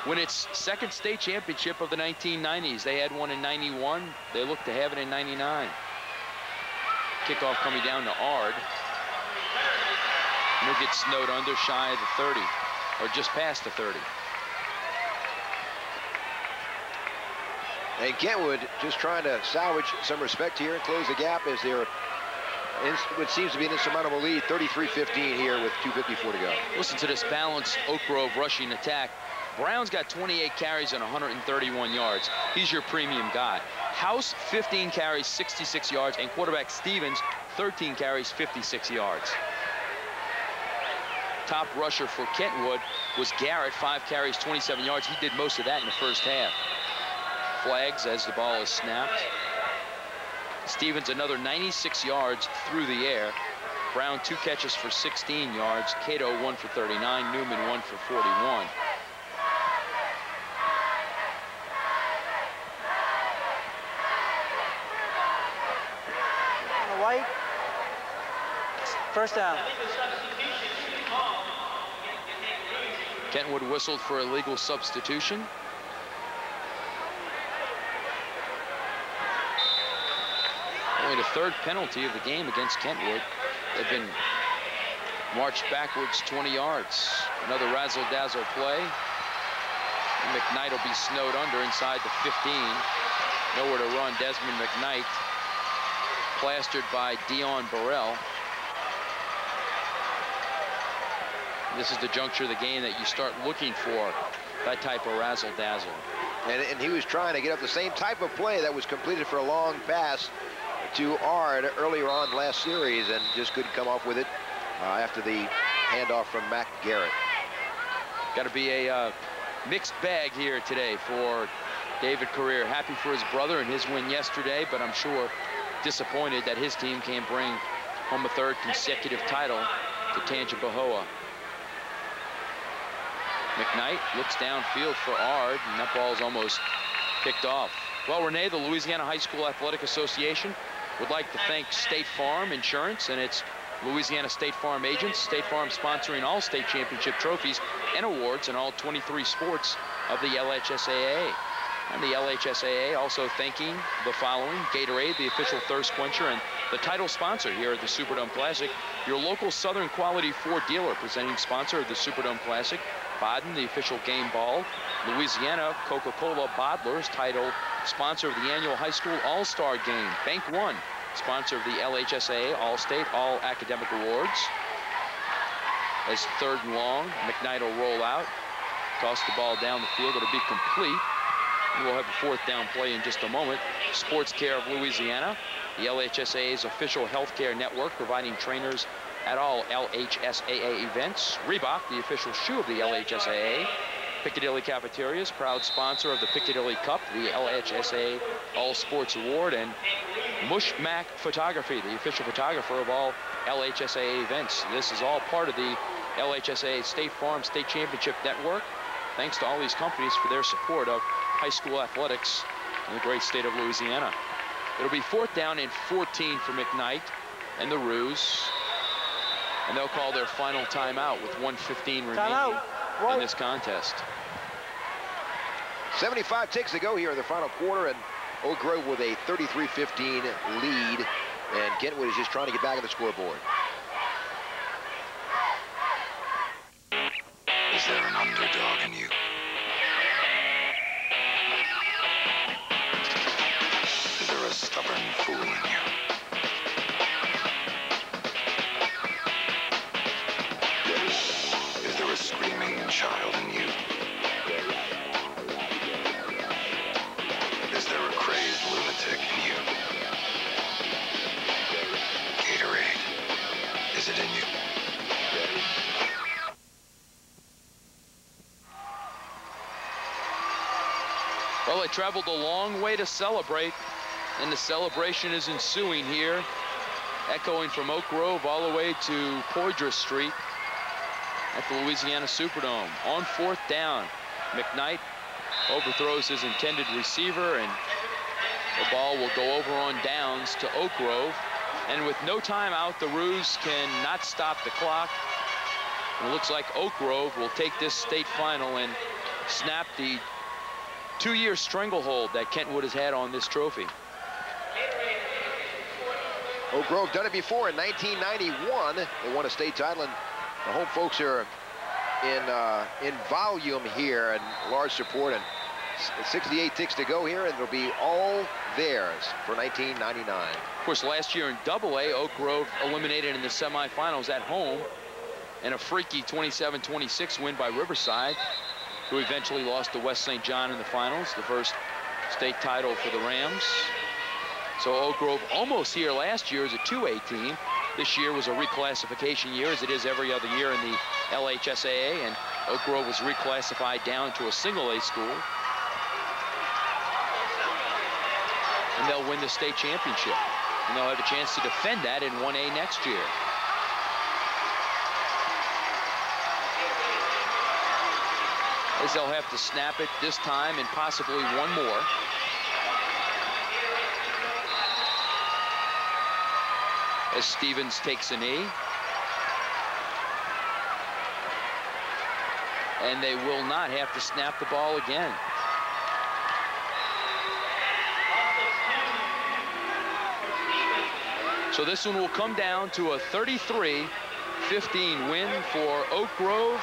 win its second state championship of the 1990s. They had one in 91. They look to have it in 99. Kickoff coming down to Ard. And he'll get snowed under shy of the 30, or just past the 30. And Kentwood just trying to salvage some respect here and close the gap as they're in what seems to be an insurmountable lead, 33-15 here with 2:54 to go. Listen to this balanced Oak Grove rushing attack. Brown's got 28 carries and 131 yards. He's your premium guy. House, 15 carries, 66 yards, and quarterback Stevens, 13 carries, 56 yards. Top rusher for Kentwood was Garrett, 5 carries, 27 yards. He did most of that in the first half. Flags as the ball is snapped. Stevens another 96 yards through the air. Brown 2 catches for 16 yards. Cato 1 for 39. Newman 1 for 41. On the white. First down. Kentwood whistled for a legal substitution. Only the third penalty of the game against Kentwood. They've been marched backwards 20 yards. Another razzle-dazzle play. McKnight will be snowed under inside the 15. Nowhere to run. Desmond McKnight plastered by Dion Burrell. This is the juncture of the game that you start looking for that type of razzle-dazzle. And he was trying to get up the same type of play that was completed for a long pass to Ard earlier on last series and just couldn't come off with it after the handoff from Mac Garrett. Got to be a mixed bag here today for David Career. Happy for his brother and his win yesterday, but I'm sure disappointed that his team can't bring home a third consecutive title to Tangipahoa. McKnight looks downfield for Ard, and that ball is almost picked off. Well, Renee, the Louisiana High School Athletic Association would like to thank State Farm Insurance and its Louisiana State Farm agents. State Farm sponsoring all state championship trophies and awards in all 23 sports of the LHSAA. And the LHSAA also thanking the following: Gatorade, the official thirst quencher and the title sponsor here at the Superdome Classic. Your local Southern Quality Ford dealer, presenting sponsor of the Superdome Classic. Baden, the official game ball. Louisiana Coca-Cola Bottlers, title sponsor of the annual high school all-star game. Bank One, sponsor of the LHSAA All-State All Academic Awards. As third and long, McKnight will roll out, toss the ball down the field. It'll be complete. And we'll have a fourth down play in just a moment. Sports Care of Louisiana, the LHSAA's official healthcare network, providing trainers at all LHSAA events. Reebok, the official shoe of the LHSAA. Piccadilly Cafeterias, proud sponsor of the Piccadilly Cup, the LHSAA All Sports Award, and Mushmack Photography, the official photographer of all LHSAA events. This is all part of the LHSAA State Farm State Championship Network. Thanks to all these companies for their support of high school athletics in the great state of Louisiana. It'll be fourth down and 14 for McKnight and the Roos. And they'll call their final timeout with 1:15 remaining in this contest. 75 ticks to go here in the final quarter, and Oak Grove with a 33-15 lead, and Kentwood is just trying to get back on the scoreboard. traveled a long way to celebrate, and the celebration is ensuing here, echoing from Oak Grove all the way to Poydras Street at the Louisiana Superdome. On 4th down, McKnight overthrows his intended receiver, and the ball will go over on downs to Oak Grove. And with no timeout, the Roos cannot stop the clock. And it looks like Oak Grove will take this state final and snap the 2-year stranglehold that Kentwood has had on this trophy. Oak Grove done it before in 1991. They won a state title, and the home folks are in volume here and large support. And 68 ticks to go here, and it'll be all theirs for 1999. Of course, last year in AA, Oak Grove eliminated in the semifinals at home, and a freaky 27-26 win by Riverside, who eventually lost to West St. John in the finals, the first state title for the Rams. So Oak Grove almost here last year as a 2A team. This year was a reclassification year, as it is every other year in the LHSAA, and Oak Grove was reclassified down to a single-A school. And they'll win the state championship, and they'll have a chance to defend that in 1A next year. As they'll have to snap it this time and possibly one more. As Stevens takes a knee. And they will not have to snap the ball again. So this one will come down to a 33-15 win for Oak Grove.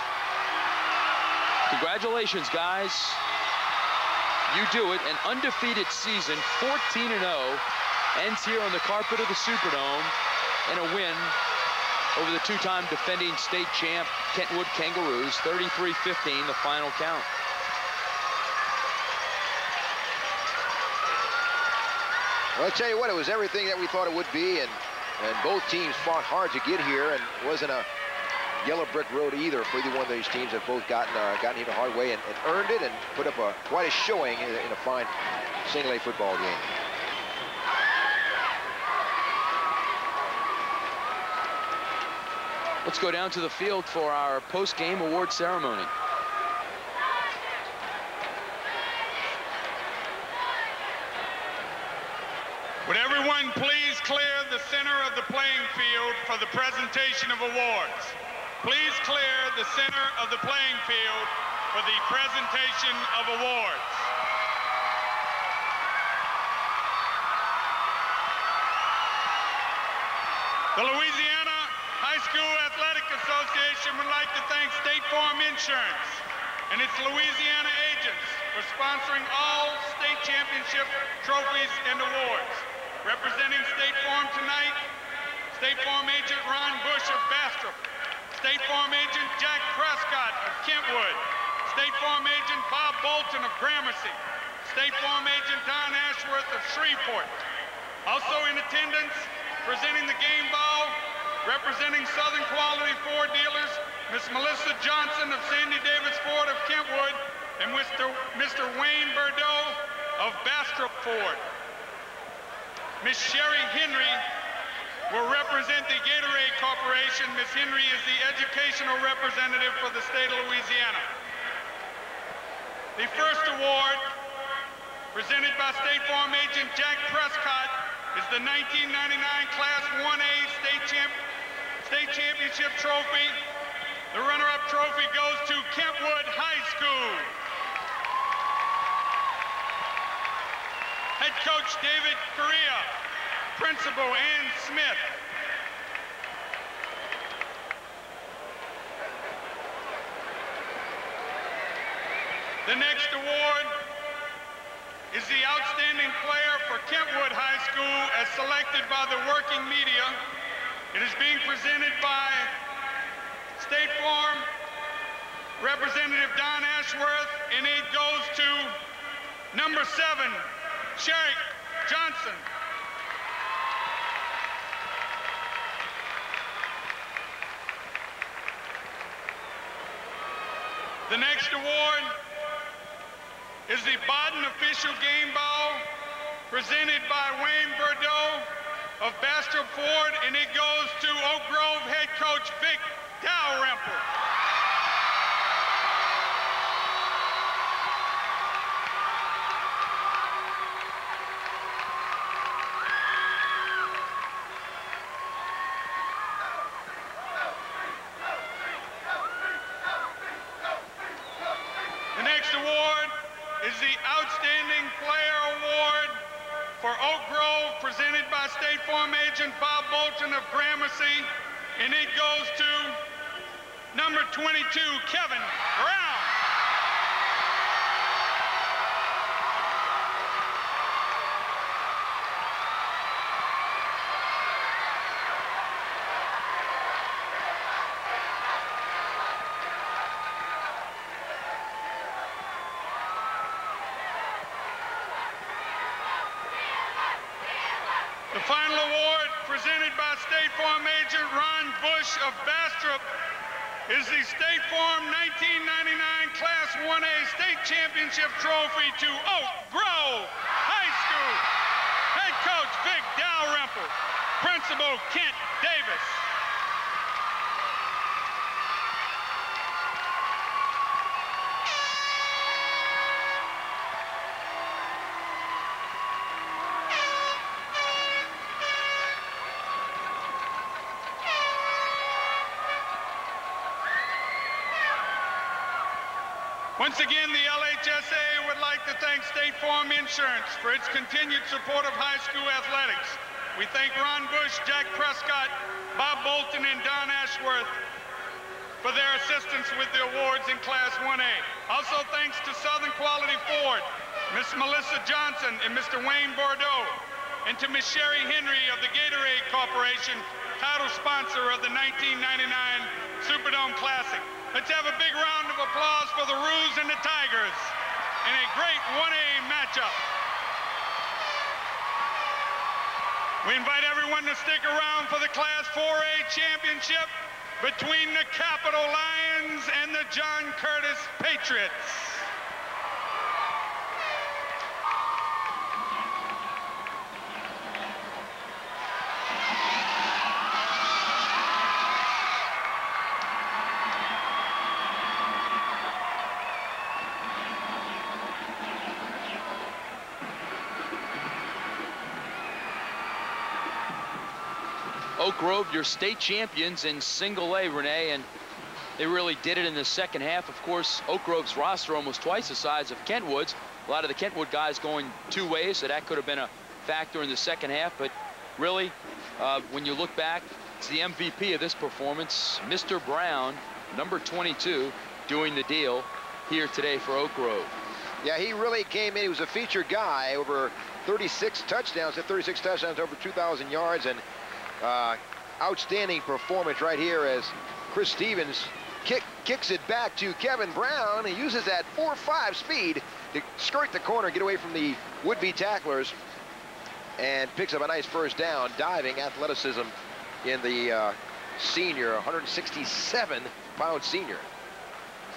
Congratulations, guys. You do it. An undefeated season, 14-0, ends here on the carpet of the Superdome, and a win over the two-time defending state champ Kentwood Kangaroos, 33-15, the final count. Well, I'll tell you what, it was everything that we thought it would be, and both teams fought hard to get here, and it wasn't a yellow brick road either for either one of these teams. Have both gotten here the hard way and earned it, and put up quite a showing in a fine single-A football game. Let's go down to the field for our post-game award ceremony. Would everyone please clear the center of the playing field for the presentation of awards? Please clear the center of the playing field for the presentation of awards. The Louisiana High School Athletic Association would like to thank State Farm Insurance and its Louisiana agents for sponsoring all state championship trophies and awards. Representing State Farm tonight, State Farm agent Ron Bush of Bastrop, State Farm agent Jack Prescott of Kentwood, State Farm agent Bob Bolton of Gramercy, State Farm agent Don Ashworth of Shreveport. Also in attendance, presenting the game ball, representing Southern Quality Ford Dealers, Miss Melissa Johnson of Sandy Davis Ford of Kentwood, and Mr. Wayne Bordeaux of Bastrop Ford. Miss Sherry Henry will represent the Gatorade Corporation. Miss Henry is the educational representative for the state of Louisiana. The first award, presented by State Farm agent Jack Prescott, is the 1999 Class 1A State Championship Trophy. The runner-up trophy goes to Kentwood High School. Head coach David Correa, principal Ann Smith. The next award is the Outstanding Player for Kentwood High School as selected by the working media. It is being presented by State Farm Representative Don Ashworth, and it goes to number 7, Sherry Johnson. The next award is the Baden official game ball presented by Wayne Bordeaux of Bastrop Ford, and it goes to Oak Grove head coach Vic Dalrymple. The next award is the Outstanding Player Award for Oak Grove, presented by State Farm agent Bob Bolton of Gramercy, and it goes to number 22, Kevin Brown. The final award, presented by State Farm agent Ron Bush of Bastrop, is the State Farm 1999 Class 1A State Championship Trophy to Oak Grove High School. Head coach Vic Dalrymple, Principal Kent Davis. Once again, the LHSAA would like to thank State Farm Insurance for its continued support of high school athletics. We thank Ron Bush, Jack Prescott, Bob Bolton, and Don Ashworth for their assistance with the awards in Class 1A. Also thanks to Southern Quality Ford, Miss Melissa Johnson and Mr. Wayne Bordeaux, and to Miss Sherry Henry of the Gatorade Corporation, title sponsor of the 1999 Superdome Classic. Let's have a big round of applause for the Roos and the Tigers in a great 1A matchup. We invite everyone to stick around for the Class 4A championship between the Capital Lions and the John Curtis Patriots. Oak Grove, your state champions in single A, Renee, and they really did it in the second half. Of course, Oak Grove's roster almost twice the size of Kentwood's. A lot of the Kentwood guys going two ways, so that could have been a factor in the second half. But really, when you look back, it's the MVP of this performance, Mr. Brown, number 22, doing the deal here today for Oak Grove. Yeah, he really came in. He was a featured guy, over 36 touchdowns, over 2,000 yards, and outstanding performance right here as Chris Stevens kicks it back to Kevin Brown. He uses that 4.5 speed to skirt the corner, get away from the would-be tacklers, and picks up a nice first down. Diving athleticism in the senior, 167-pound senior.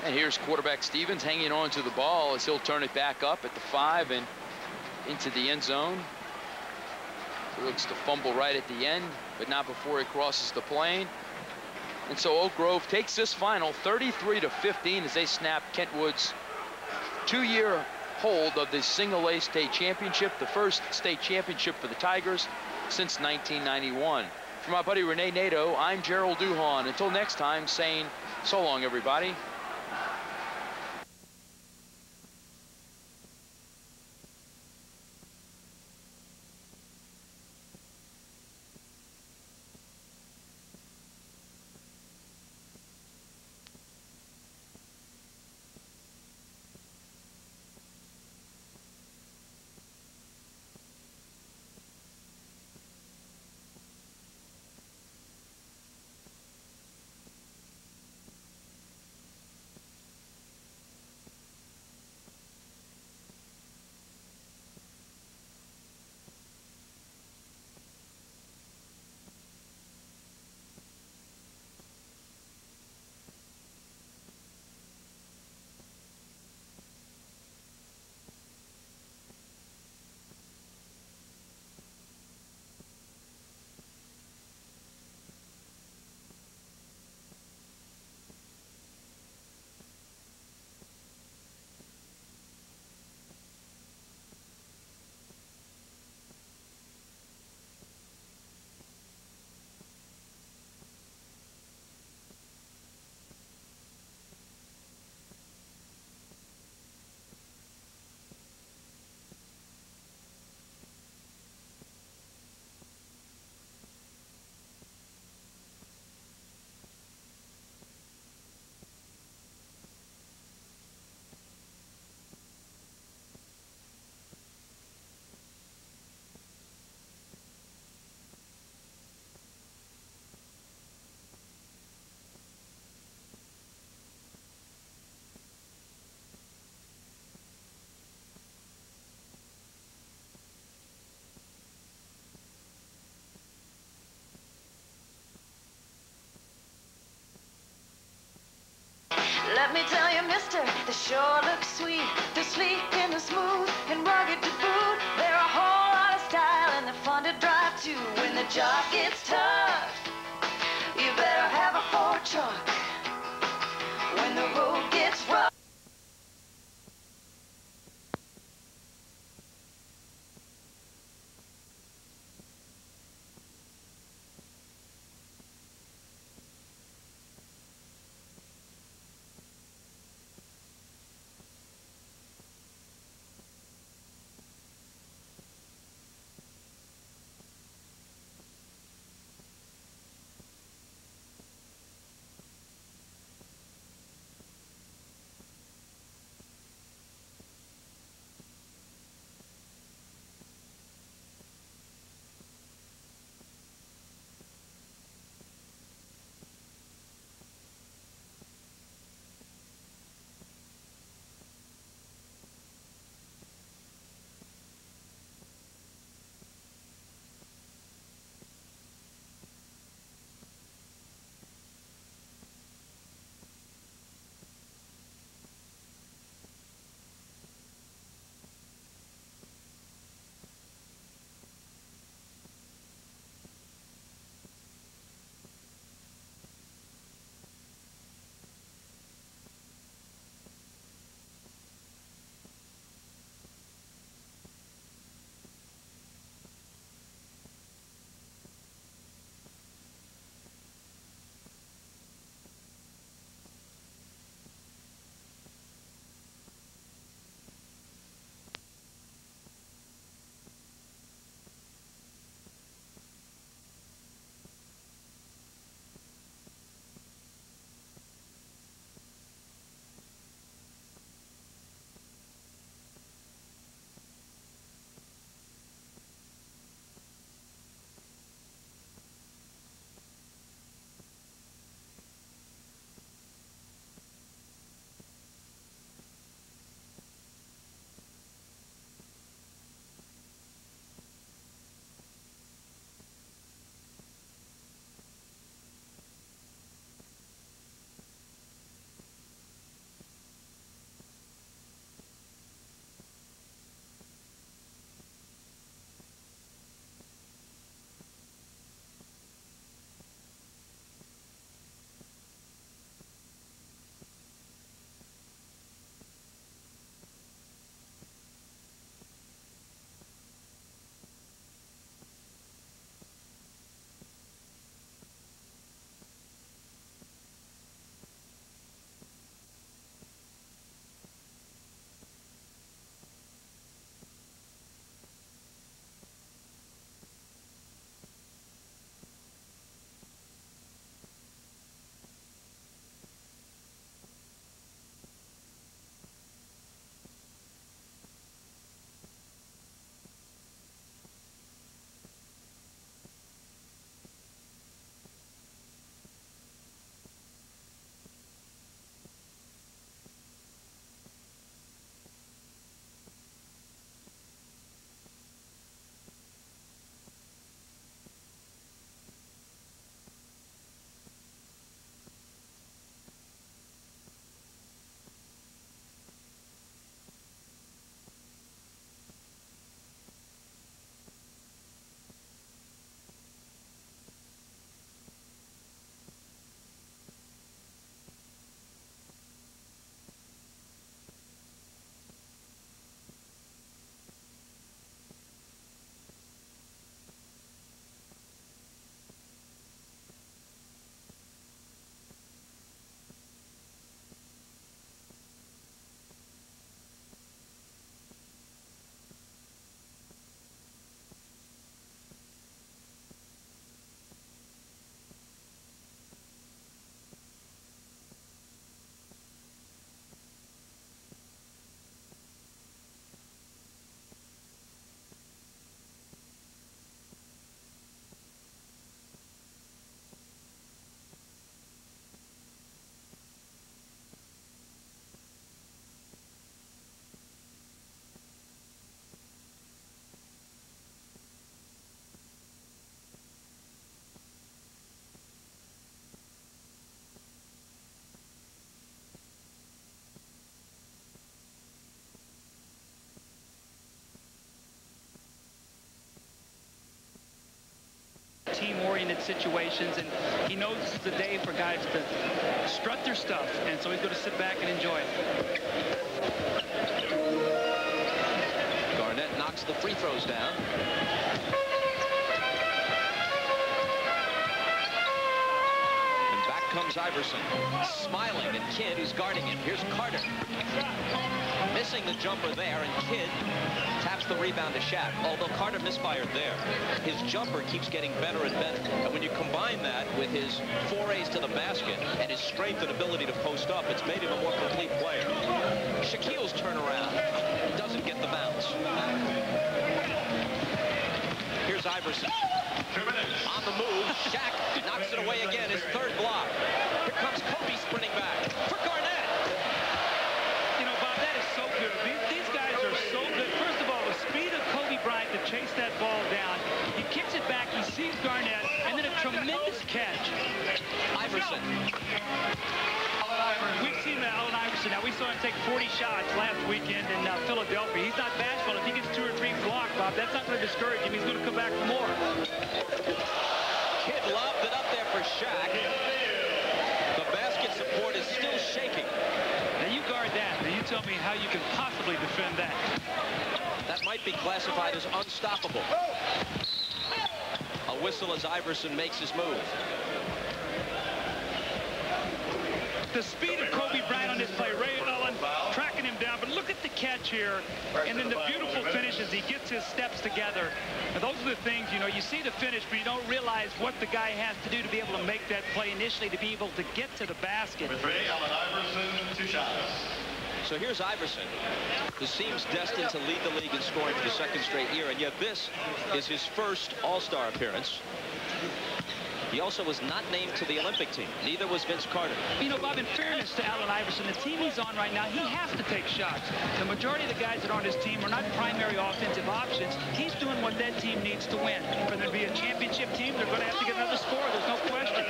And here's quarterback Stevens hanging on to the ball as he'll turn it back up at the 5 and into the end zone. He looks to fumble right at the end, but not before he crosses the plane. And so Oak Grove takes this final 33-15 as they snap Kentwood's 2-year hold of the single A state championship, the first state championship for the Tigers since 1991. For my buddy Renee Nato, I'm Gerald Duhon. Until next time, saying so long, everybody. Let me tell you, mister, they sure look sweet. They're sleek and they're smooth and rugged to boot. They're a whole lot of style and they're fun to drive too. When the job gets tough, you better have a Ford truck. When the road gets rough. team-oriented situations, and he knows this is the day for guys to strut their stuff, and so he's going to sit back and enjoy it. Garnett knocks the free throws down. And back comes Iverson, smiling at Kidd, who's guarding him. Here's Carter. Missing the jumper there, and Kidd taps the rebound to Shaq, although Carter misfired there. His jumper keeps getting better and better, and when you combine that with his forays to the basket and his strength and ability to post up, it's made him a more complete player. Shaquille's turnaround doesn't get the bounce. Here's Iverson. On the move, Shaq knocks it away again, his third block. Here comes Kobe sprinting back for Garnett. You know, Bob, that is so good. These guys are so good. First of all, the speed of Kobe Bryant to chase that ball down. He kicks it back, he sees Garnett, and then a tremendous catch. Iverson. We've seen Allen Iverson. Now, we saw him take 40 shots last weekend in Philadelphia. He's not bashful. If he gets 2 or 3 blocked, Bob, that's not going to discourage him. He's going to come back for more. Kidd lobbed it up there for Shaq. The basket support is still shaking. Now, you guard that. Now, you tell me how you can possibly defend that. That might be classified as unstoppable. A whistle as Iverson makes his move. The speed of Kobe Bryant on this play, Ray Allen tracking him down, but look at the catch here, and then the beautiful finish as he gets his steps together. And those are the things, you know, you see the finish, but you don't realize what the guy has to do to be able to make that play initially, to be able to get to the basket. With Ray Allen Iverson, 2 shots. So here's Iverson, who seems destined to lead the league in scoring for the 2nd straight year, and yet this is his first All-Star appearance. He also was not named to the Olympic team. Neither was Vince Carter. You know, Bob, in fairness to Allen Iverson, the team he's on right now, he has to take shots. The majority of the guys that are on his team are not primary offensive options. He's doing what that team needs to win. For them to be a championship team, they're going to have to get another score. There's no question.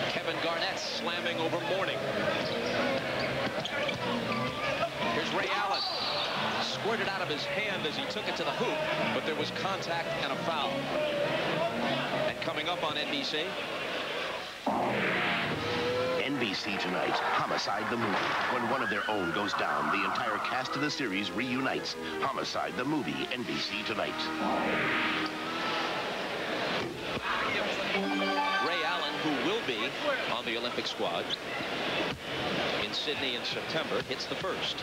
Kevin Garnett slamming over Mourning. Here's Ray Allen. Squirted out of his hand as he took it to the hoop, but there was contact and a foul. And coming up on NBC. NBC tonight, Homicide the Movie. When one of their own goes down, the entire cast of the series reunites. Homicide the Movie, NBC tonight. Ray Allen, who will be on the Olympic squad in Sydney in September, hits the first.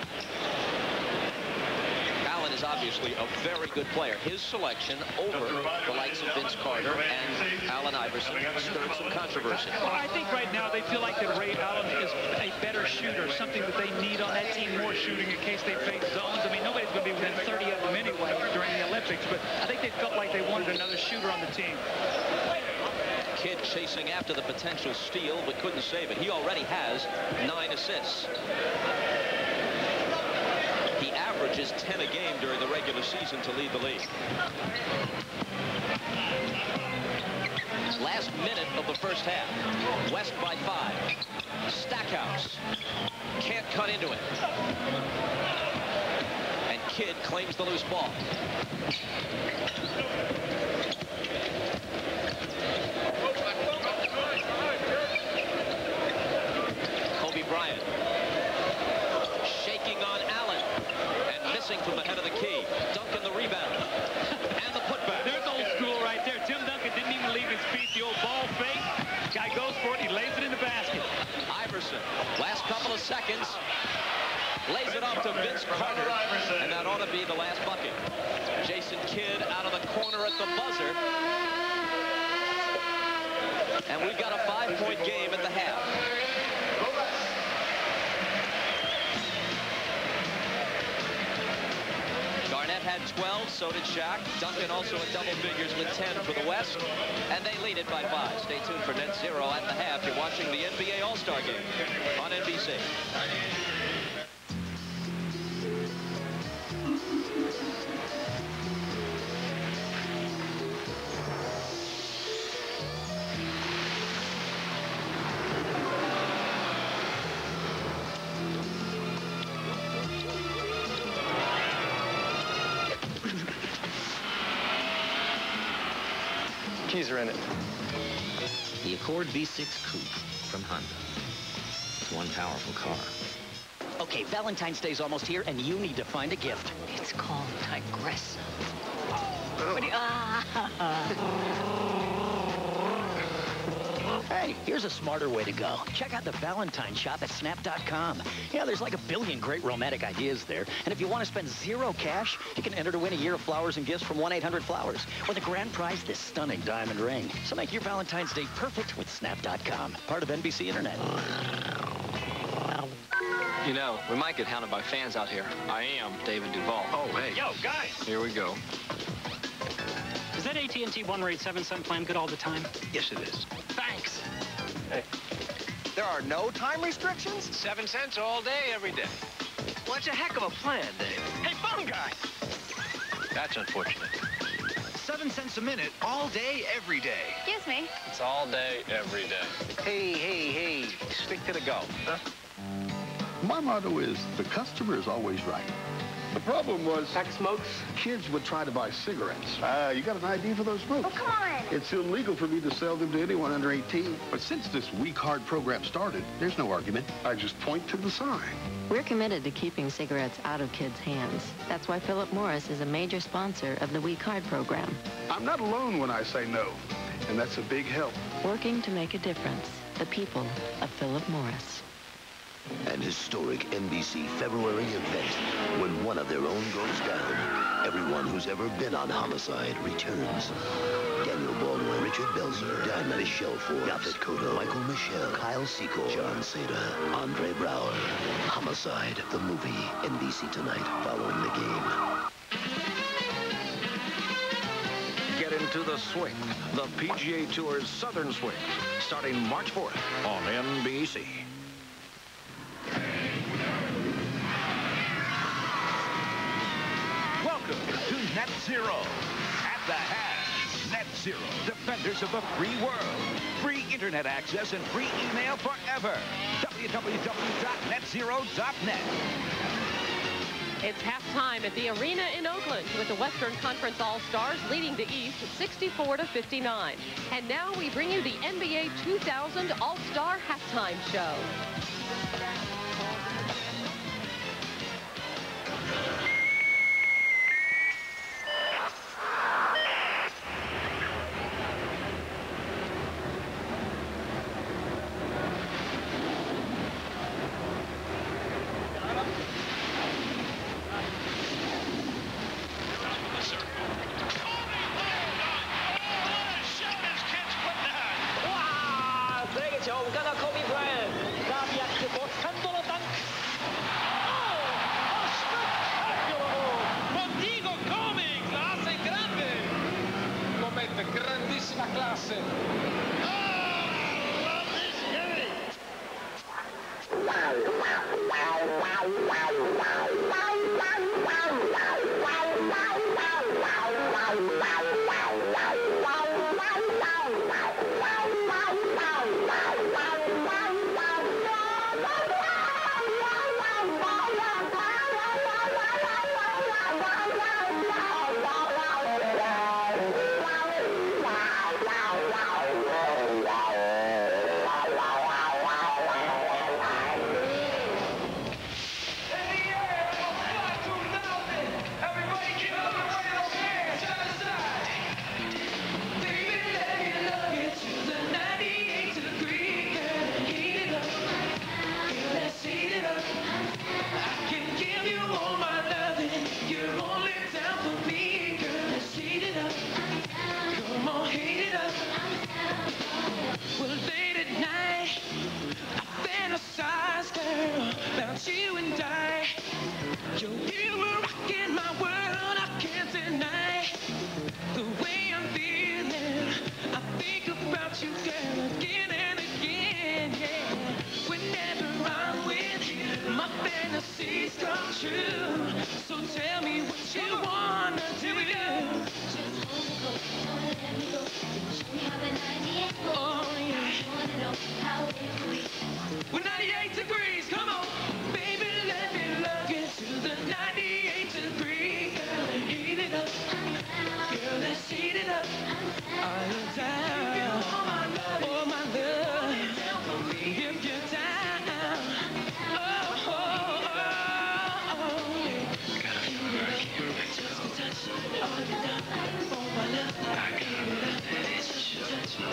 Allen is obviously a very good player. His selection over the likes of Vince Carter and Allen Iverson stirred some controversy. Well, I think right now they feel like that Ray Allen is a better shooter, something that they need on that team, more shooting in case they face zones. I mean, nobody's going to be within 30 of them anyway during the Olympics, but I think they felt like they wanted another shooter on the team. Kidd chasing after the potential steal, but couldn't save it. He already has 9 assists. He averages 10 a game during the regular season to lead the league. Last minute of the first half. West by 5. Stackhouse can't cut into it. And Kidd claims the loose ball. Kobe Bryant shaking on Allen and missing from the head of the key. Duncan the rebound and the putback. There's old school right there. Tim Duncan didn't even leave his feet. The old ball fake. Guy goes for it. He lays it in the basket. Iverson, last couple of seconds, lays it off to Vince Carter, and that ought to be the last bucket. Jason Kidd out of the corner at the buzzer. And we've got a 5-point game at the half. Garnett had 12, so did Shaq. Duncan also in double figures with 10 for the West. And they lead it by 5. Stay tuned for Net Zero at the half. You're watching the NBA All-Star Game on NBC. keys are in it. The Accord V6 Coupe from Honda. It's one powerful car. Okay, Valentine's Day's almost here, and you need to find a gift. It's called Tigressa. What do you... Hey, here's a smarter way to go. Check out the Valentine shop at snap.com. Yeah, there's like a billion great romantic ideas there. And if you want to spend zero cash, you can enter to win a year of flowers and gifts from 1-800-Flowers. With a grand prize, this stunning diamond ring. So make your Valentine's Day perfect with snap.com. Part of NBC Internet. You know, we might get hounded by fans out here. I am David Duvall. Oh, hey. Yo, guys! Here we go. Is that AT&T one rate 7-cent plan good all the time? Yes, it is. Thanks. Hey. There are no time restrictions? 7 cents all day, every day. Well, that's a heck of a plan, Dave. Hey, phone guy! That's unfortunate. 7 cents a minute, all day, every day. Excuse me. It's all day, every day. Hey, stick to the golf, huh? My motto is, the customer is always right. The problem was... Pack smokes? Kids would try to buy cigarettes. You got an ID for those smokes? Oh, come on. It's illegal for me to sell them to anyone under 18. But since this We Card program started, there's no argument. I just point to the sign. We're committed to keeping cigarettes out of kids' hands. That's why Philip Morris is a major sponsor of the We Card program. I'm not alone when I say no, and that's a big help. Working to make a difference. The people of Philip Morris. An historic NBC February event when one of their own goes down. Everyone who's ever been on Homicide returns. Daniel Baldwin, Richard Belzer, Diamond, Michelle Ford, Yaphet Kotto, Michael Michelle, Kyle Seacole, John Seda, Andre Braugher. Homicide, the movie. NBC tonight, following the game. Get into the swing, the PGA Tour's Southern Swing, starting March 4th on NBC. Welcome to Net Zero. At the hash, Net Zero, defenders of the free world. Free internet access and free email forever. www.netzero.net. It's halftime at the arena in Oakland with the Western Conference All-Stars leading the East 64-59. And now we bring you the NBA 2000 All-Star Halftime Show. Grandissima classe. All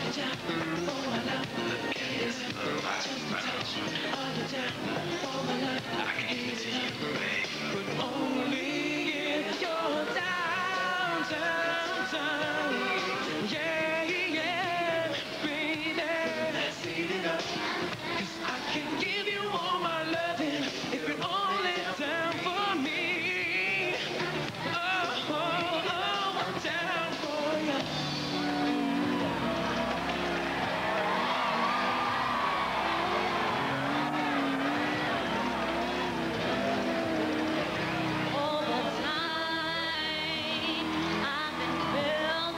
the time I've been building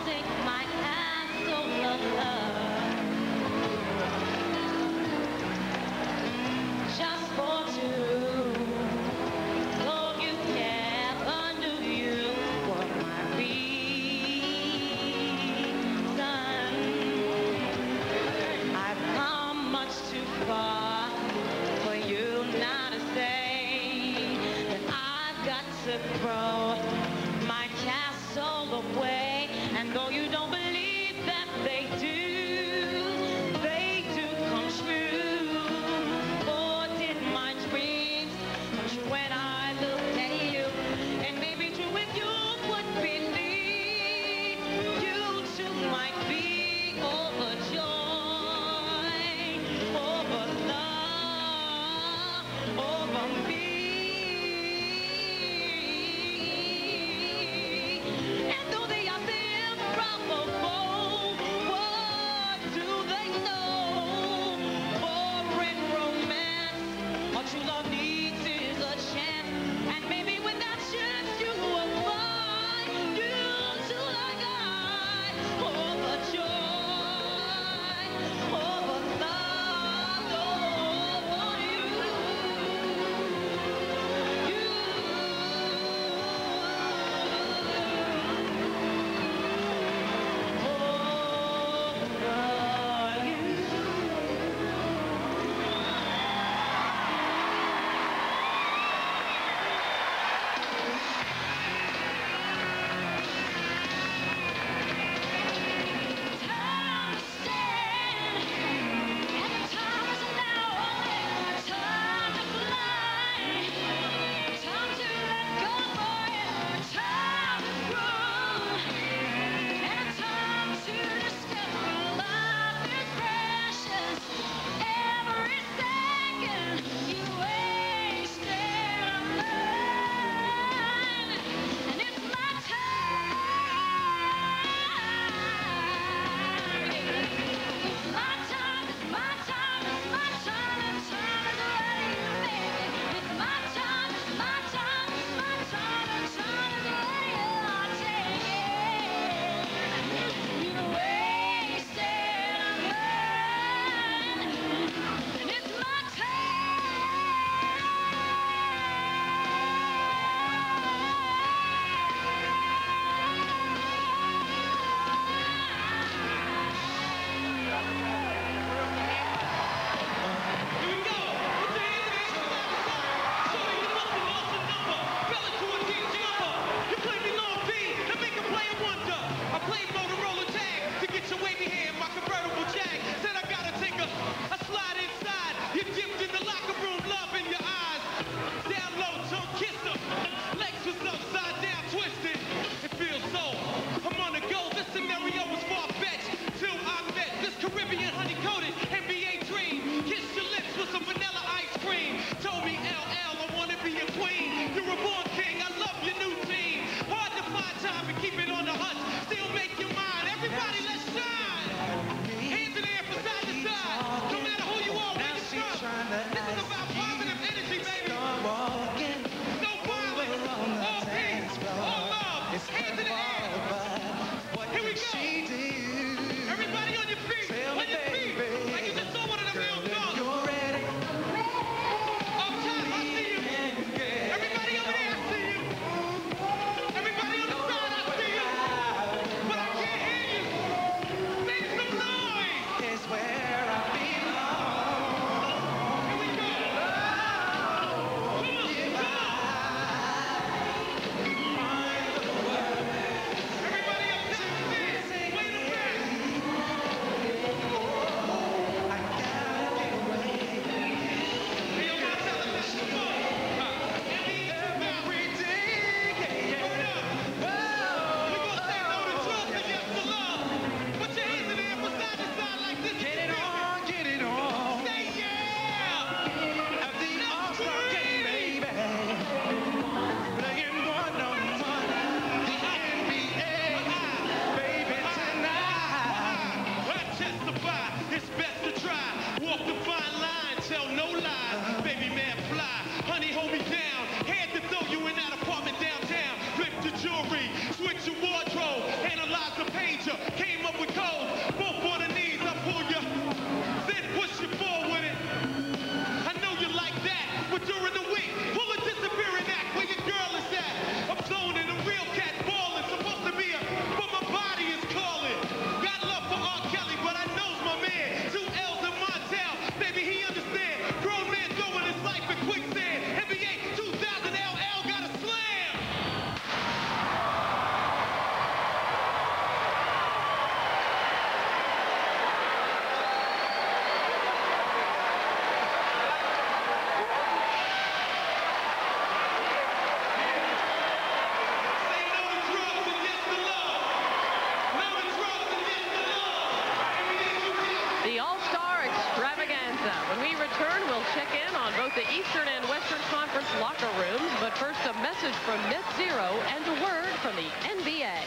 check in on both the Eastern and Western Conference locker rooms. But first, a message from Net Zero and a word from the NBA.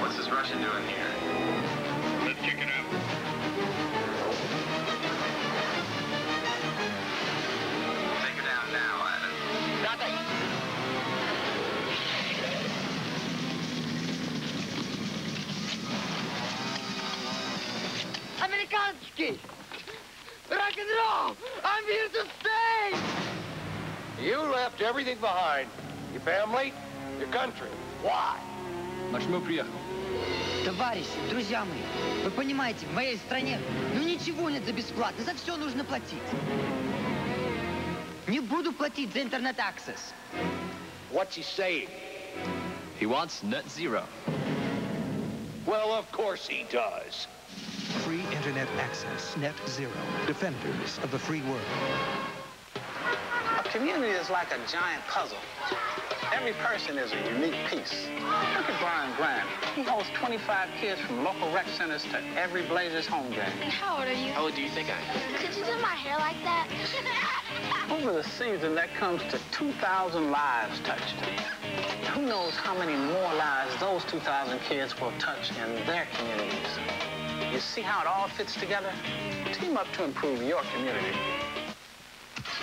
What's this Russian doing here? Let's kick it up. Take her down now, Ivan. Amerikanski! Rock and roll! I'm here to stay! You left everything behind. Your family, your country. Why? Почему приехал? Товарищи, друзья мои, вы понимаете, в моей стране ну ничего нет за бесплатно, за все нужно платить. Не буду платить за интернет-аксесс. What's he saying? He wants net zero. Well, of course he does. Free internet access, Net Zero, defenders of the free world. A community is like a giant puzzle. Every person is a unique piece. Look at Brian Grant. He hosts 25 kids from local rec centers to every Blazers home game. And how old are you? How old do you think I am? Could you do my hair like that? Over the season, that comes to 2,000 lives touched. Who knows how many more lives those 2,000 kids will touch in their communities? You see how it all fits together? Team up to improve your community.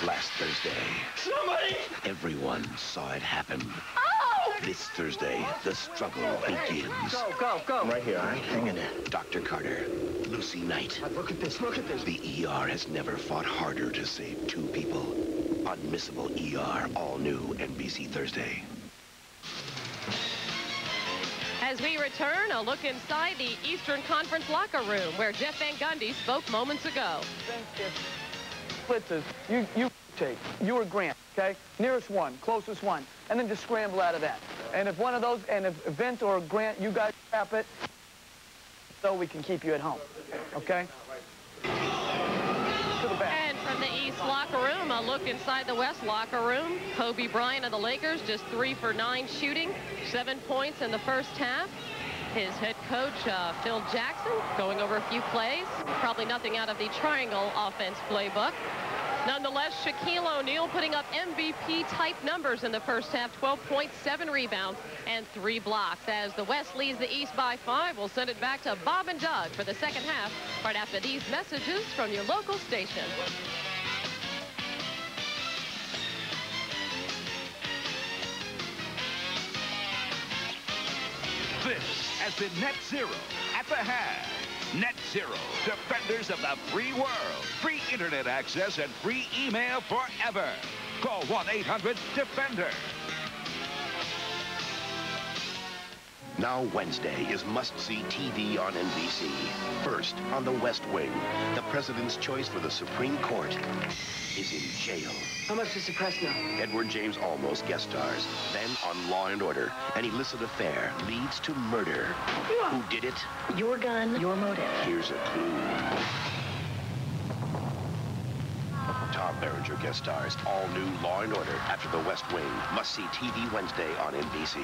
Last Thursday, Somebody! everyone saw it happen. Oh! This Thursday, the struggle begins. Go, go, go. I'm right here, all right? Hang in there. Dr. Carter, Lucy Knight. Look at this, look at this. The ER has never fought harder to save two people. Unmissable ER, all new NBC Thursday. As we return, a look inside the Eastern Conference locker room where Jeff Van Gundy spoke moments ago. Splitzes, you take. You or Grant, okay? Nearest one, closest one, and then just scramble out of that. And if one of those, and if Vint or Grant, you guys tap it, so we can keep you at home, okay? To the back. And from the East locker room, a look inside the West locker room. Kobe Bryant of the Lakers, just 3 for 9 shooting, 7 points in the first half. His head coach, Phil Jackson, going over a few plays. Probably nothing out of the triangle offense playbook. Nonetheless, Shaquille O'Neal putting up MVP-type numbers in the first half, 12.7 rebounds and 3 blocks. As the West leads the East by 5, we'll send it back to Bob and Doug for the second half, right after these messages from your local station. This has been Net Zero at the half. Net Zero, defenders of the free world. Free internet access and free email forever. Call 1-800-DEFENDER. Now Wednesday is must-see TV on NBC. First, on the West Wing, the president's choice for the Supreme Court is in jail. How much is the press now? Edward James Olmos guest stars. Then on Law & Order, an illicit affair leads to murder. Who did it? Your gun, your motive. Here's a clue. Tom Berenger guest stars. All new Law & Order after the West Wing. Must-see TV Wednesday on NBC.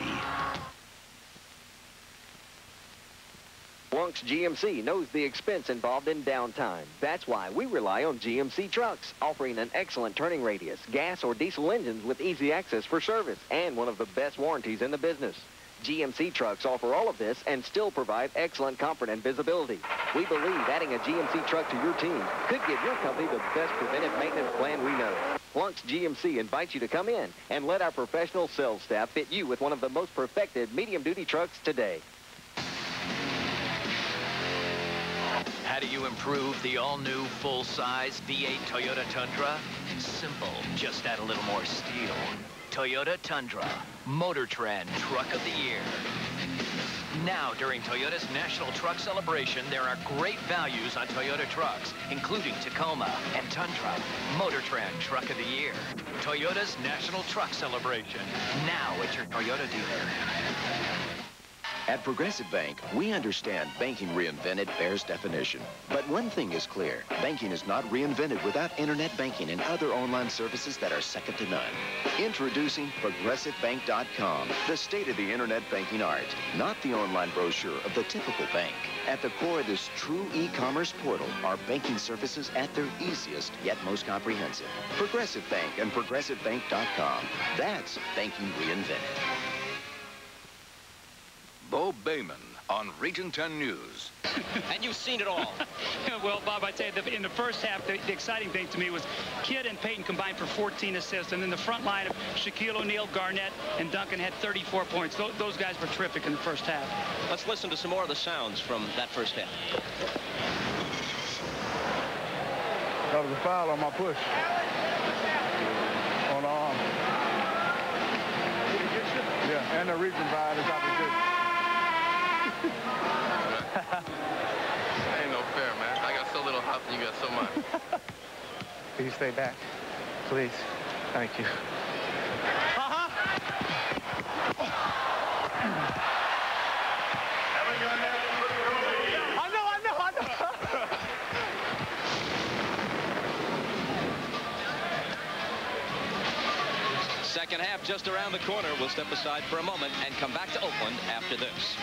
Blunk's GMC knows the expense involved in downtime. That's why we rely on GMC trucks, offering an excellent turning radius, gas or diesel engines with easy access for service, and one of the best warranties in the business. GMC trucks offer all of this and still provide excellent comfort and visibility. We believe adding a GMC truck to your team could give your company the best preventive maintenance plan we know. Blunk's GMC invites you to come in and let our professional sales staff fit you with one of the most perfected medium-duty trucks today. How do you improve the all-new full-size V8 Toyota Tundra? Simple. Just add a little more steel. Toyota Tundra, Motor Trend Truck of the Year. Now, during Toyota's National Truck Celebration, there are great values on Toyota trucks, including Tacoma and Tundra. Motor Trend Truck of the Year. Toyota's National Truck Celebration. Now at your Toyota dealer. At Progressive Bank, we understand banking reinvented bears definition. But one thing is clear. Banking is not reinvented without internet banking and other online services that are second to none. Introducing ProgressiveBank.com, the state of the internet banking art, not the online brochure of the typical bank. At the core of this true e-commerce portal are banking services at their easiest yet most comprehensive. Progressive Bank and ProgressiveBank.com. That's banking reinvented. Bo Bayman on Region 10 News. And you've seen it all. Well, Bob, I tell you, in the first half, the exciting thing to me was Kidd and Peyton combined for 14 assists, and then the front line of Shaquille O'Neal, Garnett, and Duncan had 34 points. Those guys were terrific in the first half. Let's listen to some more of the sounds from that first half. That was a foul on my push. On the arm. Yeah, and the region by the top of the Ain't no fair, man. I got so little hops and you got so much. Can you stay back? Please. Thank you. I know. Second half just around the corner. We'll step aside for a moment and come back to Oakland after this.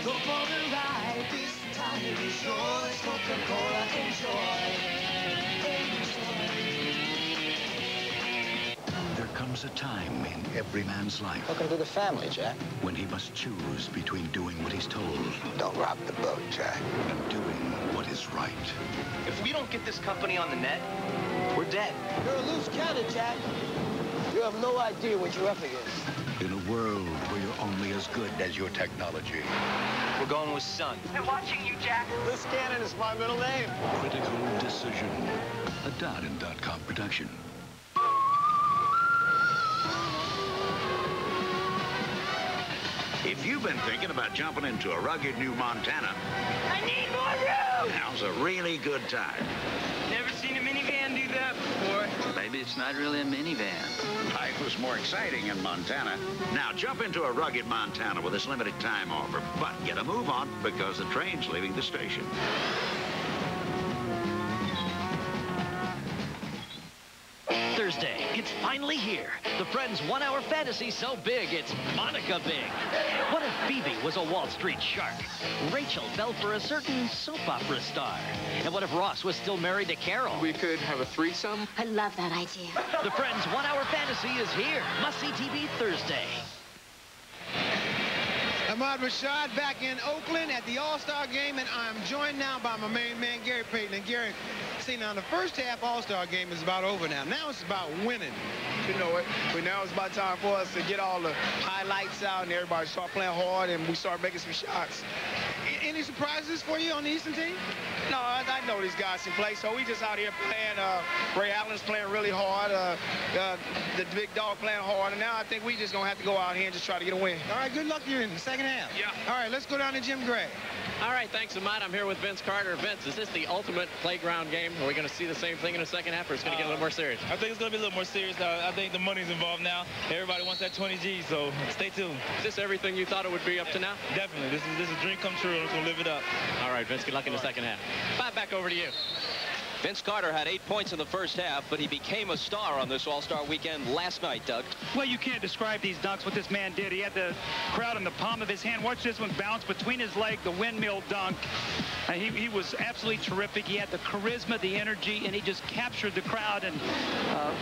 Go for the ride, this time is yours. Coca-Cola, enjoy. There comes a time in every man's life Welcome to the family, Jack. when he must choose between doing what he's told Don't rock the boat, Jack. and doing what is right. If we don't get this company on the net, we're dead. You're a loose cannon, Jack. You have no idea what you're up against. In a world where you're only as good as your technology. We're going with Sun. I'm watching you, Jack. Loose cannon is my middle name. Critical decision. A Dot.com production. If you've been thinking about jumping into a rugged new Montana, I need more room! now's a really good time. Never seen a minivan do that before. Maybe it's not really a minivan. Life was more exciting in Montana. Now jump into a rugged Montana with this limited time offer. But get a move on because the train's leaving the station. Thursday, it's finally here. The Friends 1 Hour Fantasy so big, it's Monica big. What if Phoebe was a Wall Street shark? Rachel fell for a certain soap opera star. And what if Ross was still married to Carol? We could have a threesome. I love that idea. The Friends 1 Hour Fantasy is here. Must-see TV Thursday. Ahmad Rashad back in Oakland at the All-Star game, and I'm joined now by my main man, Gary Payton. And Gary, see, now the first half All-Star game is about over now. Now it's about winning. You know it. But now it's about time for us to get all the highlights out and everybody start playing hard and we start making some shots. Any surprises for you on the Eastern team? No, I know these guys can play, so we just out here playing. Ray Allen's playing really hard. The big dog playing hard, and now I think we just going to have to go out here and just try to get a win. All right, good luck here in the second half. Yeah. All right, let's go down to Jim Gray. All right, thanks, Ahmad. I'm here with Vince Carter. Vince, is this the ultimate playground game? Are we going to see the same thing in the second half, or it's going to get a little more serious? I think it's going to be a little more serious. I think the money's involved now. Everybody wants that 20 G's, so stay tuned. Is this everything you thought it would be up to now? Definitely. This is a dream come true. I'm going to live it up. All right, Vince, good luck in the second half. Bob, back over to you. Vince Carter had 8 points in the first half, but he became a star on this All-Star weekend last night, Doug. Well, you can't describe these dunks, what this man did. He had the crowd in the palm of his hand. Watch this one bounce between his leg, the windmill dunk. He was absolutely terrific. He had the charisma, the energy, and he just captured the crowd and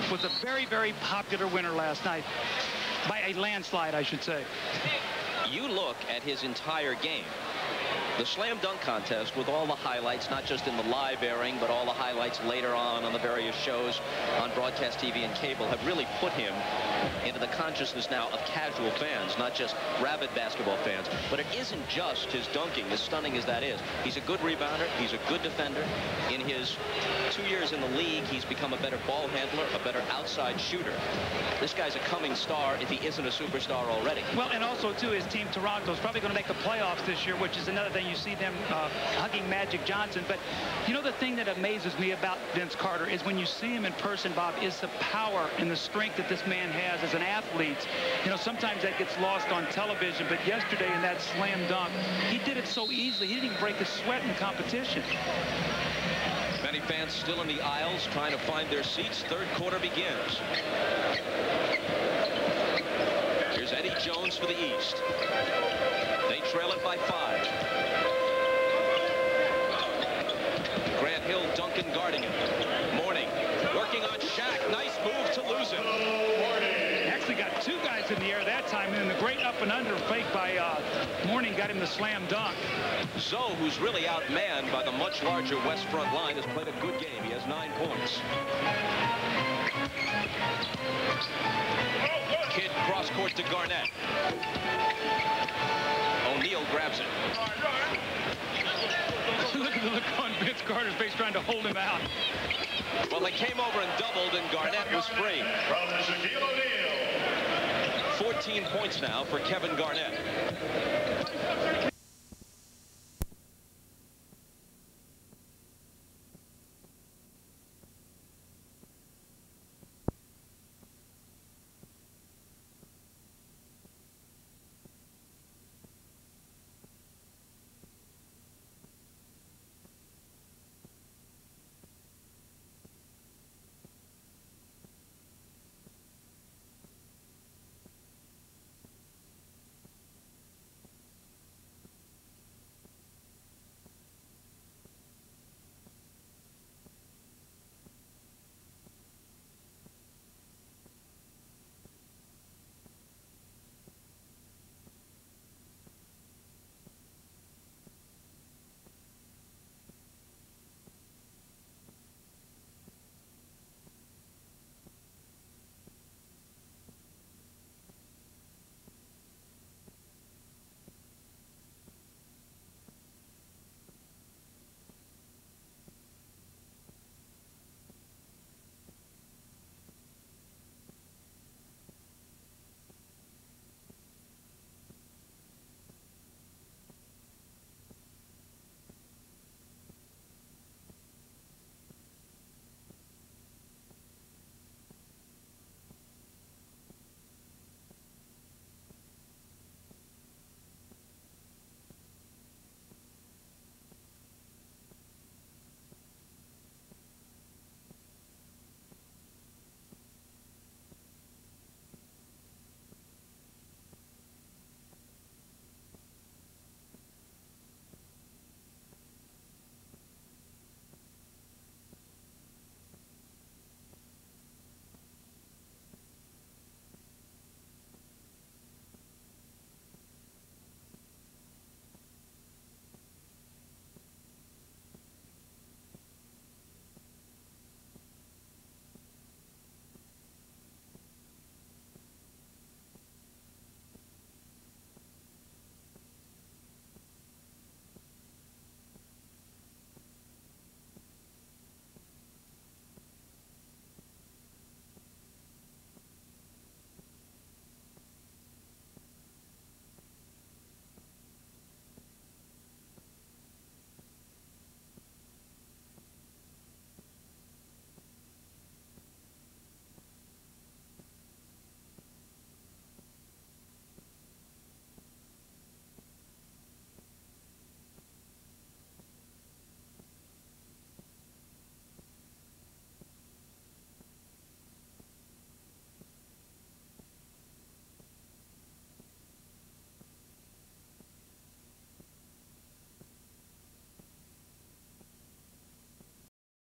was a very, very popular winner last night. By a landslide, I should say. You look at his entire game. The slam dunk contest, with all the highlights, not just in the live airing, but all the highlights later on the various shows on broadcast TV and cable, have really put him into the consciousness now of casual fans, not just rabid basketball fans. But it isn't just his dunking, as stunning as that is. He's a good rebounder. He's a good defender. In his 2 years in the league, he's become a better ball handler, a better outside shooter. This guy's a coming star if he isn't a superstar already. Well, and also, too, his team, Toronto, is probably going to make the playoffs this year, which is another thing. You see them hugging Magic Johnson. But, you know, the thing that amazes me about Vince Carter is when you see him in person, Bob, is the power and the strength that this man has as an athlete. You know, sometimes that gets lost on television, but yesterday in that slam dunk, he did it so easily. He didn't even break a sweat in the competition. Many fans still in the aisles trying to find their seats. Third quarter begins. Here's Eddie Jones for the East. They trail it by 5. Grant Hill, Duncan guarding him. Morning working on Shaq. Nice move to lose him. Actually got 2 guys in the air that time, and then the great up and under fake by Morning got him the slam dunk. Zoe, who's really outmanned by the much larger West front line, has played a good game. He has 9 points. Kidd cross court to Garnett. O'Neal grabs it. Look at the look on Vince Carter's face trying to hold him out. Well, they came over and doubled, and Garnett was free. 14 points now for Kevin Garnett.